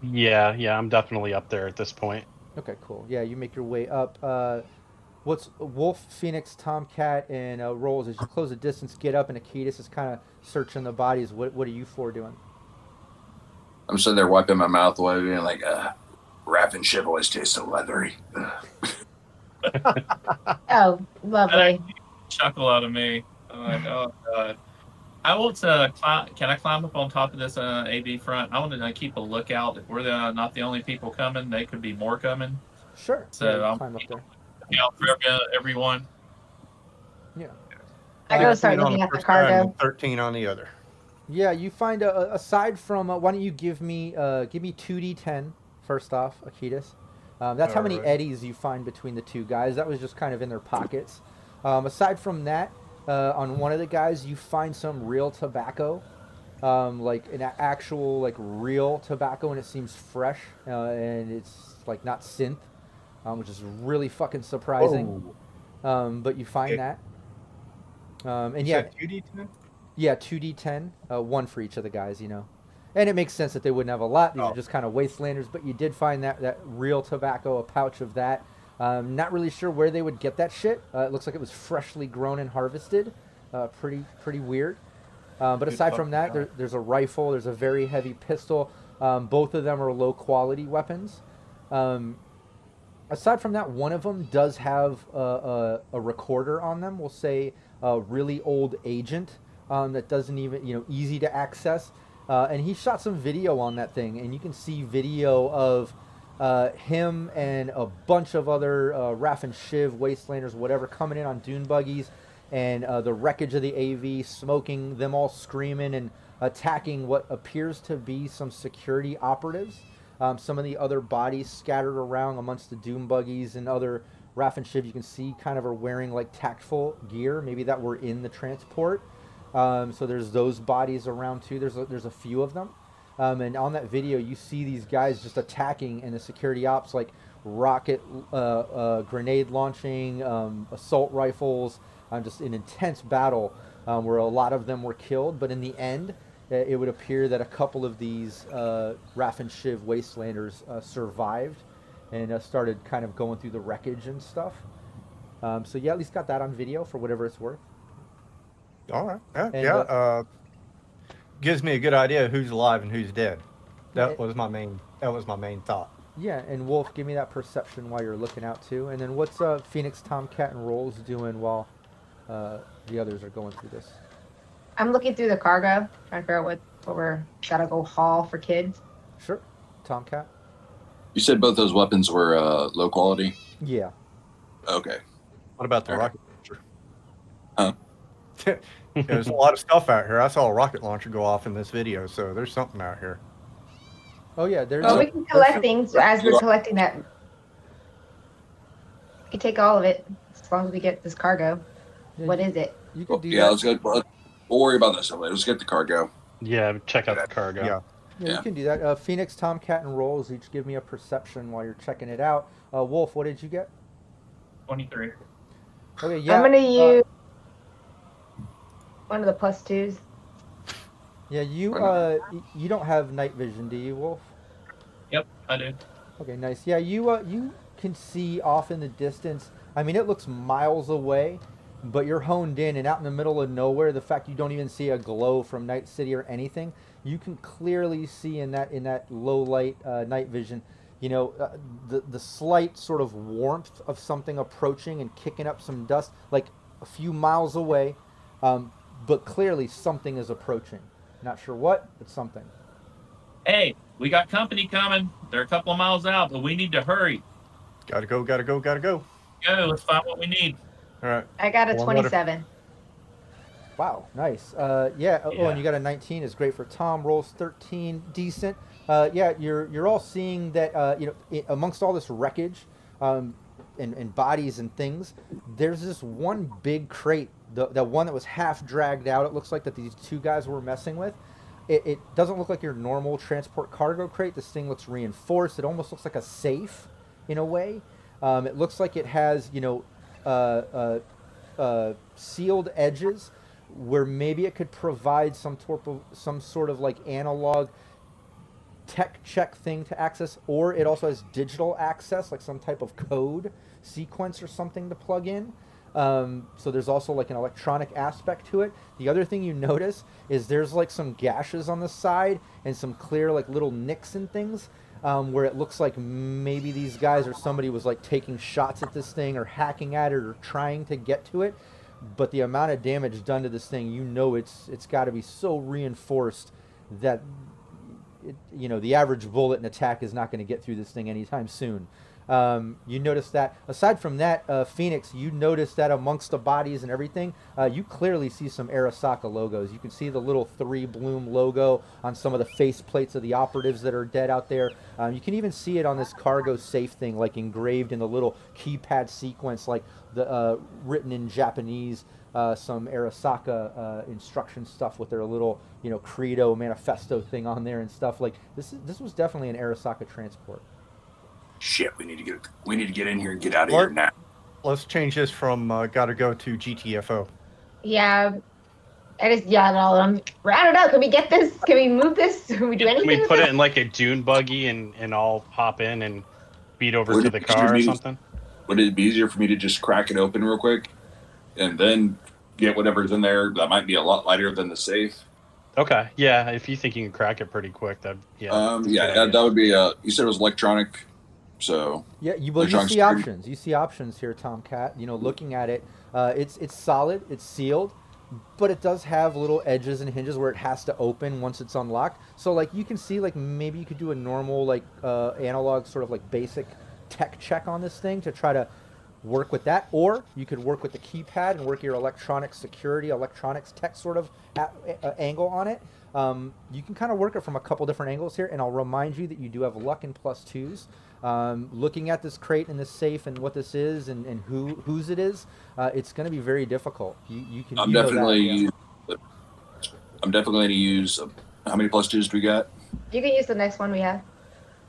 Yeah, I'm definitely up there at this point. Okay, cool. Yeah, you make your way up. What's Wolf, Phoenix, Tomcat, and Rolls, as you close the distance, get up, and Akitas is kind of searching the bodies. What are you four doing? I'm sitting there wiping my mouth away, being like, Raff and Shiv always taste so leathery. Oh, lovely. Chuckle out of me. I'm like, oh god. I want to can I climb up on top of this AV front? I want to keep a lookout. If we're not the only people coming, they could be more coming. Sure. So yeah, I'm climb up there. Out for everyone. Yeah. I go start looking at the cargo. 13 on the other. Yeah, you find aside from why don't you give me 2d10 first off, Akitas. That's how many eddies you find between the two guys. That was just kind of in their pockets. Aside from that, on one of the guys you find some real tobacco, like an actual like real tobacco, and it seems fresh, and it's like not synth, which is really fucking surprising. But you find that. And yeah, 2d10? Yeah, 2d10, one for each of the guys, And it makes sense that they wouldn't have a lot. These are just kind of wastelanders, but you did find that real tobacco, a pouch of that. Not really sure where they would get that shit. It looks like it was freshly grown and harvested. Pretty weird. But aside from that, there's a rifle, there's a very heavy pistol. Both of them are low quality weapons. Aside from that, one of them does have a recorder on them. We'll say a really old Agent. That doesn't even, easy to access. And he shot some video on that thing, and you can see video of him and a bunch of other Raff and Shiv, Wastelanders, whatever, coming in on dune buggies, and the wreckage of the AV, smoking, them all screaming and attacking what appears to be some security operatives. Some of the other bodies scattered around amongst the dune buggies and other Raff and Shiv you can see kind of are wearing like tactful gear, maybe that were in the transport. So there's those bodies around too. There's a few of them, and on that video you see these guys just attacking, and the security ops like rocket, grenade launching, assault rifles, just an intense battle where a lot of them were killed. But in the end, it would appear that a couple of these Raff and Shiv Wastelanders survived and started kind of going through the wreckage and stuff. So yeah, at least got that on video for whatever it's worth. All right. And, Gives me a good idea of who's alive and who's dead. That Right. was my main. That was my main thought. Yeah, and Wolf, give me that perception while you're looking out too. And then what's Phoenix, Tomcat, and Rolls doing while the others are going through this? I'm looking through the cargo, trying to figure out what we're gotta go haul for kids. Sure, Tomcat. You said both those weapons were low quality. Yeah. Okay. What about the All right. rocket launcher? Huh? There's a lot of stuff out here. I saw a rocket launcher go off in this video, so there's something out here. Oh yeah, there's. Well, we can collect some- things as we're collecting that. We can take all of it as long as we get this cargo. yeah, What you, is it? You could do Yeah, that. let's go. We'll worry about this later. Let's get the cargo. Yeah, check out the cargo. Yeah. Yeah, Yeah. you can do that. Phoenix, Tomcat, and Rolls each give me a perception while you're checking it out. Wolf, what did you get? 23. Okay, yeah. I'm gonna use one of the +2s. Yeah, you you don't have night vision, do you, Wolf? Yep, I do. Okay, nice. Yeah, you can see off in the distance. I mean, it looks miles away, but you're honed in and out in the middle of nowhere. The fact you don't even see a glow from Night City or anything, you can clearly see in that low light night vision. You know, the slight sort of warmth of something approaching and kicking up some dust, like a few miles away, but clearly something is approaching. Not sure what, but something. Hey, we got company coming. They're a couple of miles out, but we need to hurry. Gotta go. Gotta go. Gotta go. Go, let's find what we need. All right. I got a Well, what if- 27. Wow, nice. Yeah. Oh, Yeah. and you got a 19 is great for Tom. Rolls 13, decent. Yeah, you're all seeing that. Amongst all this wreckage, and bodies and things, there's this one big crate. The one that was half dragged out. It looks like that these two guys were messing with. It doesn't look like your normal transport cargo crate. This thing looks reinforced. It almost looks like a safe, in a way. It looks like it has sealed edges, where maybe it could provide some sort of like analog tech check thing to access, or it also has digital access, like some type of code sequence or something to plug in. So there's also like an electronic aspect to it. The other thing you notice is there's like some gashes on the side and some clear like little nicks and things, where it looks like maybe these guys or somebody was like taking shots at this thing or hacking at it or trying to get to it. But the amount of damage done to this thing, it's got to be so reinforced that the average bullet and attack is not going to get through this thing anytime soon. You notice that. Aside from that, Phoenix, you notice that amongst the bodies and everything, you clearly see some Arasaka logos. You can see the little 3 Bloom logo on some of the face plates of the operatives that are dead out there. You can even see it on this cargo safe thing, like engraved in the little keypad sequence, like the written in Japanese. Some Arasaka instruction stuff with their little, credo manifesto thing on there and stuff. Like this was definitely an Arasaka transport. Shit, we need to get in here and get out of here now. Let's change this from gotta go to GTFO. Yeah. I just yelled at all of them. Round it up. Can we get this? Can we move this? Can we do anything? Can we with put this? it in like a dune buggy and all hop in and beat over Would to it the be car or easier something? Would it be easier for me to just crack it open real quick and then get whatever's in there that might be a lot lighter than the safe? Okay, yeah. If you think you can crack it pretty quick, that Yeah, that's a good idea. that would be. You said it was electronic, so Yeah, you Electronic see security. options. You see options here, Tomcat. Looking at it, it's solid, it's sealed, but it does have little edges and hinges where it has to open once it's unlocked. So like you can see, like maybe you could do a normal like analog sort of like basic tech check on this thing to try to work with that, or you could work with the keypad and work your electronic security, electronics tech sort of angle on it. You can kind of work it from a couple different angles here, and I'll remind you that you do have luck and +2s. Looking at this crate and this safe and what this is and whose it is, it's going to be very difficult. You can. I'm you know that, definitely. yeah. I'm definitely going to use. How many +2s do we got? You can use the next one we have.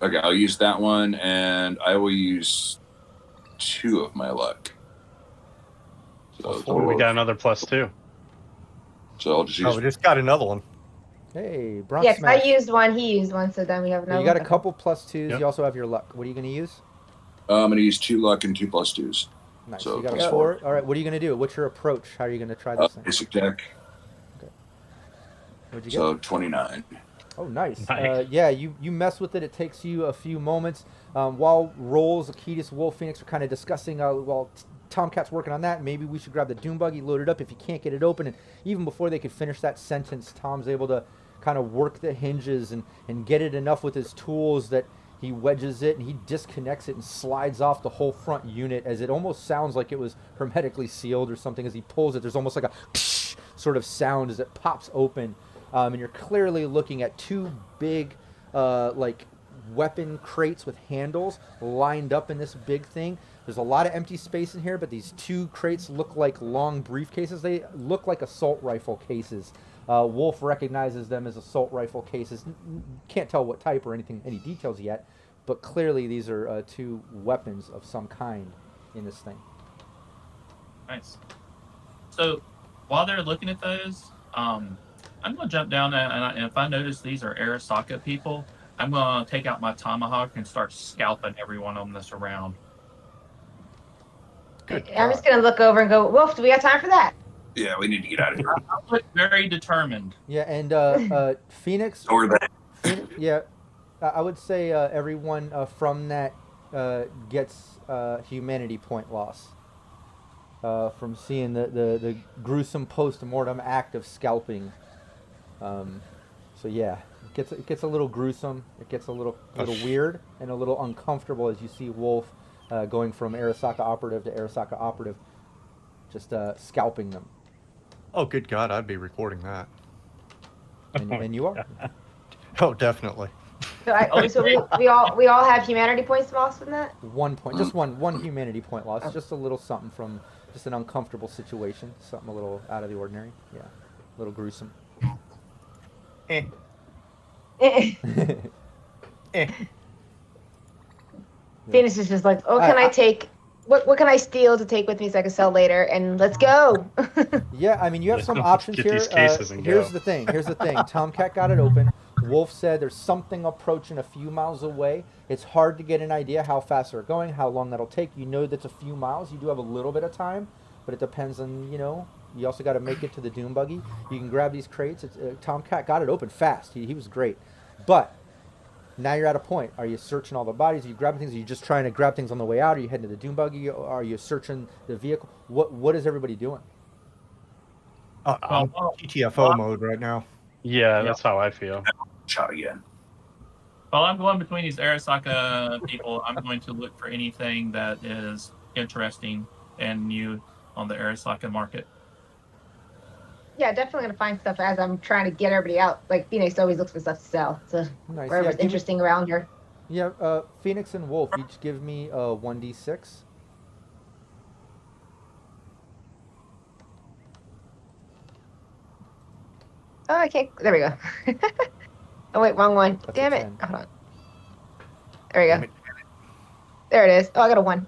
Okay, I'll use that one, and I will use 2 of my luck. So, We got another +2. so I'll just use. Oh, we just got another one. Hey, Bronx Yes, Smash. I used one. He used one. So then we have Yeah, another. you got a one. couple +2s. Yep. You also have your luck. What are you going to use? I'm going to use 2 luck and 2 +2s. Nice. So you got a plus 4. All right. What are you going to do? What's your approach? How are you going to try this thing? Basic deck. What'd you get? So 29. Oh, nice. Nice. Yeah, you mess with it. It takes you a few moments. While Rolls, Akitas, Wolf, Phoenix are kind of discussing, while Tomcat's working on that, maybe we should grab the Doom buggy, load it up if you can't get it open. And even before they could finish that sentence, Tom's able to kind of work the hinges and get it enough with his tools that he wedges it and he disconnects it and slides off the whole front unit as it almost sounds like it was hermetically sealed or something. As he pulls it, there's almost like a sort of sound as it pops open. And you're clearly looking at two big, like, weapon crates with handles lined up in this big thing. There's a lot of empty space in here, but these two crates look like long briefcases. They look like assault rifle cases. Wolf recognizes them as assault rifle cases. Can't tell what type or any details yet, but clearly these are two weapons of some kind in this thing. Nice. So while they're looking at those, I'm going to jump down and if I notice these are Arasaka people, I'm going to take out my tomahawk and start scalping everyone on this around. Good I'm just God. gonna look over and go, Wolf, do we have time for that? Yeah, we need to get out of here. I look very determined. Yeah, and Phoenix. Or that. Yeah, I would say everyone from that gets humanity point loss from seeing the gruesome post-mortem act of scalping. So yeah, it gets a little gruesome. It gets a little weird and a little uncomfortable as you see Wolf going from Arasaka operative to Arasaka operative, just scalping them. Oh, good God, I'd be recording that. And you are. Oh, definitely. So we all have humanity points lost from that. 1 point, just one humanity point loss. Just a little something from just an uncomfortable situation, something a little out of the ordinary. Yeah, a little gruesome. Eh. Eh. Phoenix is just like, oh, can I take? What can I steal to take with me so I can sell later? And let's go. Yeah, I mean, you have some options Get here. these cases and Here's go. the thing. Tomcat got it open. Wolf said there's something approaching a few miles away. It's hard to get an idea how fast they're going, how long that'll take. You know that's a few miles. You do have a little bit of time, but it depends on, you also got to make it to the Doom buggy. You can grab these crates. Tomcat got it open fast. He was great. But now you're at a point. Are you searching all the bodies? Are you grabbing things? Are you just trying to grab things on the way out? Are you heading to the Doom buggy? Are you searching the vehicle? What is everybody doing? I'm TTFO mode right now. Yeah, that's how I feel. Shot again. While I'm going between these Arasaka people, I'm going to look for anything that is interesting and new on the Arasaka market. Yeah, definitely gonna find stuff as I'm trying to get everybody out. Like Phoenix always looks for stuff to sell. So Nice. wherever's Yeah, interesting around her. Yeah, Phoenix and Wolf each give me 1d6. Oh, okay. There we go. Oh wait, wrong one. That's Damn a it. 10. Hold on. There we Damn go. it. There it is. Oh, I got a 1.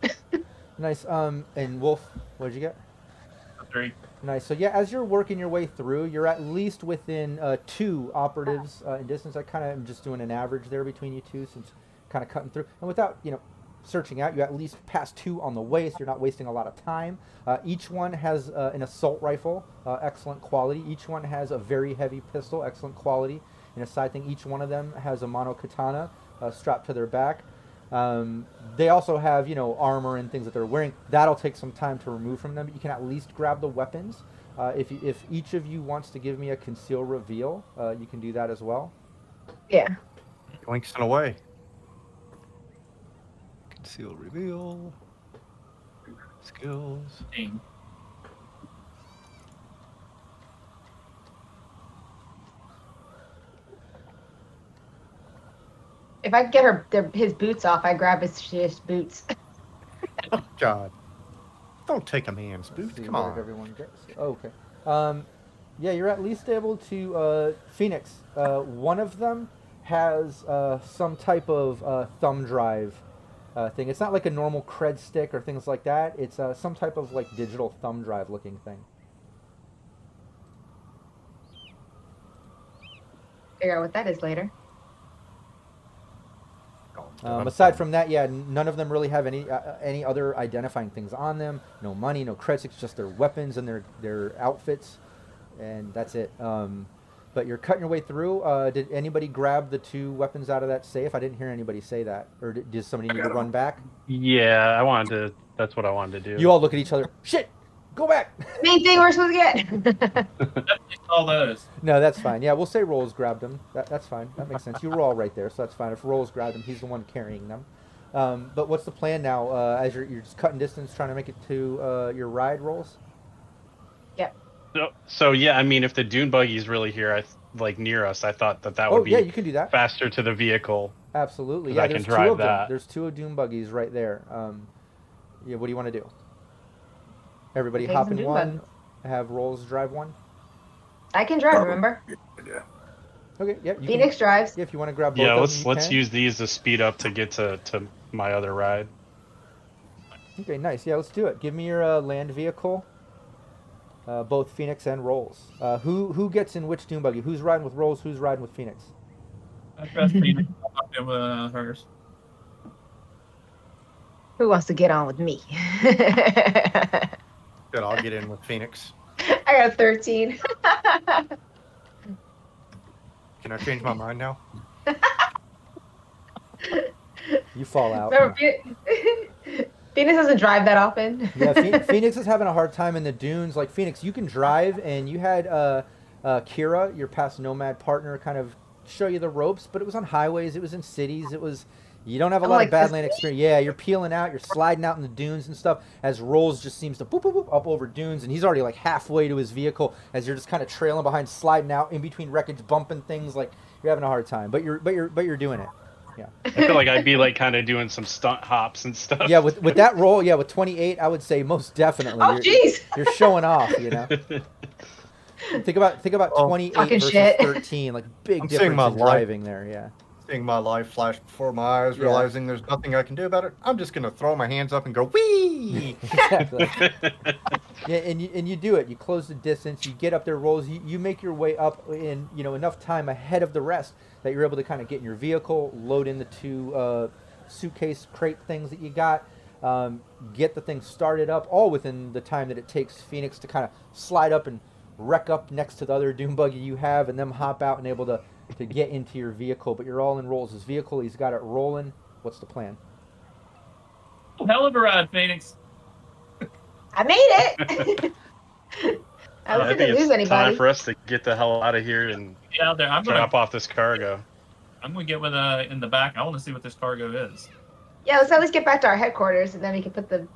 Nice. And Wolf, what did you get? 3. Nice. So yeah, as you're working your way through, you're at least within 2 operatives in distance. I kind of am just doing an average there between you two, since kind of cutting through. And without searching out, you at least pass 2 on the way, so you're not wasting a lot of time. Each one has an assault rifle, excellent quality. Each one has a very heavy pistol, excellent quality. And a side thing, each one of them has a mono katana strapped to their back. They also have, armor and things that they're wearing. That'll take some time to remove from them, but you can at least grab the weapons. If each of you wants to give me a conceal reveal, you can do that as well. Yeah. Yoinks and away. Conceal reveal. Skills. Ding. If I could get his boots off, I grab his boots. Oh, God. Don't take a man's boots. See Come what on. everyone gets. Oh, okay. Yeah, you're at least able to Phoenix. One of them has some type of thumb drive thing. It's not like a normal cred stick or things like that. It's some type of like digital thumb drive looking thing. Figure out what that is later. Aside from that, yeah, none of them really have any other identifying things on them. No money, no cred sticks, just their weapons and their outfits, and that's it. But But you're cutting your way through. Did anybody grab the 2 weapons out of that safe? I didn't hear anybody say that. Or did somebody need to run back? Yeah, that's what I wanted to do. You all look at each other. Shit! Go back! Main thing we're supposed to get. Definitely all those. No, that's fine. Yeah, we'll say Rolls grabbed them. That's fine. That makes sense. You were all right there, so that's fine. If Rolls grabbed them, he's the one carrying them. But what's the plan now? As you're just cutting distance, trying to make it to your ride, Rolls? Yep. So yeah, I mean, if the dune buggy's really here, like near us, I thought that would be yeah, you can do that. faster to the vehicle. Absolutely. 'Cause Yeah, I there's can 2 drive of them. that. There's 2 Dune buggies right there. Yeah, what do you want to do? Everybody Okay, hop some in Dune one. buggies. Have Rolls drive one. I can drive, remember? Yeah. Okay. Yeah. You Phoenix drives. Can, if you want to grab both Yeah, of let's them, you can. use these to speed up to get to my other ride. Okay, nice. Yeah, let's do it. Give me your land vehicle. Both Phoenix and Rolls. Who gets in which Dune buggy? Who's riding with Rolls? Who's riding with Phoenix? I trust Phoenix. I'll talk to hers. Who wants to get on with me? Good, I'll get in with Phoenix. I got a 13. Can I change my mind now? You fall out. Remember, Phoenix doesn't drive that often. Yeah, Phoenix is having a hard time in the dunes. Like Phoenix, you can drive, and you had Kira, your past nomad partner, kind of show you the ropes. But it was on highways, it was in cities, it was. You don't have a lot of Badland experience. Yeah, you're peeling out, you're sliding out in the dunes and stuff. As Rolls just seems to boop, boop, boop, up over dunes, and he's already like halfway to his vehicle. As you're just kind of trailing behind, sliding out in between wreckage, bumping things. Like you're having a hard time, but you're doing it. Yeah. I feel like I'd be like kind of doing some stunt hops and stuff. Yeah, with that roll, yeah, with 28, I would say most definitely. Oh, jeez. You're showing off, you know. Think about 28 versus shit. 13, like big I'm seeing difference my in driving there. Yeah. Seeing my life flash before my eyes, Yeah. realizing there's nothing I can do about it, I'm just gonna throw my hands up and go wee. Exactly. Yeah, and you do it. You close the distance. You get up there, Rolls. You make your way up in enough time ahead of the rest that you're able to kind of get in your vehicle, load in the 2 suitcase crate things that you got, get the thing started up, all within the time that it takes Phoenix to kind of slide up and wreck up next to the other dune buggy you have, and them hop out and able to get into your vehicle. But you're all in Rolls' vehicle. He's got it rolling. What's the plan? Hell of a ride, Phoenix. I made it. I I wasn't think going to lose it's time anybody. for us to get the hell out of here and Get out there. I'm drop gonna off this cargo. get with in the back. I want to see what this cargo is. Yeah, let's at least get back to our headquarters, and then we can put the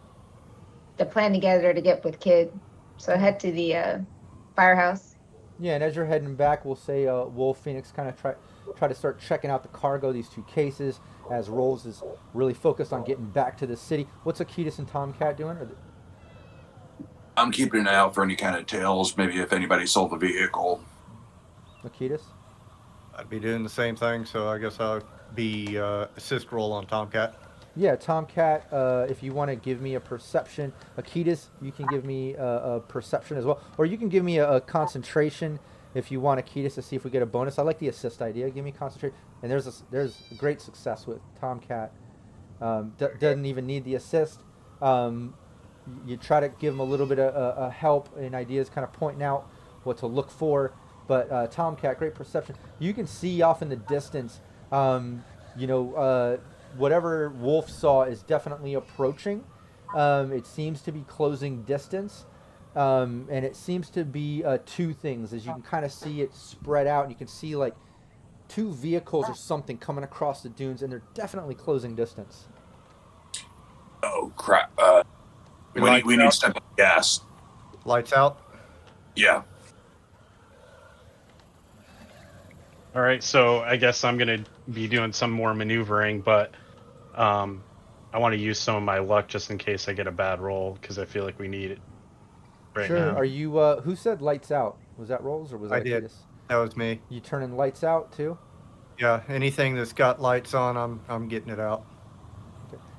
plan together to get with Kid. So head to the firehouse. Yeah, and as you're heading back, we'll say Wolf Phoenix kind of try to start checking out the cargo, these 2 cases, as Rolls is really focused on getting back to the city. What's Akitas and Tomcat doing? I'm keeping an eye out for any kind of tails, maybe if anybody sold the vehicle. Akitas? I'd be doing the same thing, so I guess I'll be assist roll on Tomcat. Yeah, Tomcat, if you want to give me a perception. Akitas, you can give me a perception as well. Or you can give me a concentration if you want Akitas to see if we get a bonus. I like the assist idea. Give me concentration. And there's great success with Tomcat. Doesn't even need the assist. You try to give him a little bit of help and ideas, kind of pointing out what to look for. But Tomcat, great perception. You can see off in the distance, whatever Wolf saw is definitely approaching. It seems to be closing distance. And it seems to be 2 things. As you can kind of see it spread out, and you can see like 2 vehicles or something coming across the dunes, and they're definitely closing distance. Oh crap! We lights need to out. step up gas. Lights out. Yeah. All right, so I guess I'm gonna be doing some more maneuvering, but I want to use some of my luck just in case I get a bad roll because I feel like we need it right Sure. now. Are you? Who said lights out? Was that Rolls or was that I did. Akitas? That was me. You turning lights out too? Yeah, anything that's got lights on, I'm getting it out.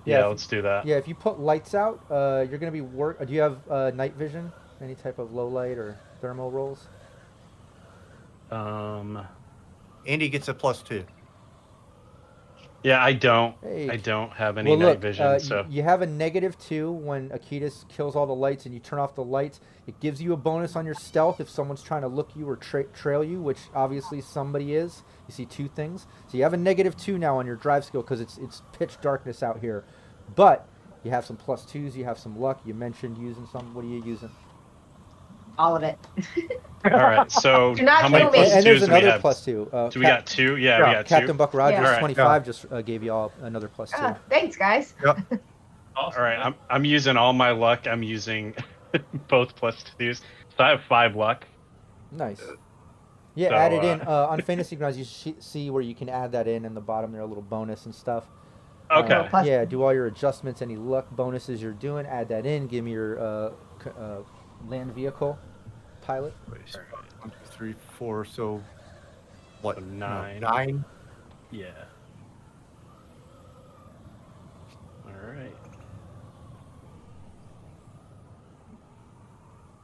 Yeah, if- let's do that. Yeah, if you put lights out, you're gonna be do you have night vision? Any type of low light or thermal rolls? Andy gets a +2. Yeah, I don't. Hey. I don't have any Well, night look, vision, so you have a -2 when Akitas kills all the lights and you turn off the lights. It gives you a bonus on your stealth if someone's trying to look you or trail you, which obviously somebody is. You see 2 things. So you have a -2 now on your drive skill because it's pitch darkness out here. But you have some +2s, you have some luck. You mentioned using some. What are you using? All of it. all right. So Do not how many kill me. +2s And there's do we another have? +2. So we got 2. Yeah, Yeah, we got 2. Captain Buck Rogers Yeah. Alright. 25 just gave you all another +2. Ah, thanks, guys. Awesome. All right, I'm using all my luck. I'm using both +2s, so I have 5 luck. Nice. Yeah, So, add it in. On Fantasy Grounds, you see where you can add that in the bottom there, a little bonus and stuff. Okay. Plus- Yeah, do all your adjustments, any luck bonuses you're doing, add that in. Give me your land vehicle pilot. Wait, 1, 2, 3, 4. So what? So 9. 9. Yeah. All right.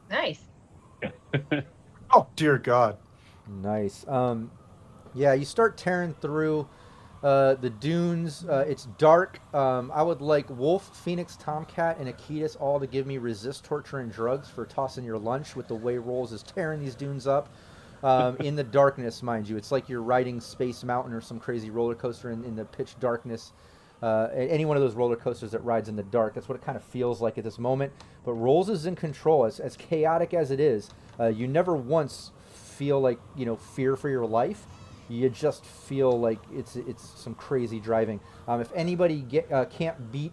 Nice. Oh dear God. Nice. Yeah, you start tearing through the dunes. It's dark. I would like Wolf, Phoenix, Tomcat, and Akitas all to give me resist torture and drugs for tossing your lunch with the way Rolls is tearing these dunes up. In the darkness, mind you. It's like you're riding Space Mountain or some crazy roller coaster in the pitch darkness. Any one of those roller coasters that rides in the dark. That's what it kind of feels like at this moment. But Rolls is in control. As chaotic as it is, you never once feel like, fear for your life. You just feel like it's some crazy driving. If anybody can't beat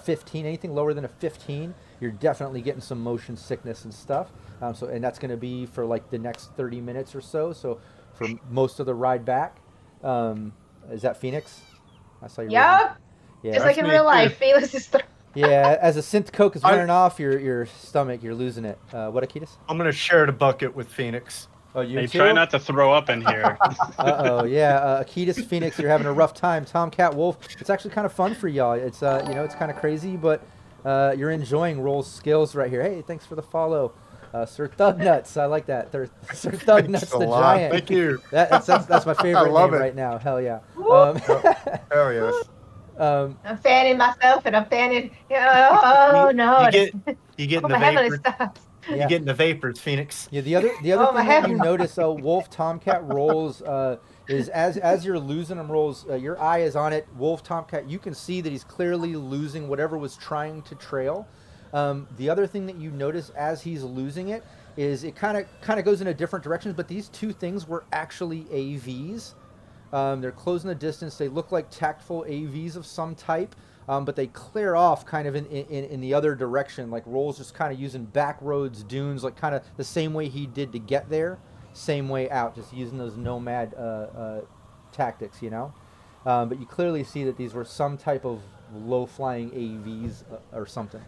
15, anything lower than a 15, you're definitely getting some motion sickness and stuff. And that's going to be for like the next 30 minutes or so. So for most of the ride back, is that Phoenix? I saw you. Yup. Yeah. Just like in me real too. life, Felix is Yeah. As a synth coke is wearing off your stomach, you're losing it. What, Akitas? I'm gonna share the bucket with Phoenix. Oh, you Hey, too? try not to throw up in here. Uh-oh, yeah. Akitas, Phoenix, you're having a rough time. Tomcat, Wolf, it's actually kind of fun for y'all. It's it's kind of crazy, but you're enjoying Roll's skills right here. Hey, thanks for the follow. Sir Thugnuts, I like that. Sir Thugnuts, Thanks a the lot. giant. Thank you. That's my favorite love name it. right now. Hell yeah. Hell yes. I'm fanning myself and I'm fanning. Oh no! You get in Oh, the my heavenly vapors. stops. Yeah. You get in the vapors, Phoenix. Yeah, the other Oh, my thing that you heavens. notice, Wolf, Tomcat, Rolls, is as you're losing him, Rolls, your eye is on it. Wolf, Tomcat, you can see that he's clearly losing whatever was trying to trail. The other thing that you notice as he's losing it is it kind of goes in a different direction. But these two things were actually AVs. They're closing the distance. They look like tactful AVs of some type. But they clear off kind of in the other direction, like Rolls just kind of using back roads, dunes, like kind of the same way he did to get there, same way out, just using those nomad tactics, But you clearly see that these were some type of low-flying AVs or something.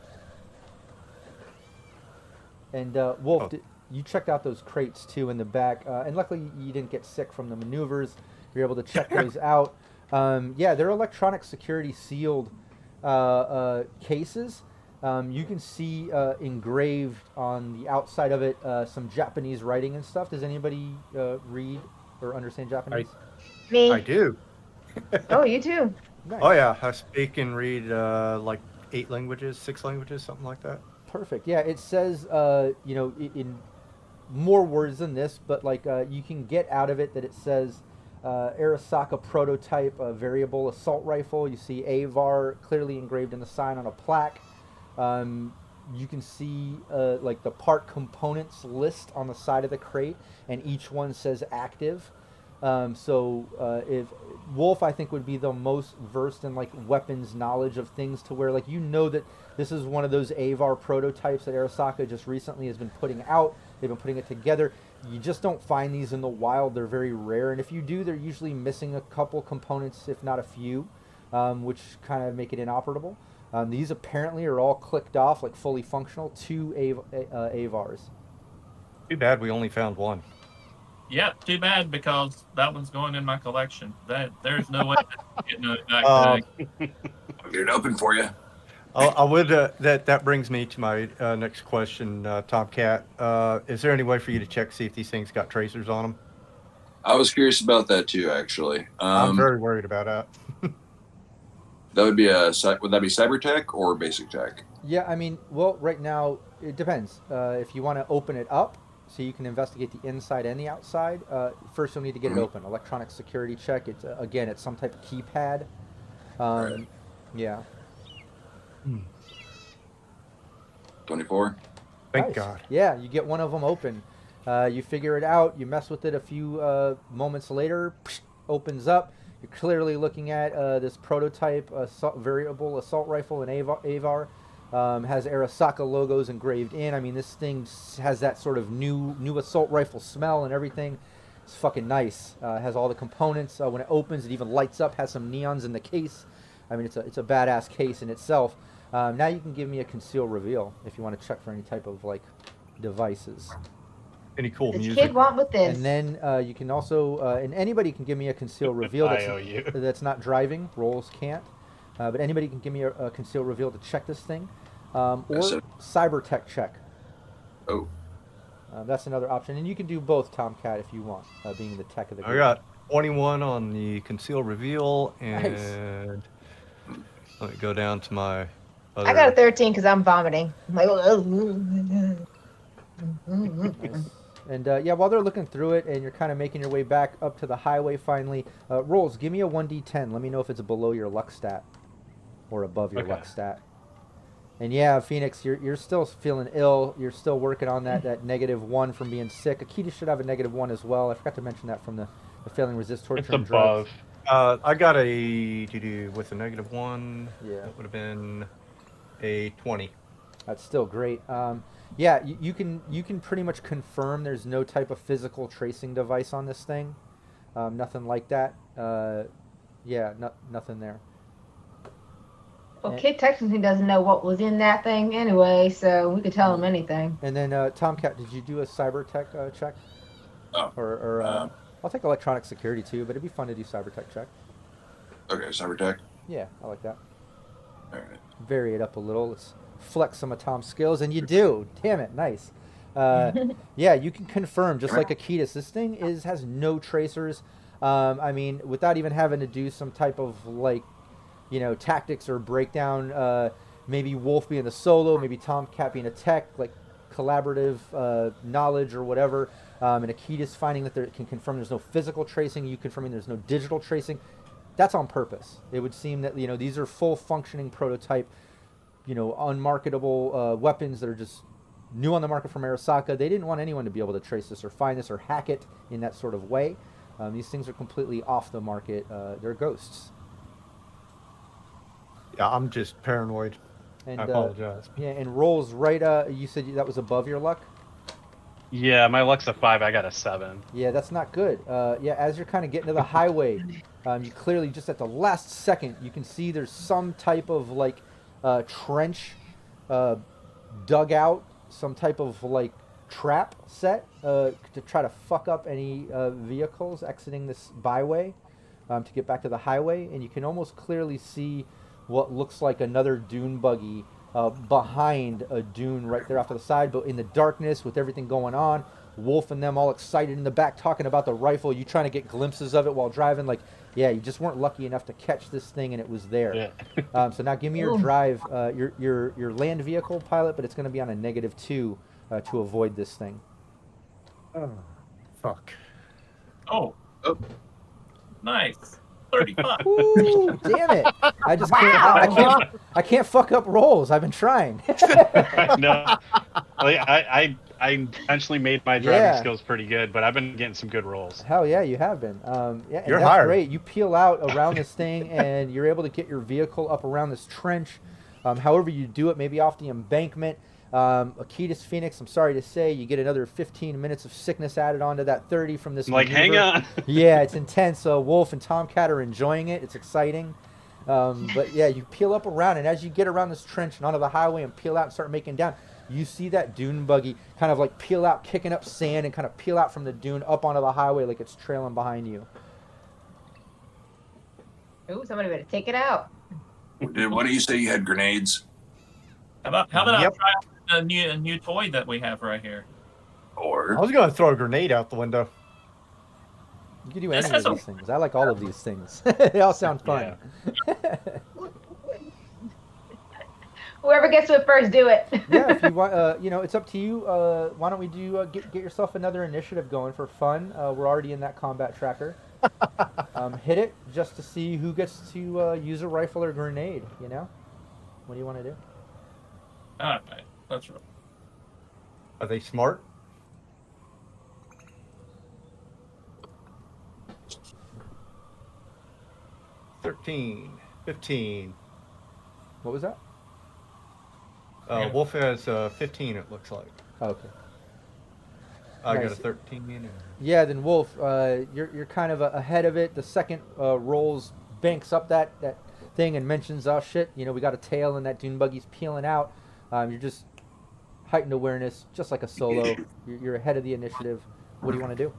And Wolf, you checked out those crates too in the back, and luckily you didn't get sick from the maneuvers. You're able to check those out. Yeah, they're electronic security sealed cases. You can see engraved on the outside of it some Japanese writing and stuff. Does anybody read or understand Japanese? Me. I do. Oh, you too. Nice. Oh yeah, I speak and read like 8 languages, 6 languages, something like that. Perfect. Yeah, it says, in more words than this, but like you can get out of it that it says Arasaka prototype variable assault rifle. You see AVAR clearly engraved in the sign on a plaque. You can see like the part components list on the side of the crate, and each one says active. If Wolf, I think, would be the most versed in like weapons knowledge of things, to where like that this is one of those AVAR prototypes that Arasaka just recently has been putting out. They've been putting it together. You just don't find these in the wild. They're very rare, and if you do, they're usually missing a couple components, if not a few, which kind of make it inoperable. These apparently are all clicked off, like fully functional, 2 AVARs. Too bad we only found one. Yep, too bad, because that one's going in my collection. There's no way to get no back. I'll get it open for you. I would. That brings me to my next question, Tomcat. Is there any way for you to check, see if these things got tracers on them? I was curious about that too, actually. I'm very worried about that. That would be would that be cyber tech or basic tech? Yeah, I mean, well, right now it depends. If you want to open it up so you can investigate the inside and the outside, first you'll need to get it open. Electronic security check. It's again, it's some type of keypad. Right. Yeah. 24. Thank Nice. God. Yeah, you get one of them open. You figure it out. You mess with it a few moments later. Opens up. You're clearly looking at this prototype variable assault rifle in Avar. Has Arasaka logos engraved in. I mean, this thing has that sort of new assault rifle smell and everything. It's fucking nice. Has all the components. When it opens, it even lights up. Has some neons in the case. I mean, it's a badass case in itself. Now you can give me a conceal reveal if you want to check for any type of like devices. Any cool This music? kid want with this. And then you can also, and anybody can give me a conceal reveal IOU. that's not driving. Rolls can't. But anybody can give me a conceal reveal to check this thing. Or cyber tech check. Oh. That's another option. And you can do both, Tomcat, if you want, being the tech of the I group. got 21 on the conceal reveal, Nice. and let me go down to my other... I got a 13 because I'm vomiting. I'm like, Nice. And yeah, while they're looking through it and you're kind of making your way back up to the highway finally, Rolls, give me a 1d10. Let me know if it's below your luck stat or above your luck stat. And yeah, Phoenix, you're still feeling ill. You're still working on that -1 from being sick. Akita should have a -1 as well. I forgot to mention that from the failing resist torture It's and drugs. above. I got a with a -1. Yeah. That would have been a 20. That's still great. Yeah, you can pretty much confirm there's no type of physical tracing device on this thing. Nothing like that. Yeah, nothing there. well, kid technically doesn't know what was in that thing anyway, so we could tell him anything. And then Tomcat, did you do a cyber tech check? Oh. Or I'll take electronic security too, but it'd be fun to do cyber tech check. Okay, cyber tech. Yeah, I like that. All right. Vary it up a little. Let's flex some of Tom's skills, and you do. Damn it, nice. Yeah, you can confirm, just like Akitas, this thing has no tracers. I mean, without even having to do some type of like, tactics or breakdown. Maybe Wolf being the solo, maybe Tomcat being a tech, like collaborative knowledge or whatever. And Akitas finding that it can confirm there's no physical tracing. You confirming there's no digital tracing. That's on purpose. It would seem that these are full functioning prototype, unmarketable weapons that are just new on the market from Arasaka. They didn't want anyone to be able to trace this or find this or hack it in that sort of way. These things are completely off the market. They're ghosts. Yeah, I'm just paranoid. And, I apologize. Yeah, and rolls right. You said that was above your luck. Yeah, my luck's a 5. I got a 7. Yeah, that's not good. Yeah, as you're kind of getting to the highway, you clearly just at the last second you can see there's some type of like trench dug out, some type of like trap set to try to fuck up any vehicles exiting this byway to get back to the highway, and you can almost clearly see what looks like another dune buggy behind a dune right there off to the side, but in the darkness with everything going on, Wolf and them all excited in the back talking about the rifle, you trying to get glimpses of it while driving, like, yeah, you just weren't lucky enough to catch this thing and it was there. Yeah. So now give me your drive, your land vehicle pilot, but it's going to be on a -2 to avoid this thing. Oh, fuck. Oh, nice. 35. Ooh, damn it! I just can't. I can't fuck up rolls. I've been trying. No, I intentionally made my driving Yeah. skills pretty good, but I've been getting some good rolls. Hell yeah, you have been. Yeah, and You're that's hired. great. You peel out around this thing, and you're able to get your vehicle up around this trench. However you do it, maybe off the embankment. Akitas Phoenix, I'm sorry to say, you get another 15 minutes of sickness added onto that 30 from this. I'm like, hang maneuver. on. Yeah, it's intense. Wolf and Tomcat are enjoying it. It's exciting. But yeah, you peel up around, and as you get around this trench and onto the highway and peel out and start making down, you see that dune buggy kind of like peel out, kicking up sand, and kind of peel out from the dune up onto the highway like it's trailing behind you. Ooh, somebody better take it out. Dude, what do you say you had grenades? How about Yep. I try out a new toy that we have right here? I Or was going to throw a grenade out the window. You can do This any of has a- these things. I like all of these things. They all sound fun. Whoever gets to it first, do it. Yeah, if you want, it's up to you. Why don't we do get yourself another initiative going for fun? We're already in that combat tracker. Hit it just to see who gets to use a rifle or grenade. What do you want to do? All right, let's roll. Are they smart? $13, $15. What was that? Wolf has 15. It looks like. Oh, okay. I got a Nice. 13. And... Yeah, then Wolf, you're kind of ahead of it. The second rolls banks up that thing and mentions, oh shit, we got a tail and that dune buggy's peeling out. You're just heightened awareness, just like a solo. You're ahead of the initiative. What do you want to do?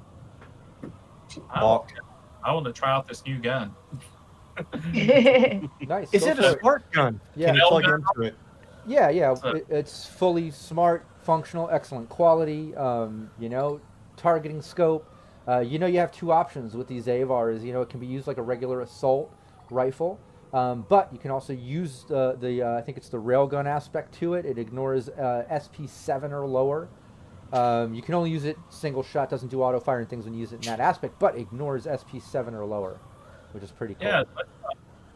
I want to try out this new gun. Nice. Is go it for a smart gun? Yeah. Can you plug Well, into it? Yeah. So- It's fully smart, functional, excellent quality. Targeting scope. You have two options with these AVARs. It can be used like a regular assault rifle, but you can also use the I think it's the railgun aspect to it. It ignores SP7 or lower. You can only use it single shot, doesn't do auto fire and things when you use it in that aspect, but ignores SP7 or lower, which is pretty cool.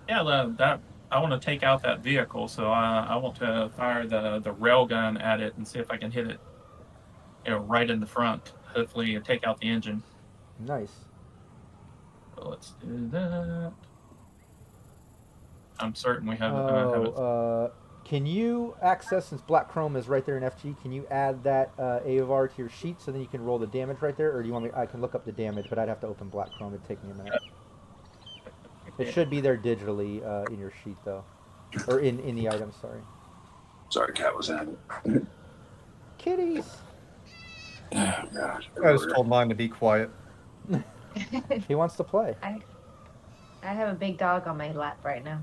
That I want to take out that vehicle, so I want to fire the railgun at it and see if I can hit it, right in the front. Hopefully, take out the engine. Nice. So let's do that. I'm certain we have it. Can you access, since Black Chrome is right there in FG, can you add that AVAR to your sheet so then you can roll the damage right there? Or do you want me, I can look up the damage, but I'd have to open Black Chrome. It'd take me a minute. It should be there digitally in your sheet, though. Or in the item, sorry. Sorry, cat was at it. Kitties! Oh, God. I just told mine to be quiet. He wants to play. I have a big dog on my lap right now.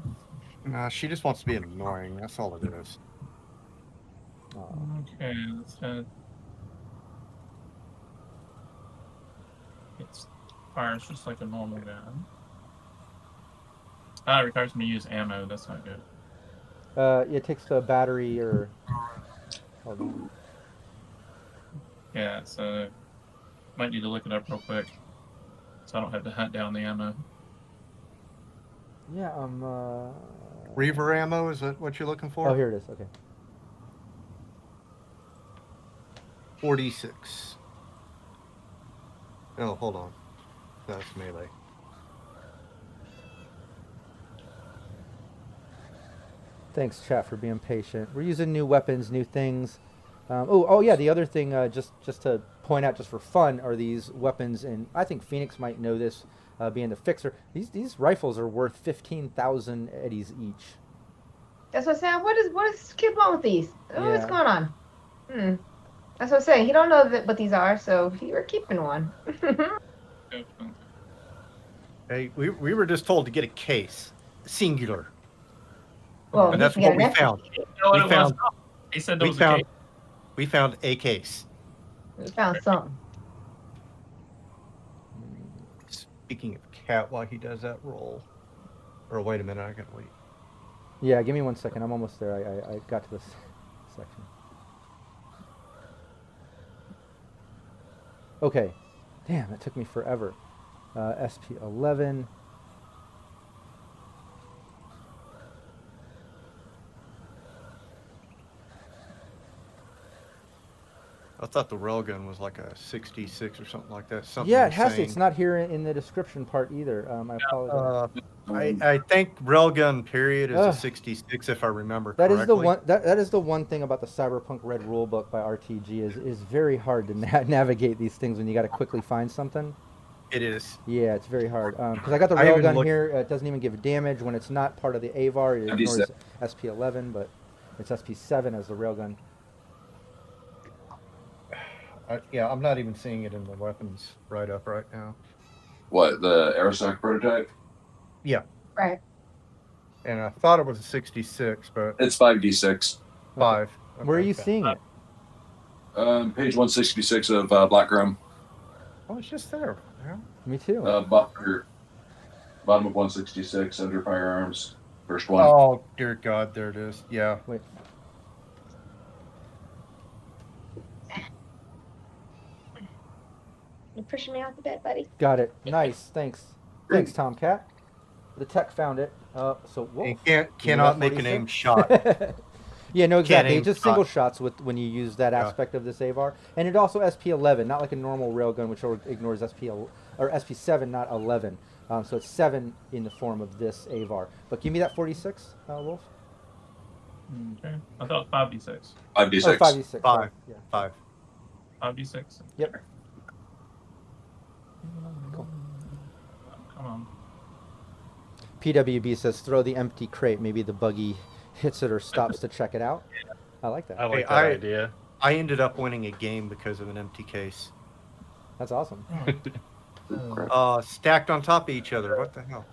Nah, she just wants to be annoying. That's all it is. Aw. Okay, let's it fires just like a normal gun. It requires me to use ammo. That's not good. It takes the battery or... Hold on. Yeah, so might need to look it up real quick, so I don't have to hunt down the ammo. Yeah, Reaver ammo, is that what you're looking for? Oh, here it is. Okay. 46. Oh, hold on. That's melee. Thanks, chat, for being patient. We're using new weapons, new things. Oh yeah. The other thing, just to point out, just for fun, are these weapons, and I think Phoenix might know this, being the fixer. These rifles are worth 15,000 eddies each. That's what I'm saying. What is Kid want with these? What's Yeah. going on? That's what I'm saying. He don't know what these are, so we're keeping one. Hey, we were just told to get a case. Singular. Well, And that's he what got we an found. You know what We it was? found- He said there We was found, a case. we found a case. We found something. Speaking of cat, while he does that roll. Or wait a minute, I gotta wait. Yeah, give me 1 second. I'm almost there. I got to this section. Okay. Damn, that took me forever. SP11. I thought the railgun was like a 66 or something like that. Something Yeah, you're it has to. saying. It's not here in the description part either. I apologize. I think railgun period is Ugh. a 66 if I remember That correctly. is the one. That is the one thing about the Cyberpunk Red Rulebook by RTG is very hard to navigate these things when you got to quickly find something. It is. Yeah, it's very hard. Because I got the I even railgun looked- here. It doesn't even give damage when it's not part of the AVAR. It ignores 97. SP11, but it's SP7 as the railgun. Yeah, I'm not even seeing it in the weapons write-up right now. What, the Aerosoc prototype? Yeah, Right. and I thought it was a 66, but It's 5d6. 5. Where are you Okay. seeing it? Page 166 of Black Chrome. Oh, it's just there. Yeah. Me too. Bottom of 166 under firearms. First one. Oh, dear God, there it is. Yeah. Wait. You pushing me off the bed, buddy? Got it. Nice. Thanks. Thanks, Tomcat. The tech found it. So You Wolf. cannot make an aim 46? shot. Yeah, no, exactly. aim It's just shot. single shots with when you use that Yeah. aspect of this AVAR, and it also SP11, not like a normal railgun, which ignores or SP7, not 11. So it's 7 in the form of this AVAR. But give me that 46, Wolf. Okay. I thought 5d6. 5d6. Oh, 5d6. sorry. 5. Yeah. 5. 5d6. Yep. Cool. Come on. PWB says throw the empty crate. Maybe the buggy hits it or stops to check it out. I like that. I like Hey, that idea. I ended up winning a game because of an empty case. That's awesome. Stacked on top of each other. What the hell?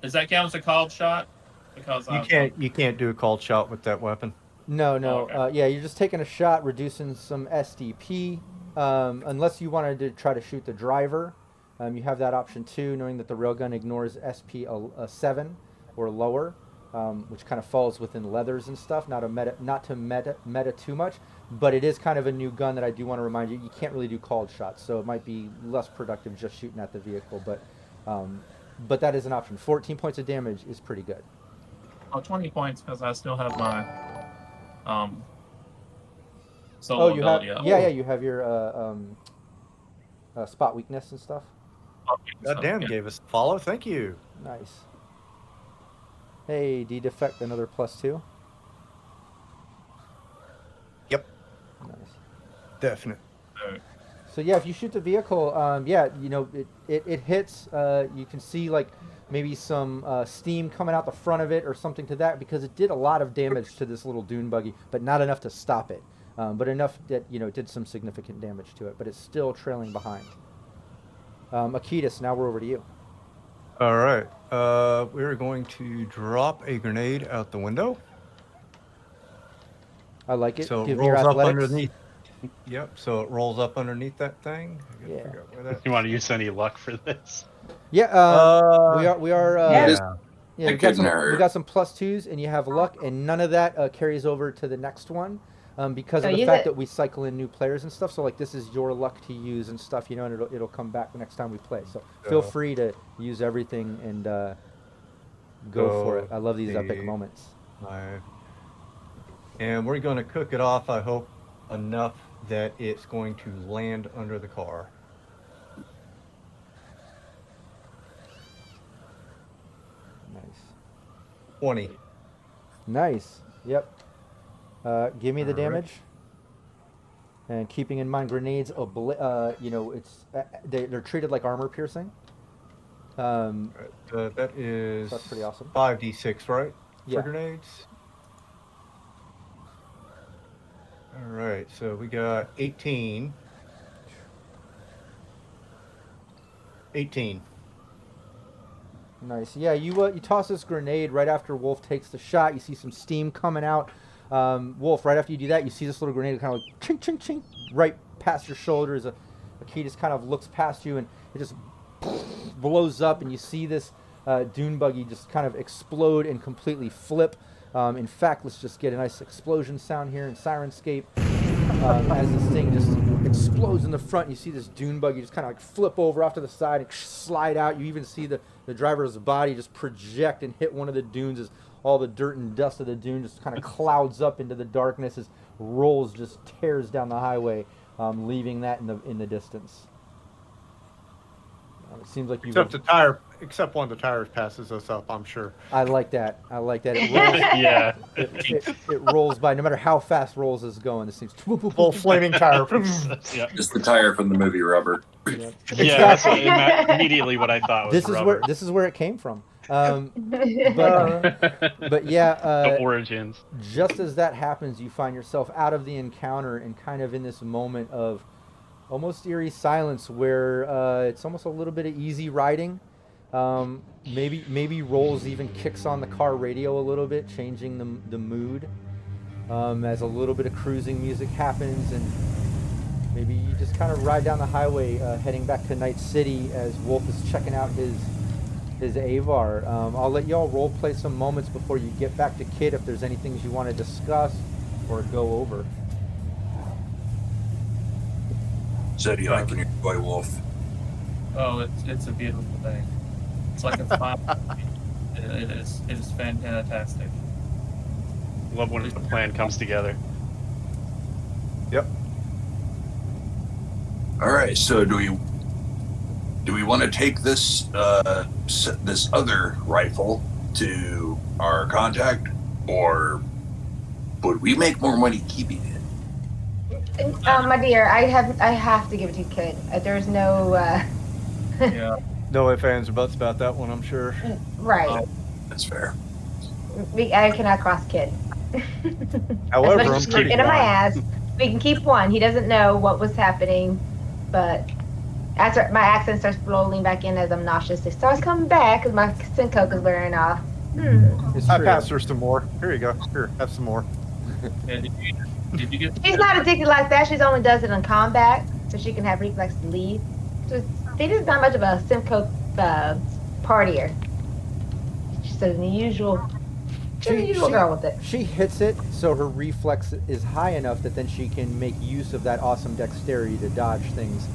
Does that count as a called shot? Because You can't do a called shot with that weapon. No. Okay. Yeah, you're just taking a shot, reducing some SDP. Unless you wanted to try to shoot the driver, you have that option too, knowing that the railgun ignores SP7 or lower, which kind of falls within leathers and stuff. Not to meta too much, but it is kind of a new gun that I do want to remind you. You can't really do called shots, so it might be less productive just shooting at the vehicle. But that is an option. 14 points of damage is pretty good. 20 points because I still have my solo you have ability up. yeah, you have your spot weakness and stuff. God damn, gave us a follow. Thank you. Nice. Hey, D-Defect, another +2. Yep. Nice. Definite. So yeah, if you shoot the vehicle, yeah, you know, it hits. You can see like maybe some steam coming out the front of it or something to that, because it did a lot of damage to this little dune buggy, but not enough to stop it. But enough that, you know, it did some significant damage to it, but it's still trailing behind. Akitas, now we're over to you. All right. We're going to drop a grenade out the window. I like it. So it Give me your rolls up athletics. underneath. Yep. So it rolls up underneath that thing. I gotta Yeah. figure out where that. You want to use any luck for this? Yeah, we are. Yeah. Yeah, we got some +2s, and you have luck, and none of that carries over to the next one, because of the fact that we cycle in new players and stuff. So like this is your luck to use and stuff, you know, and it'll come back the next time we play. So feel free to use everything and go for it. I love these epic moments. And we're going to cook it off, I hope, enough that it's going to land under the car. Nice. 20. Nice. Yep. Give me the All right. damage. And keeping in mind, grenades, you know, it's they're treated like armor piercing. That is That's pretty awesome. 5d6, right? Yeah. For grenades. All right, so we got 18. 18. Nice. Yeah, you toss this grenade right after Wolf takes the shot. You see some steam coming out. Wolf, right after you do that, you see this little grenade kind of like ching, ching, ching, right past your shoulders. Akita just kind of looks past you, and it just blows up, and you see this dune buggy just kind of explode and completely flip. In fact, let's just get a nice explosion sound here in Sirenscape. As this thing just explodes in the front, you see this dune buggy just kind of like flip over off to the side and slide out. You even see the driver's body just project and hit one of the dunes as all the dirt and dust of the dune just kind of clouds up into the darkness as Rolls just tears down the highway, leaving that in the distance. It seems like you. Except one of the tires passes us up, I'm sure. I like that. It rolls. Yeah. It rolls by. No matter how fast Rolls is going, this thing's Full flaming tire. Yeah. It's the tire from the movie Rubber. Yep. Yeah, that's immediately what I thought was This is where it came from. But the yeah, origins. just as that happens, you find yourself out of the encounter and kind of in this moment of almost eerie silence where it's almost a little bit of easy riding. Maybe Rolls even kicks on the car radio a little bit, changing the mood as a little bit of cruising music happens, and maybe you just kind of ride down the highway heading back to Night City as Wolf is checking out his is Avar. I'll let y'all role play some moments before you get back to Kid if there's any things you want to discuss or go over. So do you like your boy Wolf? Oh, it's a beautiful thing. It's like a fire. It is fantastic. Love when the plan comes together. Yep. All right. So do we want to take this this other rifle to our contact, or would we make more money keeping it? My dear, I have to give it to Kid. There's no Yeah. No ifs, ands, or buts about that one, I'm sure. right. That's fair. I cannot cross Kid. However, As much I'm as she's keeping in my one. ass. We can keep one. He doesn't know what was happening, but after my accent starts rolling back in as I'm nauseous, it starts coming back because my Syncoke is wearing off. It's I true. passed her some more. Here you go. Here, have some more. Yeah, did you get? She's not addicted like that. She only does it in combat, so she can have reflex to leave. So Theda's not much of a Syncoke partier. She's an unusual girl with it. She hits it, so her reflex is high enough that then she can make use of that awesome dexterity to dodge things.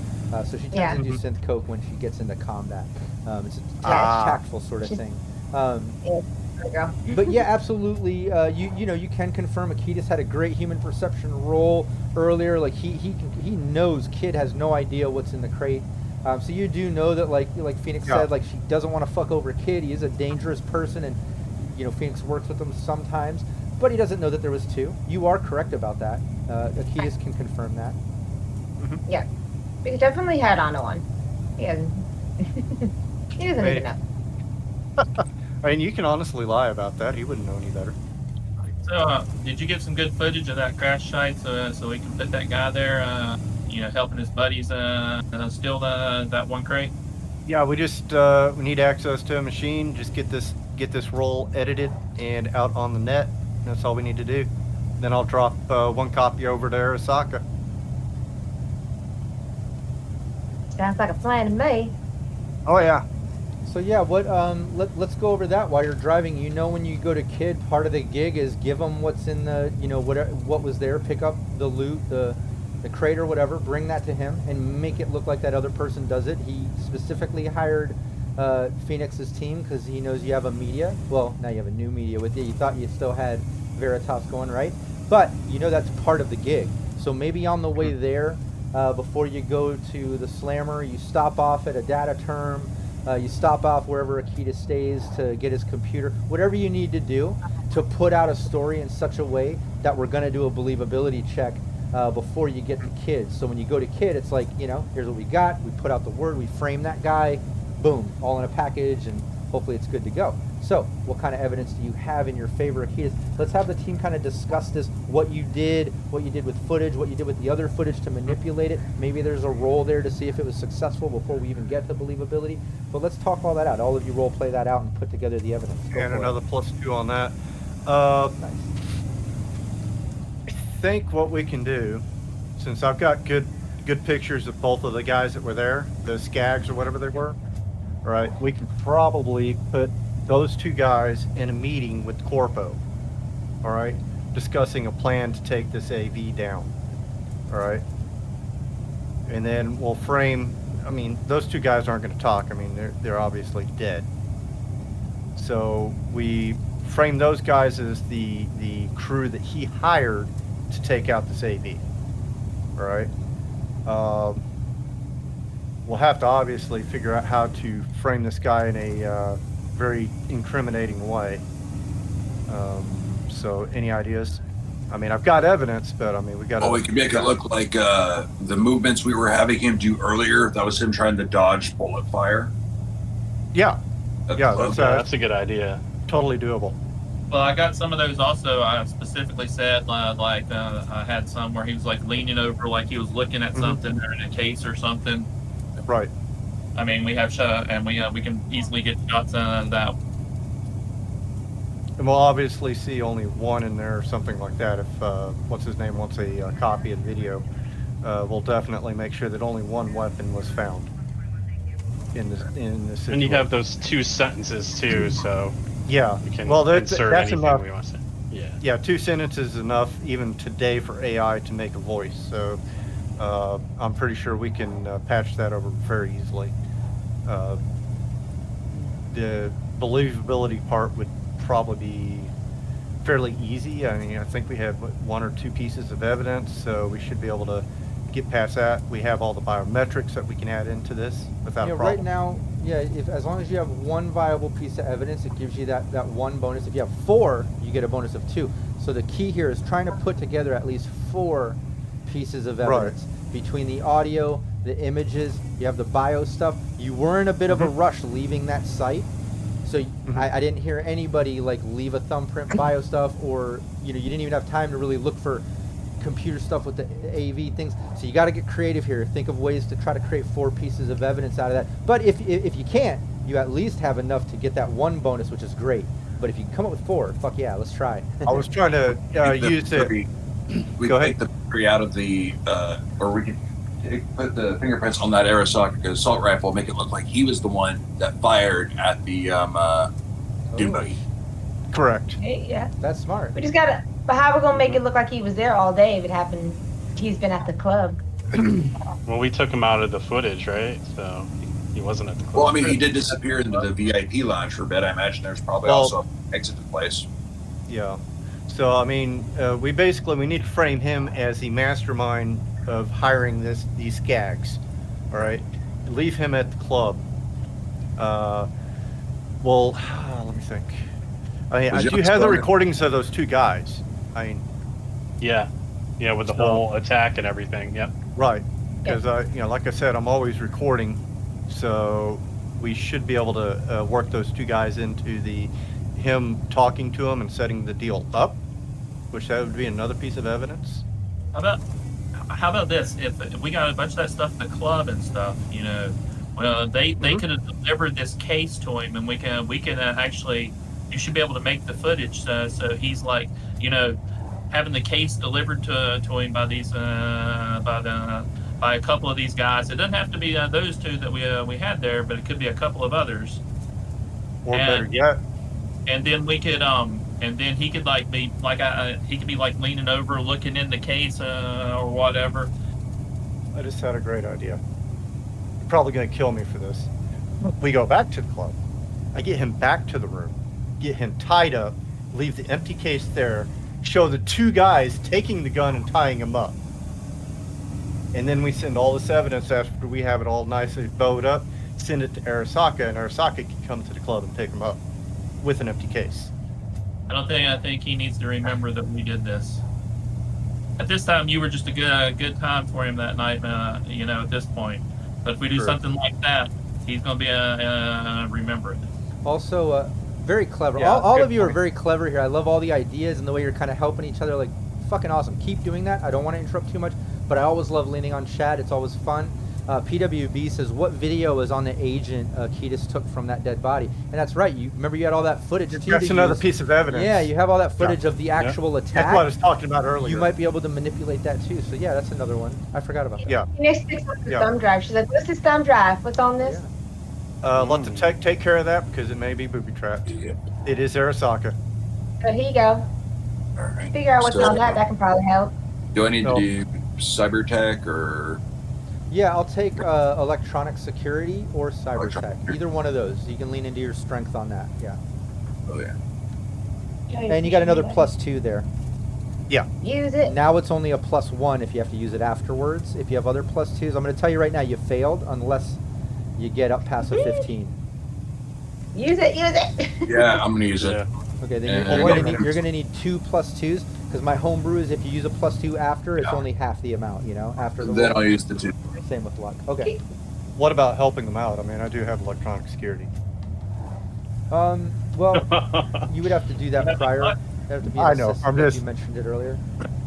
So she tends to do synth coke when she gets into combat. It's a tactful sort of thing. Girl. But yeah, absolutely. You can confirm Akitas had a great human perception roll earlier. Like he knows Kid has no idea what's in the crate. So you do know that like Phoenix said, like she doesn't want to fuck over Kid. He is a dangerous person, and Phoenix works with him sometimes, but he doesn't know that there was two. You are correct about that. Akitas can confirm that. Yeah, he definitely had on one. He hasn't. He doesn't even know. I mean, you can honestly lie about that. He wouldn't know any better. So, did you get some good footage of that crash site so we can put that guy there, helping his buddies steal that one crate? Yeah, we just we need access to a machine. Just get this roll edited and out on the net. That's all we need to do. Then I'll drop one copy over to Arasaka. Sounds like a plan to me. Oh yeah. So yeah, let's go over that while you're driving. When you go to Kid, part of the gig is give them what's in the what was there, pick up the loot, the crate or whatever, bring that to him and make it look like that other person does it. He specifically hired Phoenix's team because he knows you have a media. Well, now you have a new media with you. You thought you still had Veritas going, right? But that's part of the gig. So maybe on the way there, before you go to the Slammer, you stop off at a data term. You stop off wherever Akita stays to get his computer. Whatever you need to do to put out a story in such a way that we're going to do a believability check before you get to Kid. So when you go to Kid, it's like, here's what we got. We put out the word. We frame that guy. Boom. All in a package, and hopefully it's good to go. So what kind of evidence do you have in your favor, Akitas? Let's have the team kind of discuss this, what you did with footage, what you did with the other footage to manipulate it. Maybe there's a roll there to see if it was successful before we even get to believability. But let's talk all that out. All of you role play that out and put together the evidence. Go And for another it. +2 on that. Nice. I think what we can do, since I've got good pictures of both of the guys that were there, the skags or whatever they were, right? We can probably put those two guys in a meeting with Corpo, all right, discussing a plan to take this AV down, all right? And then we'll frame, those two guys aren't going to talk. They're obviously dead. So we frame those guys as the crew that he hired to take out this AV, all right? We'll have to obviously figure out how to frame this guy in a very incriminating way. So any ideas? I've got evidence, but we got. Well, we can make it look like the movements we were having him do earlier. That was him trying to dodge bullet fire. Yeah, yeah, That's a good idea. Totally doable. Well, I got some of those also. I specifically said I had some where he was like leaning over, like he was looking at something or in a case or something. Right. We have shot, and we can easily get shots on that. And we'll obviously see only one in there or something like that. If what's his name wants a copy of the video, we'll definitely make sure that only one weapon was found. in this situation. And you have those 2 sentences too, so yeah. we can Well, that's insert anything enough. we want to say. Yeah. Yeah, 2 sentences is enough even today for AI to make a voice. So I'm pretty sure we can patch that over very easily. The believability part would probably be fairly easy. I mean, I think we have 1 or 2 pieces of evidence, so we should be able to get past that. We have all the biometrics that we can add into this without a problem. Right now, if as long as you have 1 viable piece of evidence, it gives you that 1 bonus. If you have 4, you get a bonus of 2. So the key here is trying to put together at least 4 pieces of evidence between the audio, the images, you have the bio stuff. You were in a bit of a rush leaving that site, so I didn't hear anybody like leave a thumbprint bio stuff, or you didn't even have time to really look for computer stuff with the AV things. So you got to get creative here. Think of ways to try to create 4 pieces of evidence out of that. But if you can't, you at least have enough to get that 1 bonus, which is great. But if you can come up with 4, fuck yeah, let's try. I was trying to use it. We Go can ahead. take the tree out of the, or we can put the fingerprints on that Arasaka assault rifle, make it look like he was the one that fired at the Dune buggy. Correct. Hey, yeah. That's smart. We just gotta. But how we gonna make it look like he was there all day if it happened? He's been at the club. Well, we took him out of the footage, right? So he wasn't at the club. Well, I mean, he did disappear into the VIP lounge for a bit. I imagine there's probably also an exit place. Yeah. So I mean, we need to frame him as the mastermind of hiring these gags. All right. Leave him at the club. Well, let me think. I mean, I do have the recordings of those 2 guys. I mean, yeah, with the whole attack and everything. Yep. right. Because like I said, I'm always recording, so we should be able to work those 2 guys into him talking to him and setting the deal up, which that would be another piece of evidence. How about this? If we got a bunch of that stuff at the club and stuff, well, they could have delivered this case to him, and we can actually. You should be able to make the footage so he's like, having the case delivered to him by these by a couple of these guys. It doesn't have to be those 2 that we had there, but it could be a couple of others. Or better yet, and then we could and then he could be like leaning over, looking in the case or whatever. I just had a great idea. You're probably gonna kill me for this. We go back to the club. I get him back to the room. Get him tied up, leave the empty case there, show the 2 guys taking the gun and tying him up. And then we send all this evidence after we have it all nicely bowed up, send it to Arasaka, and Arasaka can come to the club and pick him up with an empty case. I think he needs to remember that we did this. At this time, you were just a good time for him that night, at this point. But if we do something like that, he's going to be remembered. Also, very clever. Yeah, all good of you are point. very clever here. I love all the ideas and the way you're kind of helping each other. Like, fucking awesome. Keep doing that. I don't want to interrupt too much, but I always love leaning on chat. It's always fun. PWB says, what video is on the agent Ketis took from that dead body? And that's right. You remember you had all that footage too. That's another piece of evidence. Yeah, you have all that footage of the actual attack. That's what I was talking about earlier. You might be able to manipulate that too. So yeah, that's another one. I forgot about that. Yeah. Next sticks on the thumb drive. She's like, "What's this thumb drive? What's on this?" Let the tech take care of that because it may be booby trapped. Yeah. It is Arasaka. But here you go. All right. Figure out what's on that. That can probably help. Do I need No. to do cyber tech or? Yeah, I'll take electronic security or cyber Electronic. tech. Either one of those. You can lean into your strength on that. Yeah. Oh yeah. And you got another +2 there. Use it. Now it's only a +1 if you have to use it afterwards. If you have other +2s, I'm going to tell you right now, you failed unless you get up past a 15. Use it. Use it. Yeah, I'm gonna use it. Yeah. Okay, then And you're going to need 2 +2s because my homebrew is if you use a +2 after, it's only half the amount. After the Then roll. I'll use the 2. Same with luck. Okay. What about helping them out? I mean, I do have electronic security. Well, you would have to do that prior. It'd have to be an I know, assist I'm if just- you mentioned it earlier.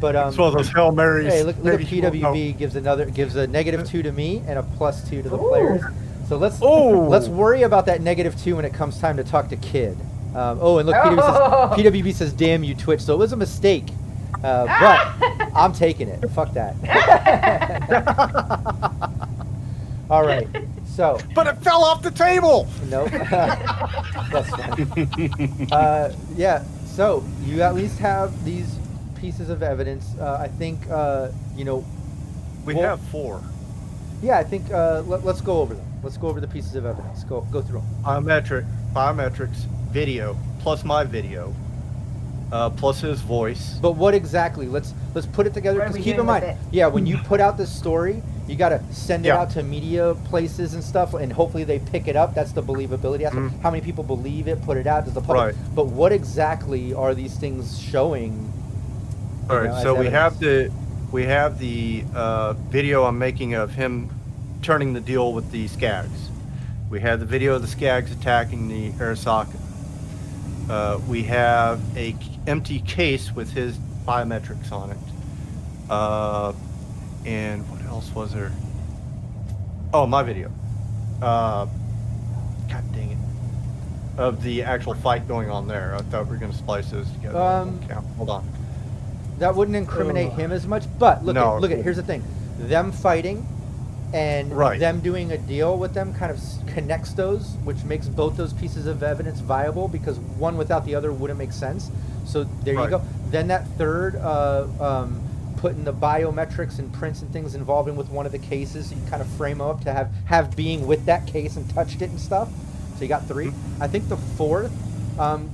But It's one of those Hail Marys. hey, look at maybe he won't know. PWB gives a -2 to me and a +2 to the Ooh. players. So let's worry about that -2 when it comes time to talk to Kid. And look, PWB says, "Damn you, Twitch." So it was a mistake, but I'm taking it. Fuck that. All right. So, But it fell off the table. nope. That's fine. Yeah. So you at least have these pieces of evidence. I think you know. We Well- have 4. Yeah, I think let's go over them. Let's go over the pieces of evidence. Go through them. Biometrics, video, plus my video, plus his voice. But what exactly? Let's put it together. Where are Because we keep in doing with mind, it? yeah, when you put out this story, you got to send it Yeah. out to media places and stuff, and hopefully they pick it up. That's the believability aspect. How many people believe it? Put it out. Does the public? Right. But what exactly are these things showing? All you right, know, as so we have evidence? the video I'm making of him turning the deal with the Skags. We have the video of the Skags attacking the Arasaka. We have a empty case with his biometrics on it. And what else was there? Oh, my video. God dang it. Of the actual fight going on there. I thought we were going to splice those together. Hold on. That wouldn't incriminate him as much. But look No, at here's the thing: them fighting and Right. them doing a deal with them kind of connects those, which makes both those pieces of evidence viable, because one without the other wouldn't make sense. So there you Right. go. Then that third, putting the biometrics and prints and things involved in with one of the cases, so you kind of frame up to have being with that case and touched it and stuff. So you got 3. I think the fourth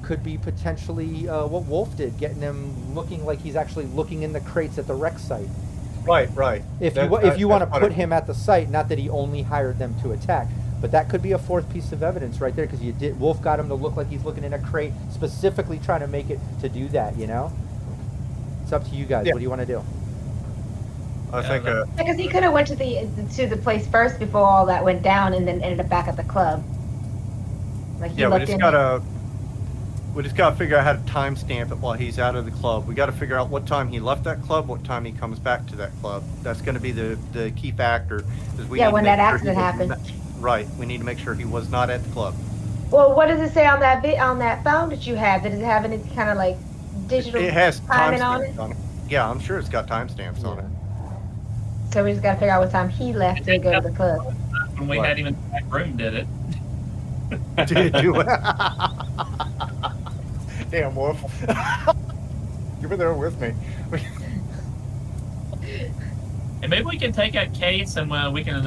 could be potentially what Wolf did, getting him looking like he's actually looking in the crates at the wreck site. Right. If you want to put him at the site, not that he only hired them to attack, but that could be a fourth piece of evidence right there, because Wolf got him to look like he's looking in a crate, specifically trying to make it to do that. You know, it's up to you guys. Yeah. What do you want to do? I think Because he could have went to the place first before all that went down, and then ended up back at the club. Like he we looked just in. gotta figure out how to timestamp it while he's out of the club. We gotta figure out what time he left that club, what time he comes back to that club. That's gonna be the key factor. Is we Yeah, need to when make that sure he accident was happened. not- Right. We need to make sure he was not at the club. Well, what does it say on that phone that you have? Does it have any kind of like digital It has timing on it? timestamps on it. Yeah, I'm sure it's got timestamps on it. So we just gotta figure out what time he left to go to the club. When we Right. hadn't even back room did it. Did you? Damn, Wolf. You were there with me. And maybe we can take that case and we can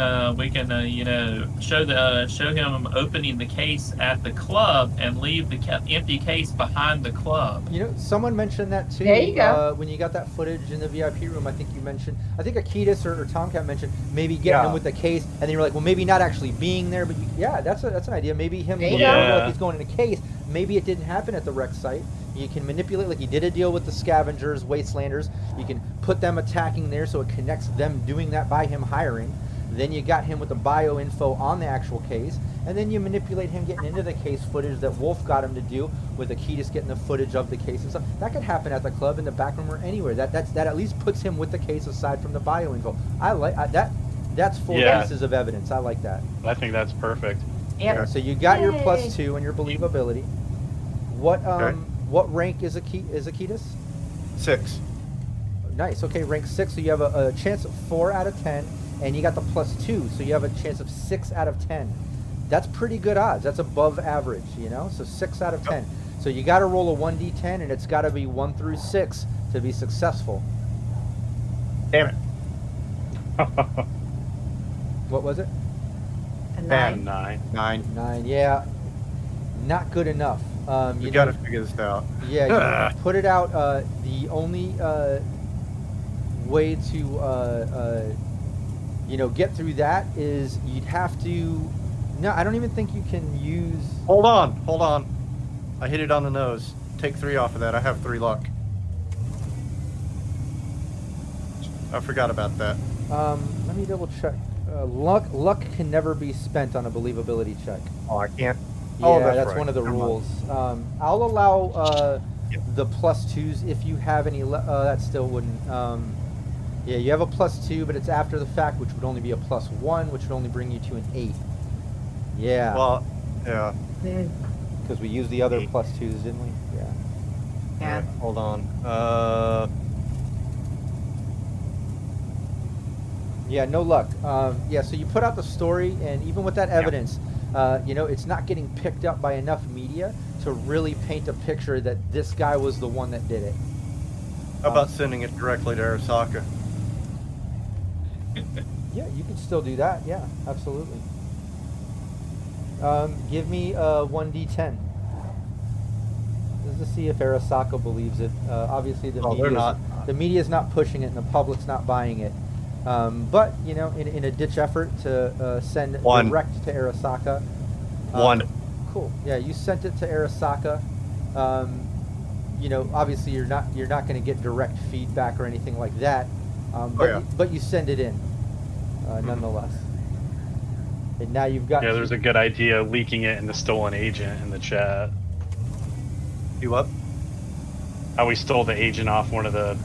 you know show him opening the case at the club and leave the empty case behind the club. You know, someone mentioned that too. There you go. When you got that footage in the VIP room, I think you mentioned. I think Akitas or Tomcat mentioned maybe getting him with the case, and then you were like, well, maybe not actually being there, but that's an idea. Maybe him There you looking go. like he's going in a case. Maybe it didn't happen at the wreck site. You can manipulate, like you did a deal with the scavengers, wastelanders. You can put them attacking there, so it connects them doing that by him hiring. Then you got him with the bio info on the actual case, and then you manipulate him getting into the case footage that Wolf got him to do, with Akitas getting the footage of the case and stuff. That could happen at the club, in the back room, or anywhere. That at least puts him with the case aside from the bio info. I like that. That's 4 Yeah. pieces of evidence. I like that. I think that's perfect. Yep. So you got your Yay. +2 and your believability. What Okay. what rank is Akitas? 6. Nice. Okay, rank 6. So you have a chance of 4 out of 10, and you got the +2, so you have a chance of 6 out of 10. That's pretty good odds. That's above average, you know. So 6 out of 10. So you got to roll a 1d10, and it's got to be 1 through 6 to be successful. Damn it. What was it? A Bad. 9. 9. 9. Yeah, not good enough. We gotta figure this out. Yeah, you put it out. The only way to get through that is you'd have to. No, I don't even think you can use. Hold on. I hit it on the nose. Take 3 off of that. I have 3 luck. I forgot about that. Let me double check. Luck can never be spent on a believability check. Oh, I can't. Yeah, Oh, that's right. one of the Never mind. rules. I'll allow Yep. the +2s if you have any. That still wouldn't. Yeah, you have a +2, but it's after the fact, which would only be a +1, which would only bring you to an 8. Yeah, Well, yeah. because we used the other 8. +2s, didn't we? Yeah. Yeah. Right, hold on. Yeah, no luck. Yeah, so you put out the story, and even with that evidence, it's not getting picked up by enough media to really paint a picture that this guy was the one that did it. How about sending it directly to Arasaka? Yeah, you can still do that. Yeah, absolutely. Give me 1d10. Just to see if Arasaka believes it. Obviously, the media is not pushing it, and the public's not buying it. But in a ditch effort to send direct to Arasaka. 1. Cool. Yeah, you sent it to Arasaka. Obviously you're not going to get direct feedback or anything like that. But you send it in nonetheless. And now you've got. Yeah, there's a good idea leaking it in the stolen agent in the chat. You what? How we stole the agent off one of the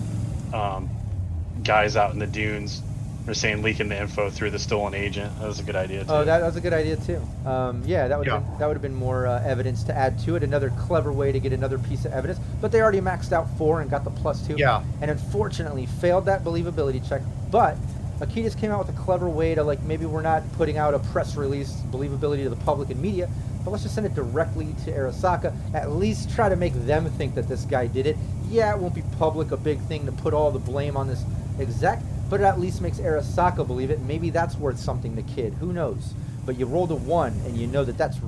guys out in the dunes. They're saying leaking the info through the stolen agent. That was a good idea too. Oh, that was a good idea too. That would have been more evidence to add to it. Another clever way to get another piece of evidence. But they already maxed out 4 and got the +2. Yeah. And unfortunately failed that believability check. But Akitas came out with a clever way to, like, maybe we're not putting out a press release believability to the public and media, but let's just send it directly to Arasaka. At least try to make them think that this guy did it. Yeah, it won't be public, a big thing to put all the blame on this exec, but it at least makes Arasaka believe it. Maybe that's worth something to Kid. Who knows? But you rolled a 1, and you know that that's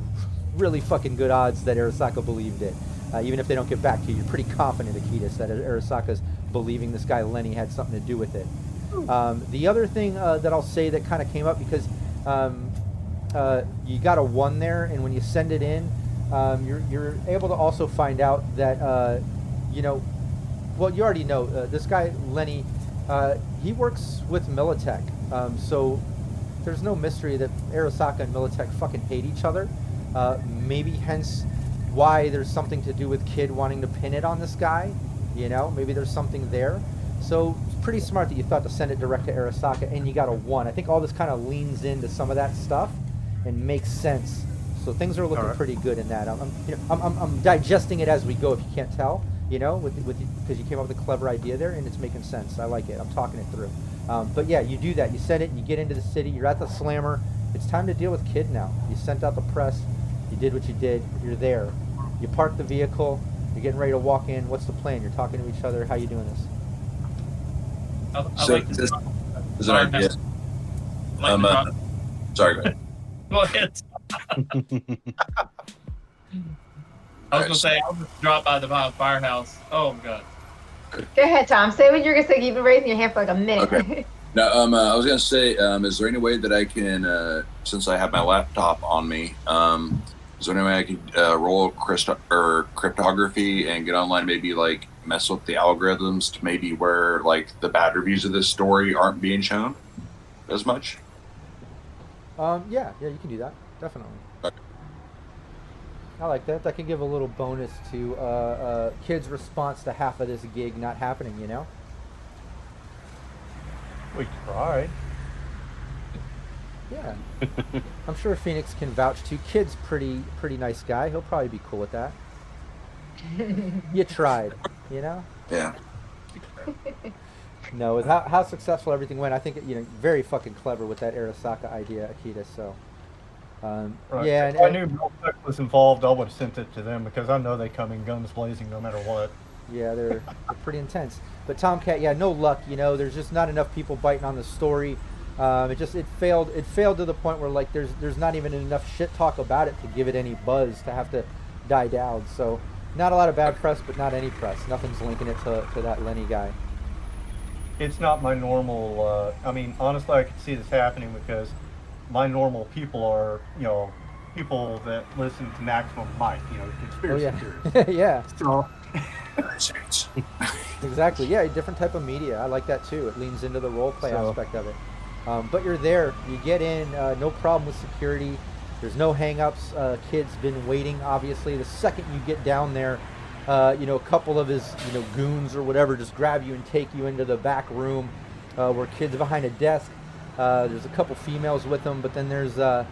really fucking good odds that Arasaka believed it. Even if they don't get back to you, you're pretty confident, Akitas, that Arasaka's believing this guy Lenny had something to do with it. The other thing that I'll say that kind of came up, because you got a 1 there, and when you send it in, you're able to also find out that, well, you already know, this guy Lenny, he works with Militech, so there's no mystery that Arasaka and Militech fucking hate each other. Maybe hence why there's something to do with Kid wanting to pin it on this guy. Maybe there's something there. So it's pretty smart that you thought to send it direct to Arasaka, and you got a 1. I think all this kind of leans into some of that stuff and makes sense. So things are looking pretty good in that. I'm digesting it as we go, if you can't tell. Because you came up with a clever idea there, and it's making sense. I like it. I'm talking it through. But yeah, you do that. You send it. You get into the city. You're at the Slammer. It's time to deal with Kid now. You sent out the press. You did what you did. You're there. You park the vehicle. You're getting ready to walk in. What's the plan? You're talking to each other. How you doing this? So like this is an idea. Sorry, go ahead. Go ahead. I was gonna say I'll just drop by the firehouse. Oh my god. Go ahead, Tom. Say what you're gonna say. You've been raising your hand for like a minute. Okay. Now, I was gonna say, is there any way that I can, since I have my laptop on me, is there any way I could roll cryptography and get online, maybe like mess with the algorithms to maybe where like the bad reviews of this story aren't being shown as much? Yeah, you can do that, definitely. Okay. I like that. That can give a little bonus to Kid's response to half of this gig not happening. We tried. Yeah. I'm sure Phoenix can vouch too. Kid's pretty nice guy. He'll probably be cool with that. You tried, Yeah. No, with how successful everything went, I think very fucking clever with that Arasaka idea, Akita. So, Right. yeah. If I knew Militech was involved, I would have sent it to them, because I know they come in guns blazing no matter what. Yeah, they're pretty intense. But Tomcat, yeah, no luck. There's just not enough people biting on the story. It failed. It failed to the point where like there's not even enough shit talk about it to give it any buzz to have to die down. So not a lot of bad press, but not any press. Nothing's linking it to that Lenny guy. It's not my normal. Honestly, I could see this happening because my normal people are, people that listen to Maximum Mike, conspiracy theories. Yeah. So. Exactly. Yeah, a different type of media. I like that too. It leans into the role play aspect of it. But you're there. You get in. No problem with security. There's no hang-ups. Kid's been waiting. Obviously, the second you get down there, a couple of his goons or whatever just grab you and take you into the back room where Kid's behind a desk. There's a couple females with him, but then there's a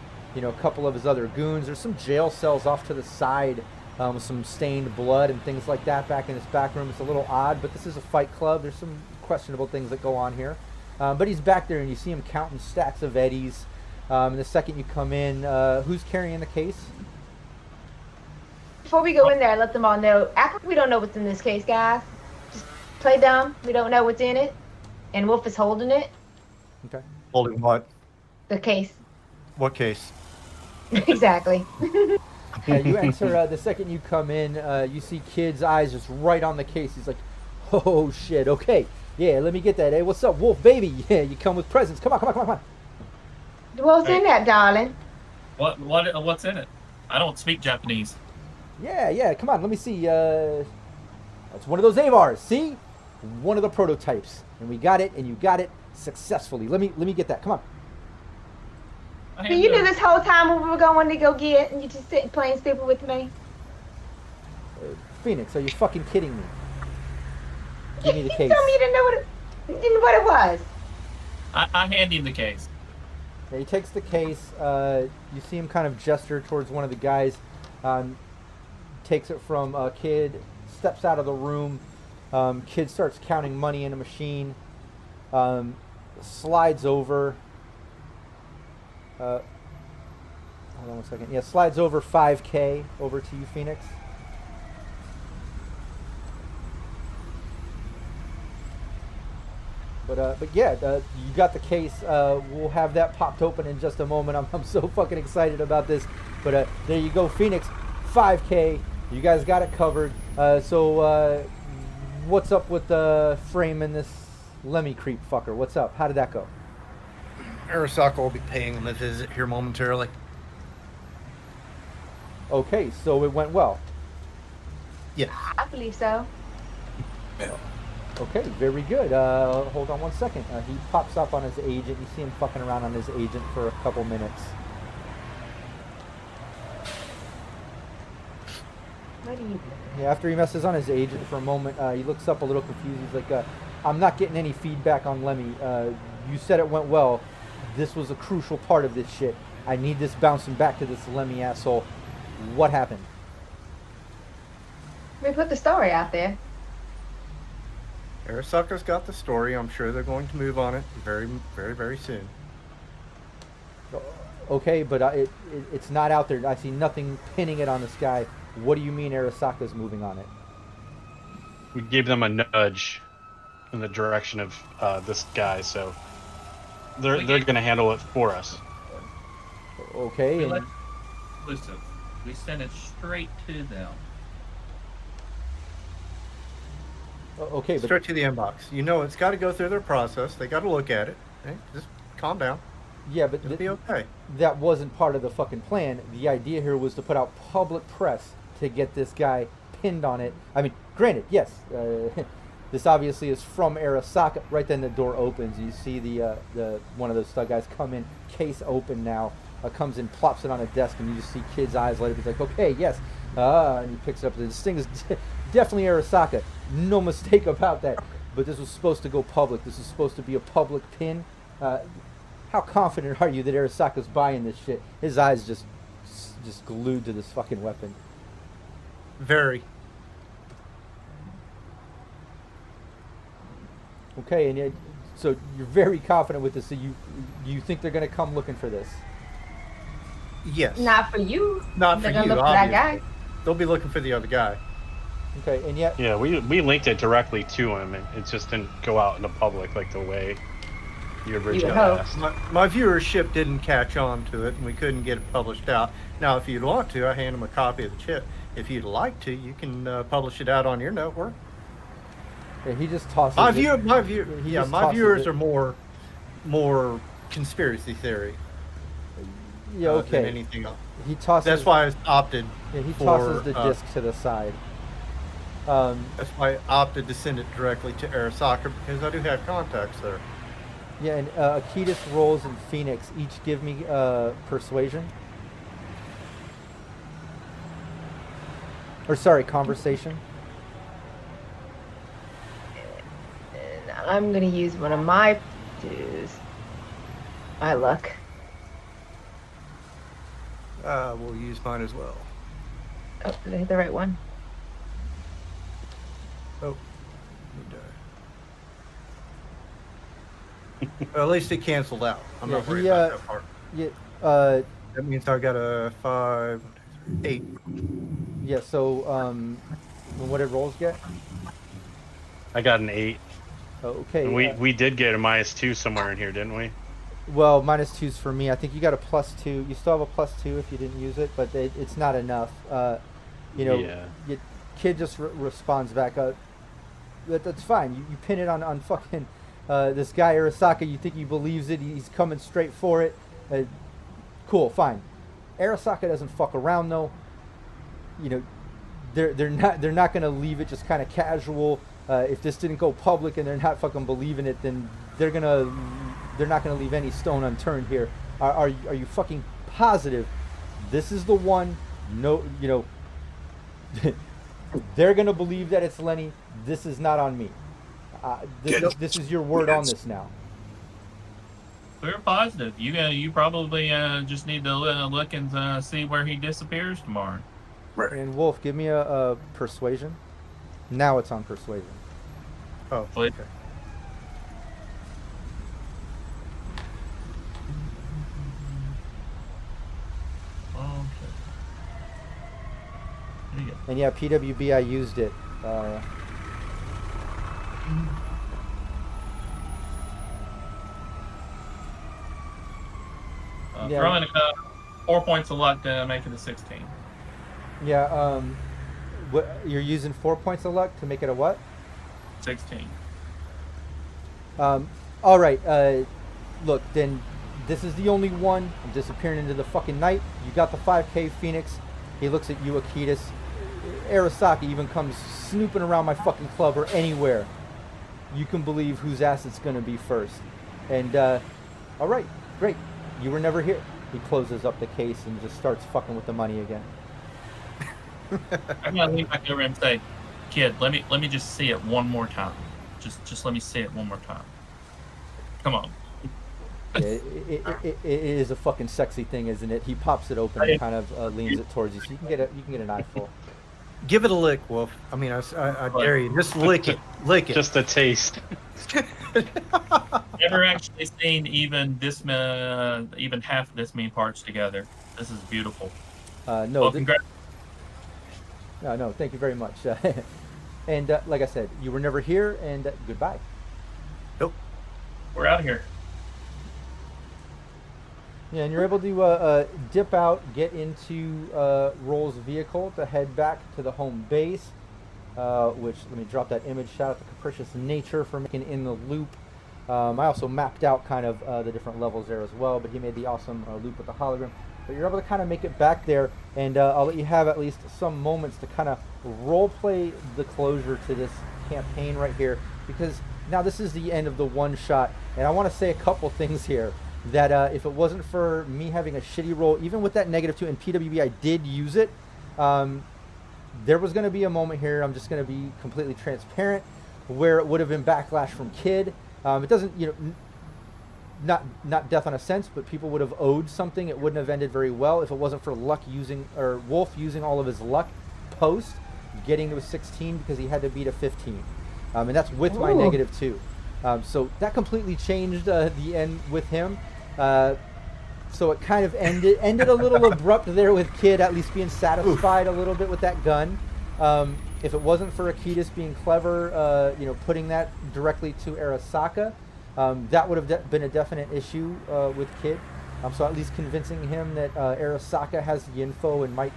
couple of his other goons. There's some jail cells off to the side. With some stained blood and things like that back in this back room. It's a little odd, but this is a fight club. There's some questionable things that go on here. But he's back there, and you see him counting stacks of eddies. And the second you come in, who's carrying the case? Before we go in there, I let them all know. Act like we don't know what's in this case, guys. Just play dumb. We don't know what's in it. And Wolf is holding it. Okay. Holding what? The case. What case? Exactly. Yeah, you enter. The second you come in, you see Kid's eyes just right on the case. He's like, "Oh shit, okay, yeah, let me get that. Hey, what's up, Wolf, baby? Yeah, you come with presents. Come on. What's in that, darling? What's in it? I don't speak Japanese. Yeah, come on. Let me see. It's one of those Avars. See, one of the prototypes, and we got it, and you got it successfully. Let me get that. Come on. So you knew this whole time what we were going to go get, and you just sitting playing stupid with me? Phoenix, are you fucking kidding me? Give me the case. You told me you didn't know what it was. I hand him the case. Yeah, he takes the case. You see him kind of gesture towards one of the guys. Takes it from Kid, steps out of the room. Kid starts counting money in a machine. Slides over. Hold on 1 second. Yeah, slides over 5K over to you, Phoenix. But yeah, you got the case. We'll have that popped open in just a moment. I'm so fucking excited about this. But there you go, Phoenix. 5K. You guys got it covered. So what's up with the frame and this Lemmy creep fucker? What's up? How did that go? Arasaka will be paying him a visit here momentarily. Okay, so it went well. Yes. I believe so. Yeah. Okay, very good. Hold on 1 second. He pops up on his agent. You see him fucking around on his agent for a couple minutes. What do you do? Yeah, after he messes on his agent for a moment, he looks up a little confused. He's like, I'm not getting any feedback on Lemmy. You said it went well. This was a crucial part of this shit. I need this bouncing back to this Lemmy asshole. What happened? We put the story out there. Arasaka's got the story. I'm sure they're going to move on it very, very, very soon. Okay, but it's not out there. I see nothing pinning it on this guy. What do you mean Arasaka's moving on it? We gave them a nudge in the direction of this guy, so they're going to handle it for us. Okay, and Exclusive. We sent it straight to them. okay, but Straight to the inbox. You know, it's got to go through their process. They got to look at it. Okay? Just calm down. yeah, but It'll be okay. that wasn't part of the fucking plan. The idea here was to put out public press to get this guy pinned on it. I mean, granted, yes, this obviously is from Arasaka. Right then the door opens. You see the one of those stud guys come in, case open now, comes in, plops it on a desk, and you just see Kid's eyes light up. He's like, okay, yes. And he picks it up. This thing is definitely Arasaka. No mistake about that. But this was supposed to go public. This is supposed to be a public pin. How confident are you that Arasaka's buying this shit? His eyes just glued to this fucking weapon. Very. Okay, and so you're very confident with this. So you think they're gonna come looking for this? Yes. Not for you. Not for They're you, gonna look for that obviously. guy. They'll be looking for the other guy. Okay, and yet Yeah, we linked it directly to him, and it just didn't go out in the public like the way you originally hope. asked. My viewership didn't catch on to it, and we couldn't get it published out. Now, if you'd want to, I hand them a copy of the chip. If you'd like to, you can publish it out on your network. yeah, he just tosses My it. view, He just my tosses viewers it. are more conspiracy theory Yeah, than okay. anything else. He tosses. That's why I opted. Yeah, he for, tosses the disc to the side. That's why I opted to send it directly to Arasaka, because I do have contacts there. Yeah, and Akitas, Rolls, and Phoenix each give me persuasion. Or sorry, conversation. And I'm gonna use one of my dues. My luck. We'll use mine as well. Oh, did I hit the right one? Oh, At least it canceled out. I'm Yeah, not worried he, about that part. Yeah, That means I got a 5, 8. yeah. So, what did rolls get? I got an 8. Okay. And we did get a -2 somewhere in here, didn't we? Well, -2's for me. I think you got a +2. You still have a +2 if you didn't use it, but it's not enough. Yeah. Kid just responds back. That's fine. You pin it on fucking this guy Arasaka. You think he believes it? He's coming straight for it. Cool, fine. Arasaka doesn't fuck around though. They're not gonna leave it just kind of casual. If this didn't go public and they're not fucking believing it, then they're not gonna leave any stone unturned here. Are you fucking positive? This is the one. No, they're gonna believe that it's Lenny. This is not on me. This is your word on this now. We're positive. You probably just need to look and see where he disappears tomorrow. Right. And Wolf, give me a persuasion. Now it's on persuasion. Oh, Please. okay. Okay. There you go. And yeah, PWB, I used it. Yeah. Throwing 4 points of luck to make it a 16. Yeah. You're using 4 points of luck to make it a what? 16. All right. Look, then this is the only one. I'm disappearing into the fucking night. You got the 5K Phoenix. He looks at you, Akitas. Arasaka even comes snooping around my fucking club or anywhere. You can believe whose ass it's gonna be first. And all right, great. You were never here. He closes up the case and just starts fucking with the money again. I'm gonna lean back over and say, "Kid, let me just see it one more time. Just let me see it one more time. Come on." Yeah, it is a fucking sexy thing, isn't it? He pops it open and kind of leans it towards you, so you can get an eyeful. Give it a lick, Wolf. I mean, I dare you. Just lick it. Lick it. Just a taste. Never actually seen even this even half of this many parts together. This is beautiful. No, Well, congrats. no, thank you very much. And like I said, you were never here, and goodbye. Nope. We're out of here. Yeah, and you're able to dip out, get into Roll's vehicle to head back to the home base, which, let me drop that image. Shout out to Capricious Nature for making In the Loop. I also mapped out kind of the different levels there as well, but he made the awesome loop with the hologram. But you're able to kind of make it back there, and I'll let you have at least some moments to kind of role-play the closure to this campaign right here, because now this is the end of the one-shot, and I want to say a couple things here. That if it wasn't for me having a shitty roll, even with that -2 in PWB, I did use it. There was going to be a moment here, I'm just going to be completely transparent, where it would have been backlash from Kid. It doesn't, not death on a sense, but people would have owed something. It wouldn't have ended very well if it wasn't for Wolf using all of his luck post, getting to a 16 because he had to beat a 15. And that's with my -2. So that completely changed the end with him. So it kind of ended a little abrupt there with Kid at least being satisfied a little bit with that gun. If it wasn't for Akitas being clever, putting that directly to Arasaka, that would have been a definite issue with Kid. So at least convincing him that Arasaka has the info and might,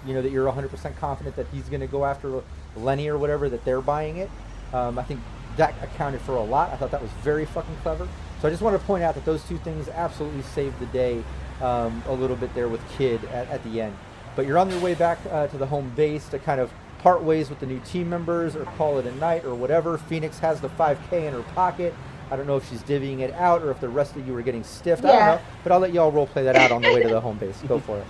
that you're 100% confident that he's going to go after Lenny or whatever, that they're buying it. I think that accounted for a lot. I thought that was very fucking clever. So I just want to point out that those two things absolutely saved the day a little bit there with Kid at the end. But you're on your way back to the home base to kind of part ways with the new team members or call it a night or whatever. Phoenix has the 5K in her pocket. I don't know if she's divvying it out or if the rest of you were getting stiffed. I don't know. But I'll let y'all role play that out on the way to the home base. Go for it.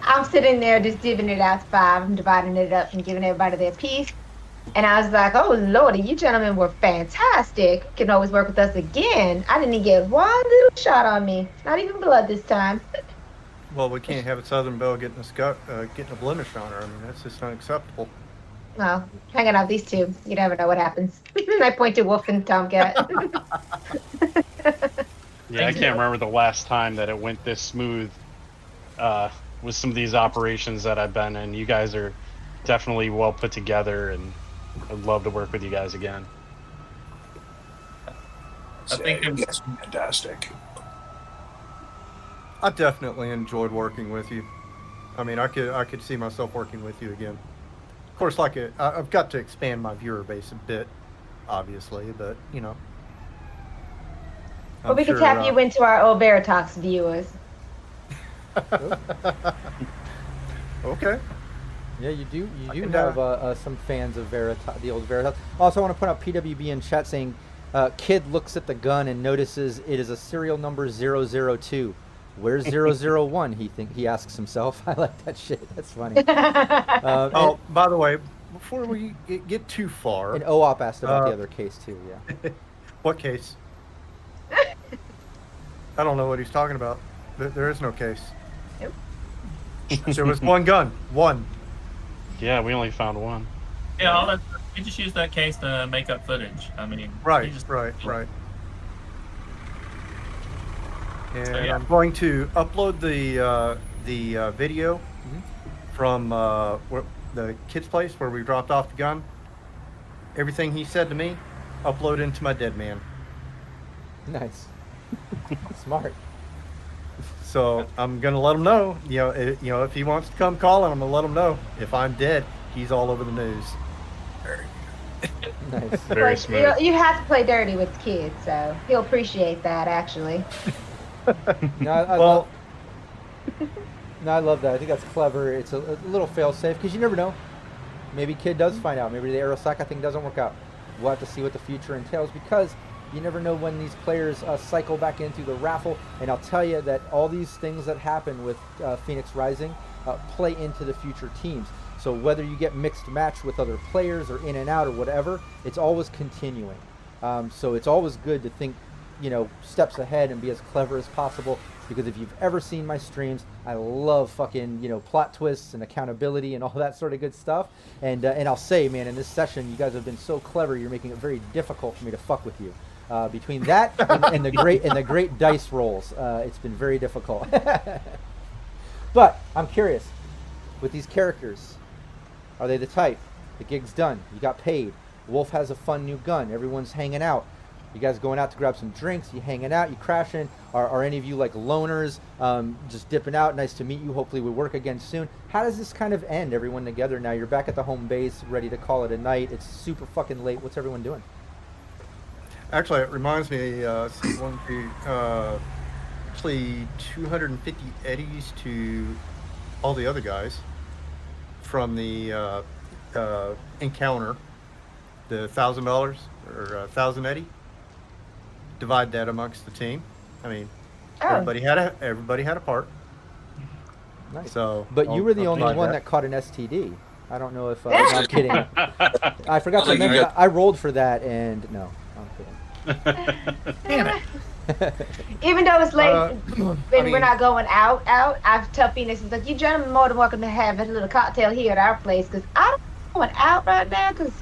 I'm sitting there just divvying it out to 5. I'm dividing it up and giving everybody their piece. And I was like, oh, Lordy, you gentlemen were fantastic. You can always work with us again. I didn't even get one little shot on me. Not even blood this time. Well, we can't have a Southern Belle getting a blemish on her. I mean, that's just unacceptable. Well, hanging out with these two, you never know what happens. I point to Wolf and Tomcat. Yeah, I Thank you. can't remember the last time that it went this smooth with some of these operations that I've been in. You guys are definitely well put together, and I'd love to work with you guys again. I think you it was- guys are fantastic. I definitely enjoyed working with you. I mean, I could see myself working with you again. Of course, I've got to expand my viewer base a bit, obviously, but you know. But we can tap you into our old Veritas viewers. Okay. Yeah, you do. You do can, have some fans of Veritas, the old Veritas. Also, I want to point out PWB in chat saying, "Kid looks at the gun and notices it is a serial number 002. Where's 001?" He asks himself. I like that shit. That's funny. Oh, by the way, before we get too far, And OOP asked about the other case too. Yeah. what case? I don't know what he's talking about. There is no case. Nope. There was one gun. One. Yeah, we only found one. Yeah, all that. We just use that case to make up footage. I mean, Right, we just- right. And So, yeah. I'm going to upload the video from the kid's place where we dropped off the gun. Everything he said to me, upload into my dead man. Nice. Smart. So I'm gonna let him know. If he wants to come calling, I'm gonna let him know. If I'm dead, he's all over the news. Nice. Very Like, smooth. you have to play dirty with kids, so he'll appreciate that actually. No, I love that. I think that's clever. It's a little fail-safe because you never know. Maybe kid does find out. Maybe the Arosaka thing doesn't work out. We'll have to see what the future entails because you never know when these players cycle back in through the raffle. And I'll tell you that all these things that happen with Phoenix Rising play into the future teams. So whether you get mixed match with other players or in and out or whatever, it's always continuing. So it's always good to think, steps ahead and be as clever as possible. Because if you've ever seen my streams, I love fucking, plot twists and accountability and all that sort of good stuff. And I'll say, man, in this session, you guys have been so clever. You're making it very difficult for me to fuck with you. Between that and the great dice rolls, it's been very difficult. But I'm curious, with these characters, are they the type? The gig's done. You got paid. Wolf has a fun new gun. Everyone's hanging out. You guys going out to grab some drinks, you hanging out, you crashing. Are any of you like loners, just dipping out? Nice to meet you. Hopefully we work again soon. How does this kind of end, everyone together now? You're back at the home base, ready to call it a night. It's super fucking late. What's everyone doing? Actually, it reminds me, actually 250 eddies to all the other guys from the encounter, the $1,000 or 1,000 eddy. Divide that amongst the team. I mean, everybody had a part. Nice. So, But you were the only one that caught an STD. I don't know if no, I'm kidding. I forgot to mention. I rolled for that, and no, I'm kidding. Damn it. Even though it's late and mean- we're not going out, I've told Phoenix, it's like, you gentlemen are more than welcome to have a little cocktail here at our place, because I'm going out right now because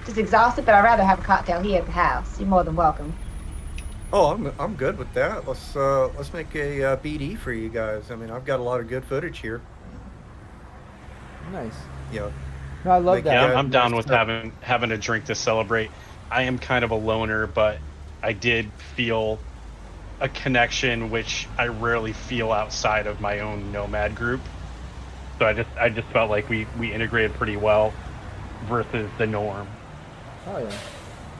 just exhausted, but I'd rather have a cocktail here at the house. You're more than welcome. Oh, I'm good with that. Let's make a BD for you guys. I mean, I've got a lot of good footage here. Nice. You know, No, I love Like, that. Yeah, Yeah, I'm down with it's- having a drink to celebrate. I am kind of a loner, but I did feel a connection which I rarely feel outside of my own nomad group. So I just felt like we integrated pretty well versus the norm. Oh yeah.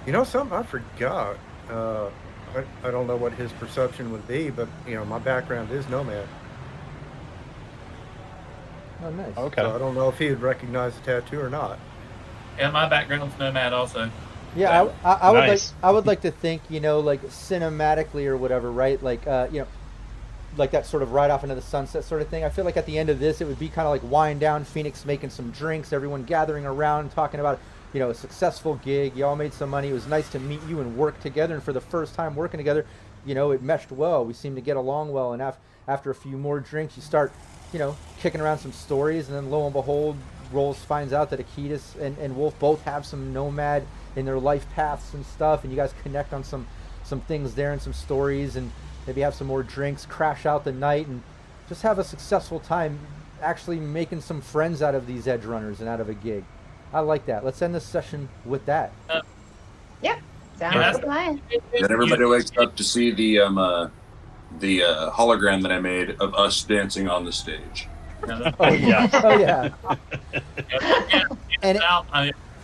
you know something I forgot. I don't know what his perception would be, but my background is nomad. Oh nice. Okay. So I don't know if he would recognize the tattoo or not. Yeah, my background's nomad also. Yeah, I would Nice. I would like to think, like cinematically or whatever, right? Like, like that sort of ride off into the sunset sort of thing. I feel like at the end of this, it would be kind of like wind down, Phoenix making some drinks, everyone gathering around, talking about, a successful gig. Y'all made some money. It was nice to meet you and work together. And for the first time working together, it meshed well. We seemed to get along well. And after a few more drinks, you start, kicking around some stories. And then lo and behold, Rolls finds out that Akitas and Wolf both have some nomad in their life paths and stuff. And you guys connect on some things there and some stories. And maybe have some more drinks, crash out the night, and just have a successful time actually making some friends out of these edge runners and out of a gig. I like that. Let's end this session with that. Yep. Sounds Yeah. like a plan. Then everybody wakes up to see the hologram that I made of us dancing on the stage. Oh yeah. Oh yeah. And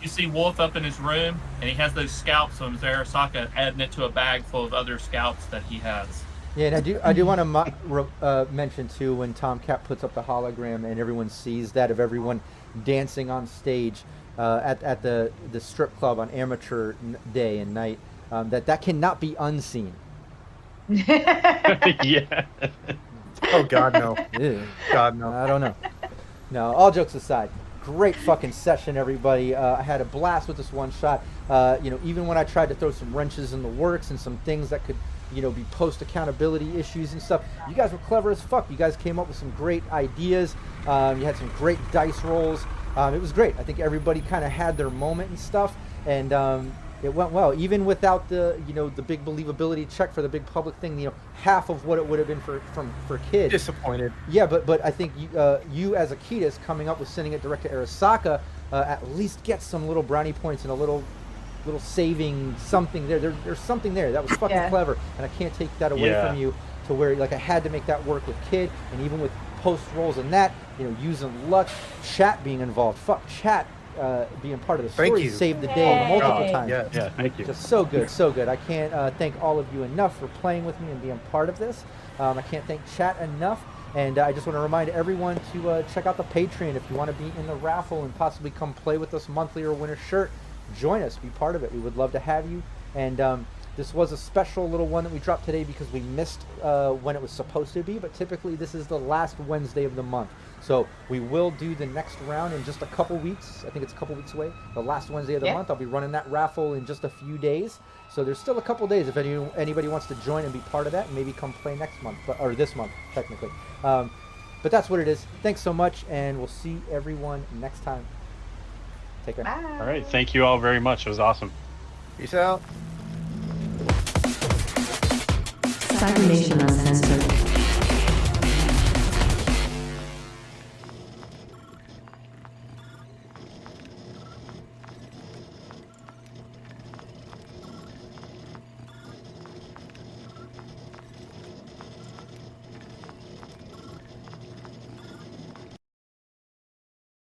You see Wolf up in his room, and he has those scalps from Arasaka, adding it to a bag full of other scalps that he has. Yeah, and I do want to mention too, when Tomcat puts up the hologram and everyone sees that of everyone dancing on stage at the strip club on amateur day and night, that cannot be unseen. Yeah. Oh God, no. Ew. God, no. I don't know. No, all jokes aside, great fucking session, everybody. I had a blast with this one shot. Even when I tried to throw some wrenches in the works and some things that could, be post accountability issues and stuff, you guys were clever as fuck. You guys came up with some great ideas. You had some great dice rolls. It was great. I think everybody kind of had their moment and stuff, and it went well. Even without the the big believability check for the big public thing, half of what it would have been for kids. Disappointed. Yeah, but I think you as Akitas coming up with sending it direct to Arasaka at least get some little brownie points and a little saving something there. There's something there that was fucking clever, and I can't take that away from you. To where I had to make that work with Kid, and even with post rolls and that, using luck, chat being involved. Fuck chat. Being part of the story saved the day multiple times. Yeah, thank you. Just so good, so good. I can't thank all of you enough for playing with me and being part of this. I can't thank chat enough, and I just want to remind everyone to check out the Patreon if you want to be in the raffle and possibly come play with us monthly or win a shirt. Join us, be part of it. We would love to have you. And this was a special little one that we dropped today because we missed when it was supposed to be, but typically this is the last Wednesday of the month. So we will do the next round in just a couple weeks. I think it's a couple weeks away. The last Wednesday of the month. I'll be running that raffle in just a few days. So there's still a couple days if anybody wants to join and be part of that and maybe come play next month, or this month, technically. But that's what it is. Thanks so much, and we'll see everyone next time. Take care. Bye. All right. Thank you all very much. It was awesome. Peace out. Cybernation Uncensored.